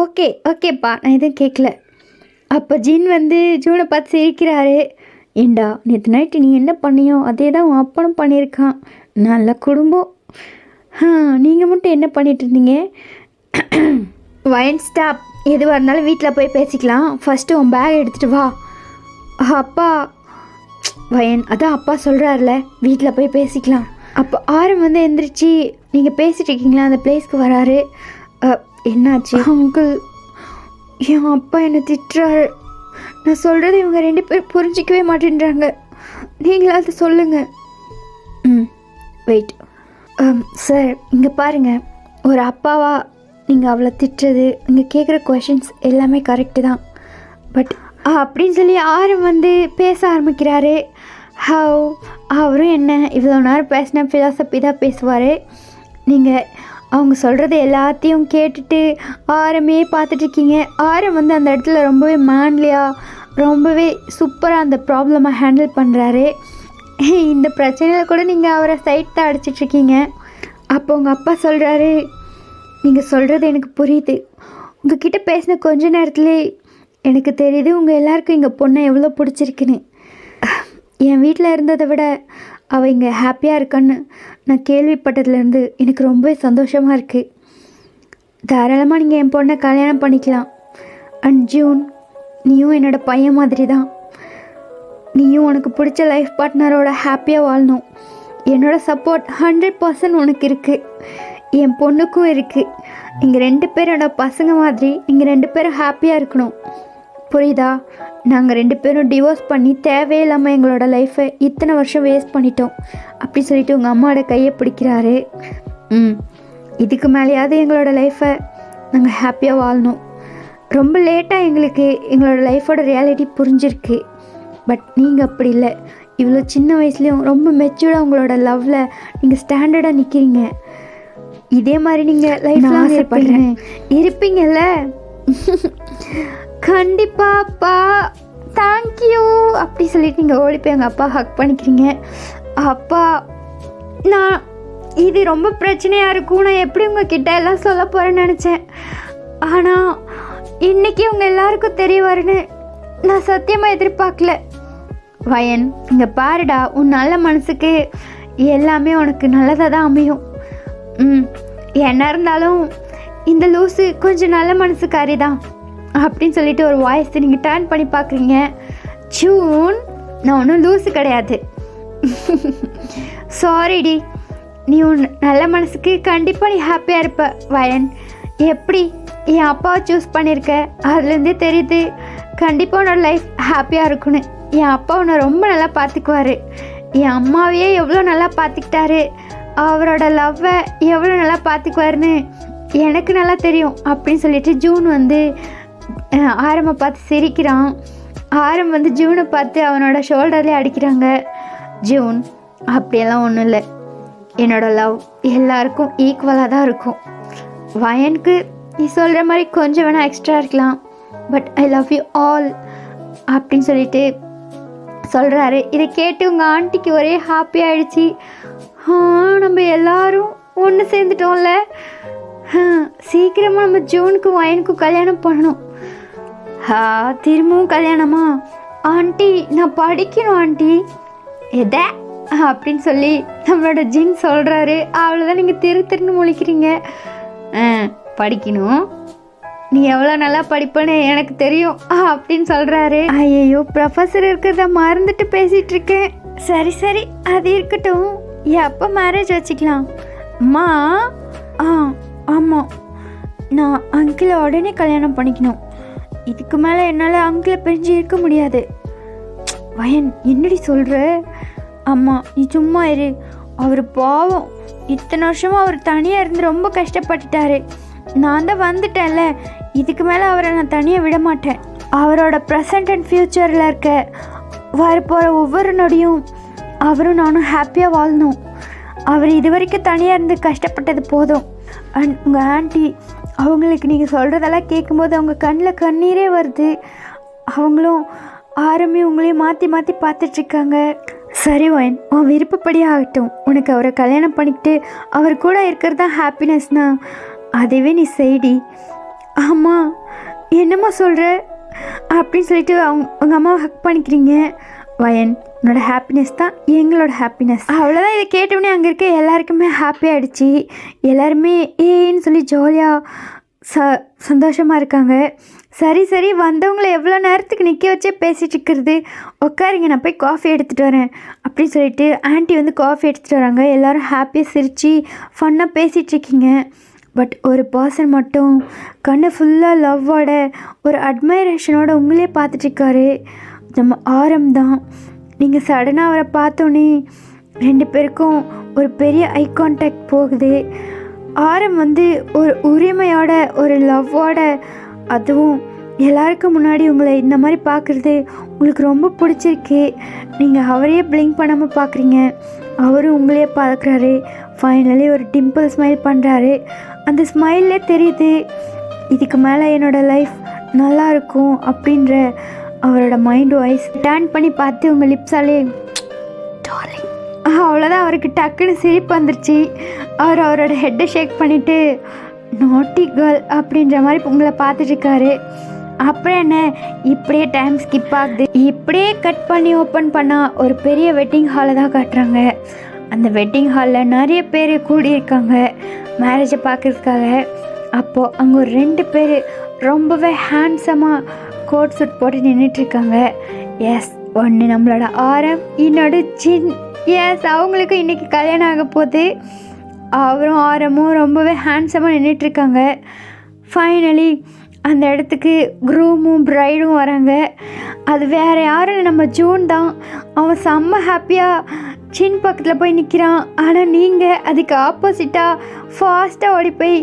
ஓகேப்பா, நான் எதுவும் கேட்கல. அப்போ ஜின் ஜூனை பார்த்து சிரிக்கிறாரு. ஏண்டா, நேற்று நைட்டு நீ என்ன பண்ணியோ அதே தான் உன் அப்பனும் பண்ணியிருக்கான். நல்ல குடும்பம். நீங்கள் மட்டும் என்ன பண்ணிட்டு இருந்தீங்க? வைன் ஸ்டாப், எதுவாக இருந்தாலும் வீட்டில் போய் பேசிக்கலாம். ஃபஸ்ட்டு உன் பேக் எடுத்துகிட்டு வா. அப்பா, வயன் அதான் அப்பா சொல்கிறாருல, வீட்டில் போய் பேசிக்கலாம். அப்போ ஆரம் எந்திரிச்சு, நீங்கள் பேசிகிட்டு இருக்கீங்களா அந்த பிளேஸ்க்கு வராரு. என்னாச்சு அங்கிள்? என் அப்பா என்னை திட்டுறாரு. நான் சொல்கிறது இவங்க 2 பேர் புரிஞ்சிக்கவே மாட்டேன்றாங்க. நீங்களாவது சொல்லுங்கள். வெயிட் சார், இங்கே பாருங்கள், ஒரு அப்பாவா நீங்கள் அவளை திட்டுறது, நீங்கள் கேட்குற கொஷின்ஸ் எல்லாமே கரெக்டு தான். பட் அப்படின்னு சொல்லி ஆரம் பேச ஆரம்பிக்கிறாரு. அவரும் என்ன இவ்வளோ நேரம் பேசினா ஃபிலாசபி தான் பேசுவார். நீங்கள் அவங்க சொல்கிறது எல்லாத்தையும் கேட்டுட்டு ஆரமே பார்த்துட்ருக்கீங்க. ஆரம் அந்த இடத்துல ரொம்பவே மேன்லியாக, ரொம்பவே சூப்பராக அந்த ப்ராப்ளமை ஹேண்டில் பண்ணுறாரு. இந்த பிரச்சனையில் கூட நீங்கள் அவரை சைட் தான் அடிச்சிட்ருக்கீங்க. அப்போ உங்கள் அப்பா சொல்கிறாரு, நீங்கள் சொல்கிறது எனக்கு புரியுது. உங்ககிட்ட பேசின கொஞ்ச நேரத்துலேயே எனக்கு தெரியுது உங்கள் எல்லாருக்கும் எங்கள் பொண்ணை எவ்வளோ பிடிச்சிருக்குன்னு. என் வீட்டில் இருந்ததை விட அவள் இங்கே ஹாப்பியாக இருக்கான்னு நான் கேள்விப்பட்டதுலேருந்து எனக்கு ரொம்பவே சந்தோஷமாக இருக்குது. தாராளமாக நீங்கள் என் பொண்ணை கல்யாணம் பண்ணிக்கலாம். அண்ட் ஜூன், நீயும் என்னோடய பையன் மாதிரி தான். நீயும் உனக்கு பிடிச்ச லைஃப் பார்ட்னரோட ஹாப்பியாக வாழணும். என்னோடய சப்போர்ட் 100% உனக்கு இருக்குது, என் பொண்ணுக்கும் இருக்குது. இங்கே 2 பேரோட பசங்க மாதிரி இங்கே 2 பேரும் ஹாப்பியாக இருக்கணும். புரியுதா? நாங்கள் 2 பேரும் டிவோர்ஸ் பண்ணி தேவையில்லாமல் எங்களோட லைஃப்பை இத்தனை வருஷம் வேஸ்ட் பண்ணிட்டோம் அப்படி சொல்லிட்டு உங்கள் அம்மாவோட கையை பிடிக்கிறாரு. இதுக்கு மேலேயாவது எங்களோட லைஃப்பை நாங்கள் ஹாப்பியாக வாழணும். ரொம்ப லேட்டாக எங்களுக்கு எங்களோட லைஃபோட ரியாலிட்டி புரிஞ்சிருக்கு. பட் நீங்கள் அப்படி இல்லை. இவ்வளோ சின்ன வயசுலேயும் ரொம்ப மெச்சூர்டாக உங்களோட லவ்வில் நீங்கள் ஸ்டாண்டர்டாக நிற்கிறீங்க. இதே மாதிரி நீங்கள் லைஃப்பில் ஆசைப்படுறேன் இருப்பீங்கல்ல? கண்டிப்பாப்பா, தேங்க்யூ அப்படி சொல்லிட்டு நீங்கள் ஓடி போய் எங்கள் அப்பா ஹக் பண்ணிக்கிறீங்க. அப்பா, நான் இது ரொம்ப பிரச்சனையாக இருக்கும், நான் எப்படி உங்ககிட்ட எல்லாம் சொல்ல போகிறேன்னு நினச்சேன். ஆனால் இன்றைக்கி உங்கள் எல்லாருக்கும் தெரிய வருன்னு நான் சத்தியமாக எதிர்பார்க்கல. வயன், இங்கே பாருடா, உன் நல்ல மனசுக்கு எல்லாமே உனக்கு நல்லதாக தான் அமையும். என்ன இருந்தாலும் இந்த லூஸு கொஞ்சம் நல்ல மனசுக்காரி தான் அப்படின்னு சொல்லிட்டு ஒரு வாய்ஸ் நீங்கள் டர்ன் பண்ணி பார்க்குறீங்க. ஜூன், நான் ஒன்றும் லூஸு கிடையாது. சாரிடி, நீ உன் நல்ல மனசுக்கு கண்டிப்பாக நீ ஹாப்பியாக இருப்ப. வயன், எப்படி என் அப்பாவை சூஸ் பண்ணியிருக்க, அதுலேருந்தே தெரியுது கண்டிப்பாக உன்னோட லைஃப் ஹாப்பியாக இருக்குன்னு. என் அப்பா உன்னை ரொம்ப நல்லா பார்த்துக்குவார். என் அம்மாவையே எவ்வளோ நல்லா பார்த்துக்கிட்டாரு, அவரோட லவ்வை எவ்வளோ நல்லா பார்த்துக்குவாருன்னு எனக்கு நல்லா தெரியும் அப்படின்னு சொல்லிட்டு ஜூன் ஆரம்பை பார்த்து சிரிக்கிறான். ஆரம் ஜூனை பார்த்து அவனோட ஷோல்டர்லேயே அடிக்கிறாங்க. ஜூன், அப்படியெல்லாம் ஒன்றும் இல்லை, என்னோடய லவ் எல்லாருக்கும் ஈக்குவலாக தான் இருக்கும். வயனுக்கு நீ சொல்கிற மாதிரி கொஞ்சம் வேணால் எக்ஸ்ட்ரா இருக்கலாம், but I love you all அப்படின்னு சொல்லிட்டு சொல்கிறாரு. இதை கேட்டு உங்கள் ஆண்டிக்கு ஒரே ஹாப்பி ஆகிடுச்சி. நம்ம எல்லாரும் ஒன்று சேர்ந்துட்டோம்ல, சீக்கிரமாக நம்ம ஜூனுக்கும் வயனுக்கும் கல்யாணம் பண்ணணும். திரும்பவும் கல்யாணமா ஆண்டி? நான் படிக்கணும் ஆண்டி. எதை அப்படின்னு சொல்லி நம்மளோட ஜின் சொல்கிறாரு. அவ்வளோதான், நீங்கள் திருன்னு முழிக்கிறீங்க. படிக்கணும், நீ எவ்வளோ நல்லா படிப்பேன்னு எனக்கு தெரியும் அப்படின்னு சொல்கிறாரு. ஐயோ, ப்ரொஃபஸர் இருக்கிறத மறந்துட்டு பேசிகிட்டு இருக்கேன். சரி சரி, அது இருக்கட்டும். எப்போ மேரேஜ் வச்சுக்கலாம்? அம்மா ஆமாம், நான் அங்கிளை உடனே கல்யாணம் பண்ணிக்கணும். இதுக்கு மேலே என்னால் அங்கிளை பிரிஞ்சு இருக்க முடியாது. வயன், என்னடி சொல்கிற? அம்மா நீ சும்மா இரு. அவர் பாவம், இத்தனை வருஷமாக அவர் தனியாக இருந்து ரொம்ப கஷ்டப்பட்டுட்டாரு. நான் தான் வந்துட்டேன்ல, இதுக்கு மேலே அவரை நான் தனியாக விட மாட்டேன். அவரோட ப்ரெசண்ட் அண்ட் ஃப்யூச்சரில் இருக்க வரப்போகிற ஒவ்வொரு நொடியும் அவரும் நானும் ஹாப்பியாக வாழணும். அவர் இது வரைக்கும் தனியாக இருந்து கஷ்டப்பட்டது போதும். அண்ட் உங்கள் ஆண்டி, அவங்களுக்கு நீங்கள் சொல்கிறதெல்லாம் கேட்கும்போது அவங்க கண்ணில் கண்ணீரே வருது. அவங்களும் ஆரம்பி உங்களையும் மாற்றி மாற்றி பார்த்துட்ருக்காங்க. சரி வயன், உன் விருப்பப்படி ஆகட்டும். உனக்கு அவரை கல்யாணம் பண்ணிக்கிட்டு அவர் கூட இருக்கிறது தான் ஹாப்பினஸ்னா அதுவே நீ செய்டி. ஆமாம், என்னம்மா சொல்கிற அப்படின்னு சொல்லிட்டு உங்கள் அம்மாவை ஹக் பண்ணிக்கிறீங்க. வயன், உன்னோட ஹாப்பினஸ் தான் எங்களோட ஹாப்பினஸ். அவ்வளோதான். இதை கேட்டவுடனே அங்கே இருக்க எல்லாருக்குமே ஹாப்பி ஆகிடுச்சி. எல்லாருமே ஏன்னு சொல்லி ஜாலியாக சந்தோஷமாக இருக்காங்க. சரி சரி, வந்தவங்களை எவ்வளோ நேரத்துக்கு நிற்க வச்சே பேசிகிட்டு இருக்கிறது, உட்காருங்க, நான் போய் காஃபி எடுத்துகிட்டு வரேன் அப்படின்னு சொல்லிட்டு ஆண்டி வந்து காஃபி எடுத்துகிட்டு வராங்க. எல்லோரும் ஹாப்பியாக சிரித்து ஃபன்னாக பேசிகிட்ருக்கீங்க. பட் ஒரு பர்சன் மட்டும் கண்ணை ஃபுல்லாக லவ்வோட ஒரு அட்மைரேஷனோட உங்களே பார்த்துட்ருக்காரு. நம்ம ஆரம் தான். நீங்கள் சடனாக அவரை பார்த்தோன்னே ரெண்டு பேருக்கும் ஒரு பெரிய ஐ கான்டாக்ட் போகுது. ஆரம் வந்து ஒரு உரிமையோட ஒரு லவ்வோட, அதுவும் எல்லாருக்கும் முன்னாடி உங்களை இந்த மாதிரி பார்க்குறது உங்களுக்கு ரொம்ப பிடிச்சிருக்கு. நீங்கள் அவரையே பிளிங்க் பண்ணாமல் பார்க்குறீங்க, அவரும் உங்களையே பார்க்குறாரு. ஃபைனலி ஒரு டிம்பிள் ஸ்மைல் பண்ணுறாரு. அந்த ஸ்மைல்லே தெரியுது இதுக்கு மேலே என்னோடய லைஃப் நல்லா இருக்கும் அப்படின்ற அவரோட மைண்ட் வாய்ஸ். டர்ன் பண்ணி பார்த்து உங்கள் லிப்ஸாலே டார்லிங், அவ்வளோதான். அவருக்கு டக்குன்னு சிரிப்பு வந்துருச்சு. அவரோட ஹெட்டை ஷேக் பண்ணிவிட்டு நாட்டி கேர்ள் அப்படின்ற மாதிரி உங்களை பார்த்துட்ருக்காரு. அப்புறம் என்ன, இப்படியே டைம் ஸ்கிப் ஆகுது. இப்படியே கட் பண்ணி ஓப்பன் பண்ணால் ஒரு பெரிய வெட்டிங் ஹாலை தான் காட்டுறாங்க. அந்த வெட்டிங் ஹாலில் நிறைய பேர் கூடியிருக்காங்க மேரேஜை பார்க்குறதுக்காக. அப்போது அங்கே ஒரு 2 பேர் ரொம்பவே ஹேண்ட்ஸமாக கோட் சூட் போட்டு நின்றுட்டுருக்காங்க. எஸ், ஒன்று நம்மளோட ஆரம், இன்னொரு ஜின். எஸ், அவங்களுக்கு இன்றைக்கி கல்யாணம் ஆக போகுது. அவரும் ஆரமும் ரொம்பவே ஹேண்ட்ஸமாக நின்றுட்டுருக்காங்க. ஃபைனலி அந்த இடத்துக்கு க்ரூமும் ப்ரைடும் வராங்க. அது வேறு யாரும் நம்ம ஜூன் தான். அவன் செம்ம ஹாப்பியாக சின் பக்கத்தில் போய் நிற்கிறான். ஆனால் நீங்கள் அதுக்கு ஆப்போசிட்டாக ஃபாஸ்ட்டாக ஓடி போய்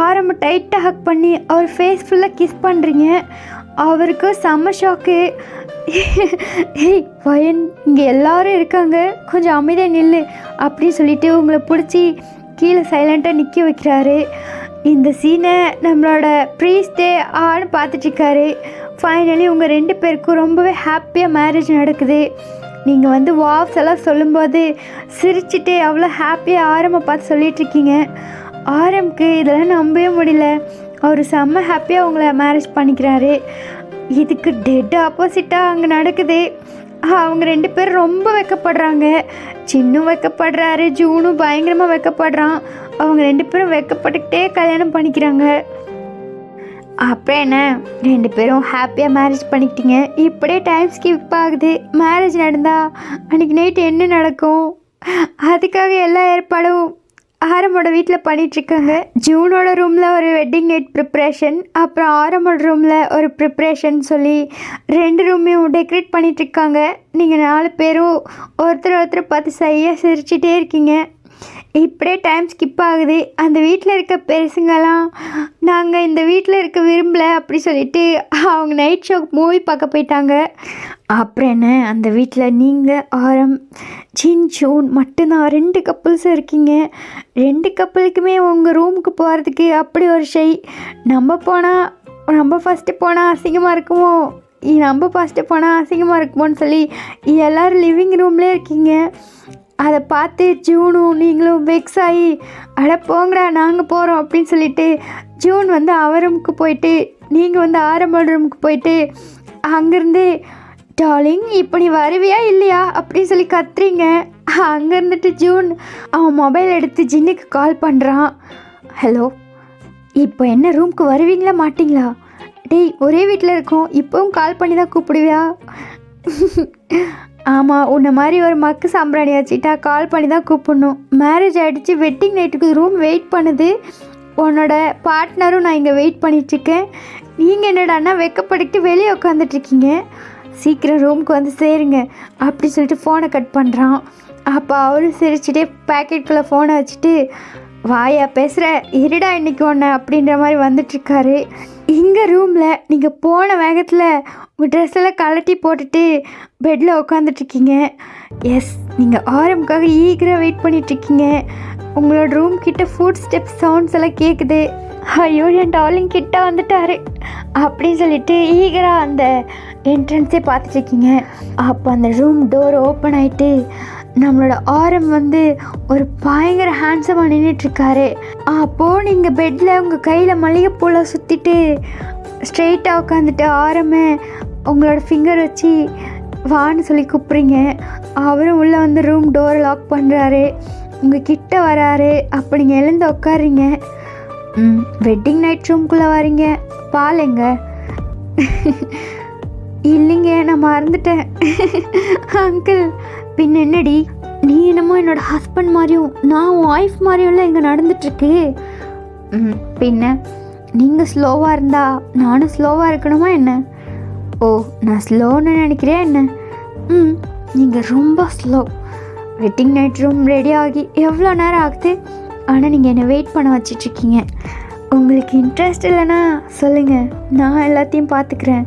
ஆரம்ப டைட்டாக ஹக் பண்ணி அவர் ஃபேஸ் ஃபுல்லாக கிஸ் பண்ணுறீங்க. அவருக்கு செம்ம ஷாக்கு. ஏய் வயன், இங்கே எல்லோரும் இருக்காங்க, கொஞ்சம் அமைதியாக நில்லு அப்படின்னு சொல்லிட்டு உங்களை பிடிச்சி கீழே சைலண்ட்டாக நிற்க வைக்கிறாரு. இந்த சீனை நம்மளோட ப்ரீஸ்டே ஆன்னு பார்த்துட்ருக்காரு. ஃபைனலி உங்கள் 2 பேருக்கும் ரொம்பவே ஹாப்பியாக மேரேஜ் நடக்குது. நீங்கள் வந்து வாவ்ஸ் எல்லாம் சொல்லும்போது சிரிச்சுட்டு அவ்வளோ ஹாப்பியாக ஆரம்பை பார்த்து சொல்லிகிட்ருக்கீங்க. ஆரம்புக்கு இதெல்லாம் நம்பவே முடியல. அவர் செம்ம ஹாப்பியாக உங்களை மேரேஜ் பண்ணிக்கிறாரு. இதுக்கு டெட் ஆப்போசிட்டாக அங்கே நடக்குது. அவங்க 2 பேரும் ரொம்ப வெக்கப்படுறாங்க. சின்னும் வெக்கப்படுறாரு, ஜூனும் பயங்கரமாக வெக்கப்படுறான். அவங்க 2 பேரும் வெக்கப்பட்டுக்கிட்டே கல்யாணம் பண்ணிக்கிறாங்க. அப்புறம் என்ன, 2 பேரும் ஹாப்பியாக மேரேஜ் பண்ணிக்கிட்டீங்க. இப்படியே டைம் ஸ்கிப் ஆகுது. மேரேஜ் நடந்தால் அன்றைக்கி நைட்டு என்ன நடக்கும், அதுக்காக எல்லா ஏற்பாடும் ஆரம்போட வீட்டில் பண்ணிகிட்ருக்காங்க. ஜூனோட ரூமில் ஒரு வெட்டிங் நைட் ப்ரிப்ரேஷன், அப்புறம் ஆரம்போட ரூமில் ஒரு ப்ரிப்ரேஷன் சொல்லி 2 ரூமையும் டெக்கரேட் பண்ணிகிட்ருக்காங்க. நீங்கள் 4 பேரும் ஒருத்தர் பார்த்து சரியாக சிரிச்சிட்டே இருக்கீங்க. இப்படியே டைம் ஸ்கிப் ஆகுது. அந்த வீட்டில் இருக்க பெருசுங்கெல்லாம் நாங்கள் இந்த வீட்டில் இருக்க விரும்பலை அப்படி சொல்லிட்டு அவங்க நைட் ஷோ மூவி பார்க்க போயிட்டாங்க. அப்புறம் என்ன, அந்த வீட்டில் நீங்கள் ஆரம் ஜூன் மட்டும்தான் 2 கப்புள்ஸும் இருக்கீங்க. 2 கப்புளுக்குமே உங்கள் ரூமுக்கு போகிறதுக்கு அப்படி ஒரு ஷை. நம்ம ஃபஸ்ட்டு போனால் அசிங்கமாக இருக்குமோ, அசிங்கமாக இருக்குமோன்னு சொல்லி எல்லோரும் லிவிங் ரூம்லேயே இருக்கீங்க. அதை பார்த்து ஜூனும் நீங்களும் வெக்ஸ் ஆகி அட போங்கடா நாங்கள் போகிறோம் அப்படின்னு சொல்லிட்டு ஜூன் வந்து அவர் ரூமுக்கு போயிட்டு நீங்கள் வந்து ஆரம்போட ரூமுக்கு போயிட்டு அங்கேருந்து டார்லிங் இப்போ நீ வருவியா இல்லையா அப்படின்னு சொல்லி கத்துறீங்க. அங்கே இருந்துட்டு ஜூன் அவன் மொபைல் எடுத்து ஜின்னுக்கு கால் பண்ணுறான். ஹலோ, இப்போ என்ன ரூமுக்கு வருவீங்களா மாட்டிங்களா? டேய், ஒரே வீட்டில் இருக்கோம், இப்போவும் கால் பண்ணி தான் கூப்பிடுவியா? ஆமாம், உன்னை மாதிரி ஒரு மக்கு சாம்பிராணி வச்சுட்டா கால் பண்ணி தான் கூப்பிடணும். மேரேஜ் ஆகிடுச்சு, வெட்டிங் நைட்டுக்கு ரூம் வெயிட் பண்ணுது. உன்னோட பார்ட்னரும் நான் இங்கே வெயிட் பண்ணிகிட்ருக்கேன். நீங்கள் என்னடான்னா வெக்கப்பட்டுக்கிட்டு வெளியே உட்காந்துட்ருக்கீங்க. சீக்கிரம் ரூமுக்கு வந்து சேருங்க அப்படி சொல்லிட்டு ஃபோனை கட் பண்ணுறான். அப்போ அவரும் சிரிச்சுட்டே பேக்கெட்டுக்குள்ளே ஃபோனை வச்சுட்டு வாயா பேசுகிற இருடா இன்றைக்கி ஒன்று அப்படின்ற மாதிரி வந்துட்டுருக்காரு. இங்கே ரூமில் நீங்கள் போன வேகத்தில் உங்கள் ட்ரெஸ்ஸெல்லாம் கழட்டி போட்டுட்டு பெட்டில் உட்காந்துட்ருக்கீங்க. எஸ், நீங்கள் ஆரம்புக்காக ஈகராக வெயிட் பண்ணிகிட்ருக்கீங்க. உங்களோட ரூம் கிட்ட ஃபுட் ஸ்டெப் சவுண்ட்ஸ் எல்லாம் கேட்குது. ஐயோ, என் டார்லிங் கிட்ட வந்துட்டாரு அப்படின்னு சொல்லிட்டு ஈகராக அந்த என்ட்ரன்ஸே பார்த்துட்ருக்கீங்க. அப்போ அந்த ரூம் டோர் ஓப்பன் ஆகிட்டு நம்மளோட ஆரம் வந்து ஒரு பயங்கர ஹேண்ட்ஸமாக நின்றுட்டுருக்காரு. அப்போது நீங்கள் பெட்டில் உங்கள் கையில் மல்லிகைப்பூவில் சுற்றிட்டு ஸ்ட்ரெயிட்டாக உட்காந்துட்டு ஆரமே உங்களோட ஃபிங்கர் வச்சு வான்னு சொல்லி கூப்பிட்றீங்க. அவரும் உள்ளே வந்து ரூம் டோரை லாக் பண்ணுறாரு, உங்கள் கிட்ட வராரு. அப்போ நீங்கள் எழுந்து உட்காடுறீங்க. வெட்டிங் நைட் ரூம்குள்ளே வரீங்க. பால் எங்க? இல்லைங்க, நான் மறந்துட்டேன். அங்கிள், பின்ன என்னடி, நீ என்னமோ என்னோட ஹஸ்பண்ட் மாதிரியும் நான் உன் ஒய்ஃப் மாதிரியும்லாம் இங்கே நடந்துட்டுருக்கு. பின்ன நீங்கள் ஸ்லோவாக இருந்தா நானும் ஸ்லோவாக இருக்கணுமா என்ன? ஓ, நான் ஸ்லோன்னு நினைக்கிறேன் என்ன? நீங்கள் ரொம்ப slow. Wedding night room ready ஆகி எவ்வளோ நேரம் ஆகுது, ஆனால் நீங்கள் என்னை வெயிட் பண்ண வச்சிட்ருக்கீங்க. உங்களுக்கு இன்ட்ரெஸ்ட் இல்லைன்னா சொல்லுங்கள், நான் எல்லாத்தையும் பார்த்துக்கிறேன்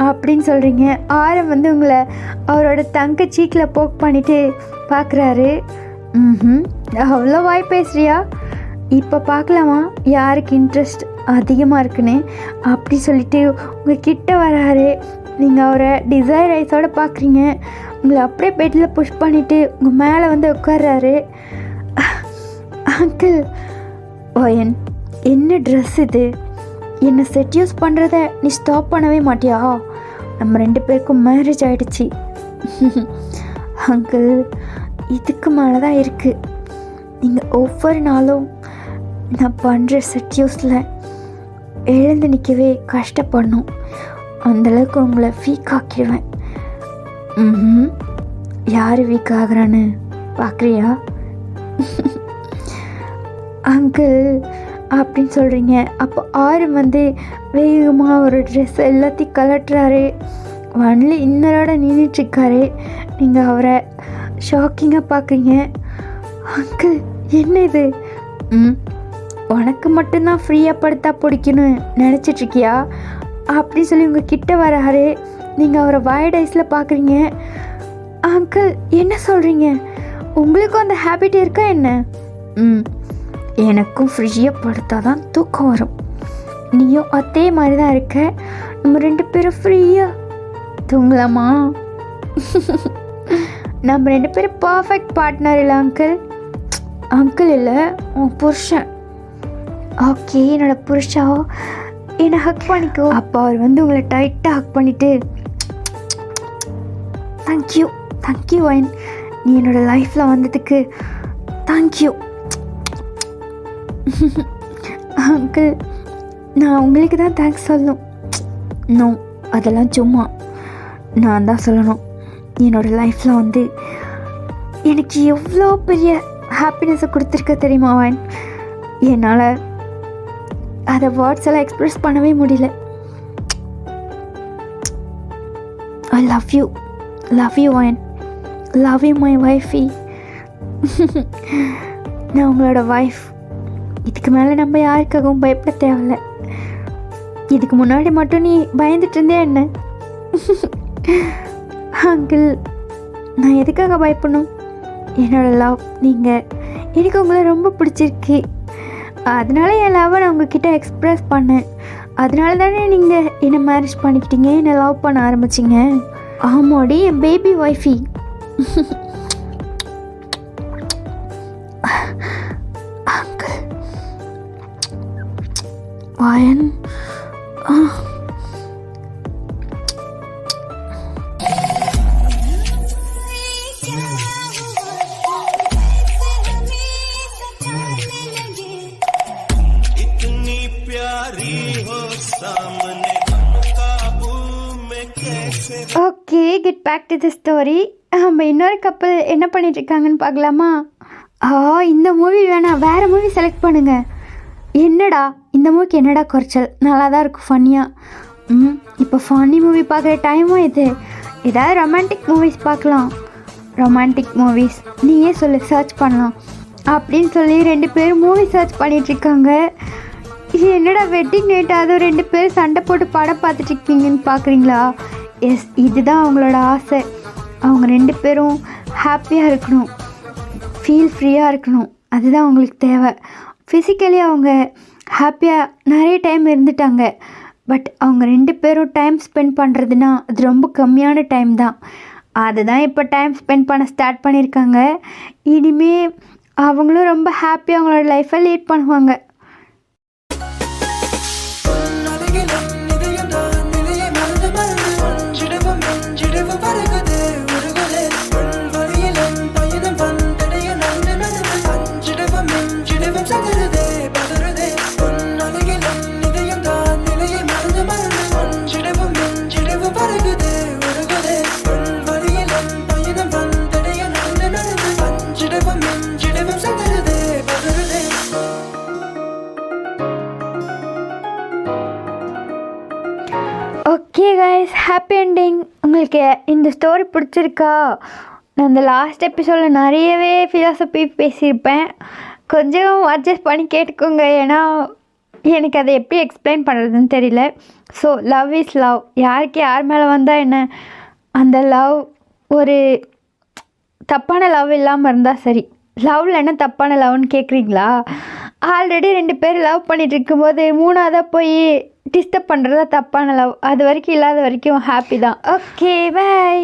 அப்படின்னு சொல்கிறீங்க. ஆரம் வந்து உங்களை அவரோட தங்க சீக்கில் போக் பண்ணிவிட்டு பார்க்குறாரு. அவ்வளோ வாய் பேசுகிறியா? இப்போ பார்க்கலாமா யாருக்கு இன்ட்ரெஸ்ட் அதிகமாக இருக்குன்னு அப்படி சொல்லிட்டு உங்கள் கிட்ட வராரு. நீங்கள் அவரை டிசைர் ஐஸோடு பார்க்குறீங்க. உங்களை அப்படியே பெட்டில் புஷ் பண்ணிவிட்டு உங்கள் மேலே வந்து உட்கார்றாரு. அங்கிள், ஓயன், என்ன ட்ரெஸ் இது? என்னை செட்யூஸ் பண்ணுறத நீ ஸ்டாப் பண்ணவே மாட்டியா? நம்ம 2 பேருக்கும் மேரேஜ் ஆகிடுச்சி. அங்கிள், இதுக்கு மேலே தான் இருக்குது. நீங்கள் ஒவ்வொரு நாளும் நான் பண்ணுற செட்யூஸில் எழுந்து நிற்கவே கஷ்டப்படணும். அந்தளவுக்கு உங்களை வீக் ஆக்கிடுவேன். யார் வீக் ஆகுறான்னு பார்க்குறியா? அங்கிள் அப்படின்னு சொல்கிறீங்க. அப்போ ஆரம் வந்து வேகமாக ஒரு ட்ரெஸ் எல்லாத்தையும் கலட்டுறாரு. ஒன்லி இன்னரோட நின்றுட்டுருக்காரு. நீங்கள் அவரை ஷாக்கிங்காக பார்க்குறீங்க. அங்கிள், என்ன இது? உனக்கு மட்டும்தான் ஃப்ரீயாக படுத்தா பிடிக்கணும்னு நினச்சிட்ருக்கியா அப்படின்னு சொல்லி உங்கள் கிட்ட வராரு. நீங்கள் அவரை வாய்ட் ஐஸில் பார்க்குறீங்க. அங்கிள், என்ன சொல்கிறீங்க? உங்களுக்கும் அந்த ஹேபிட் இருக்கா என்ன? எனக்கும் ஃப்ரீயாக படுத்தா தான் தூக்கம் வரும். நீயும் அதே மாதிரி தான் இருக்க. நம்ம 2 பேரும் ஃப்ரீயாக தூங்கலாமா? நம்ம 2 பேரும் பர்ஃபெக்ட் பார்ட்னர் இல்லை அங்கிள்? அங்கிள் இல்லை, உன் புருஷன். ஓகே, என்னோட புருஷா, என்னை ஹக் பண்ணிக்கோ. அப்போ அவர் வந்து உங்களை டைட்டாக ஹக் பண்ணிவிட்டு தேங்க்யூ வைன், நீ என்னோடய லைஃப்பில் வந்ததுக்கு தேங்க்யூ. அங்கிள், நான் உங்களுக்கு தான் தேங்க்ஸ் சொல்லணும். நோ, அதெல்லாம் சும்மா நான் தான் சொல்லணும். என்னோடய லைஃப்பில் வந்து எனக்கு எவ்வளோ பெரிய ஹாப்பினஸை கொடுத்துருக்க தெரியுமா வைன்? என்னால் அதை வேர்ட்ஸ் எல்லாம் எக்ஸ்ப்ரெஸ் பண்ணவே முடியல. I love you Wayne, love you my wifey. நான் உங்களோட ஒய்ஃப். இதுக்கு மேலே நம்ம யாருக்காகவும் பயப்பட தேவையில்ல. இதுக்கு முன்னாடி மட்டும் நீ பயந்துட்டு இருந்தே என்ன? அங்கிள், நான் எதுக்காக பயப்படணும்? என்னோடய லவ் நீங்கள், எனக்கு உங்களை ரொம்ப பிடிச்சிருக்கு. அதனால என் லவ்வை நான் உங்ககிட்ட எக்ஸ்ப்ரெஸ் பண்ணேன். அதனால தானே நீங்கள் என்னை மேரேஜ் பண்ணிக்கிட்டீங்க, என்னை லவ் பண்ண ஆரம்பிச்சிங்க. ஆமாடி, என் baby wifey. Uncle, Wayne. Okay, get back to the story. நம்ம இன்னொரு கப்பல் என்ன பண்ணிட்டுருக்காங்கன்னு பார்க்கலாமா? இந்த மூவி வேணாம், வேறு மூவி செலக்ட் பண்ணுங்கள். என்னடா இந்த மூவிக்கு என்னடா குறைச்சல்? நல்லா தான் இருக்கும், ஃபன்னியாக. இப்போ ஃபன்னி மூவி பார்க்குற டைமும் இது. ஏதாவது ரொமான்டிக் மூவிஸ் பார்க்கலாம். ரொமான்டிக் மூவிஸ் நீயே சொல்லு, சர்ச் பண்ணலாம் அப்படின்னு சொல்லி 2 பேரும் மூவி சர்ச் பண்ணிகிட்ருக்காங்க. இது என்னடா வெட்டிங் நைட், அதுவும் 2 பேரும் சண்டை போட்டு படம் பார்த்துட்ருக்கீங்கன்னு பார்க்குறீங்களா? எஸ், இதுதான் அவங்களோட ஆசை. அவங்க 2 பேரும் ஹாப்பியாக இருக்கணும், ஃபீல் ஃப்ரீயாக இருக்கணும். அதுதான் அவங்களுக்கு தேவை. ஃபிசிக்கலி அவங்க ஹாப்பியாக நிறைய டைம் இருந்துட்டாங்க. பட் அவங்க 2 பேரும் டைம் ஸ்பெண்ட் பண்ணுறதுனா அது ரொம்ப கம்மியான டைம் தான். அதுதான் இப்போ டைம் ஸ்பெண்ட் பண்ண ஸ்டார்ட் பண்ணியிருக்காங்க. இனிமேல் அவங்களும் ரொம்ப ஹாப்பியாக அவங்களோட லைஃப்பை லீட் பண்ணுவாங்க. Okay guys, happy ending. உங்களுக்கு இந்த ஸ்டோரி பிடிச்சிருக்கா? நான் இந்த லாஸ்ட் எபிசோடில் நிறையவே ஃபிலாசபி பேசியிருப்பேன். கொஞ்சம் அட்ஜஸ்ட் பண்ணி கேட்டுக்கோங்க, ஏன்னா எனக்கு அதை எப்படி எக்ஸ்பிளைன் பண்ணுறதுன்னு தெரியல. So love is love. யாருக்கு யார் மேலே வந்தால் என்ன, அந்த லவ் ஒரு தப்பான லவ் இல்லாமல் இருந்தால் சரி. லவ்வில் என்ன தப்பான லவ்னு கேட்குறீங்களா? ஆல்ரெடி 2 பேர் லவ் பண்ணிகிட்டு இருக்கும்போது 3ஆவதாக போய் டிஸ்டர்ப் பண்ணுறதா தப்பான லவ். அது வரைக்கும் இல்லாத வரைக்கும் ஹாப்பி தான். Okay, by.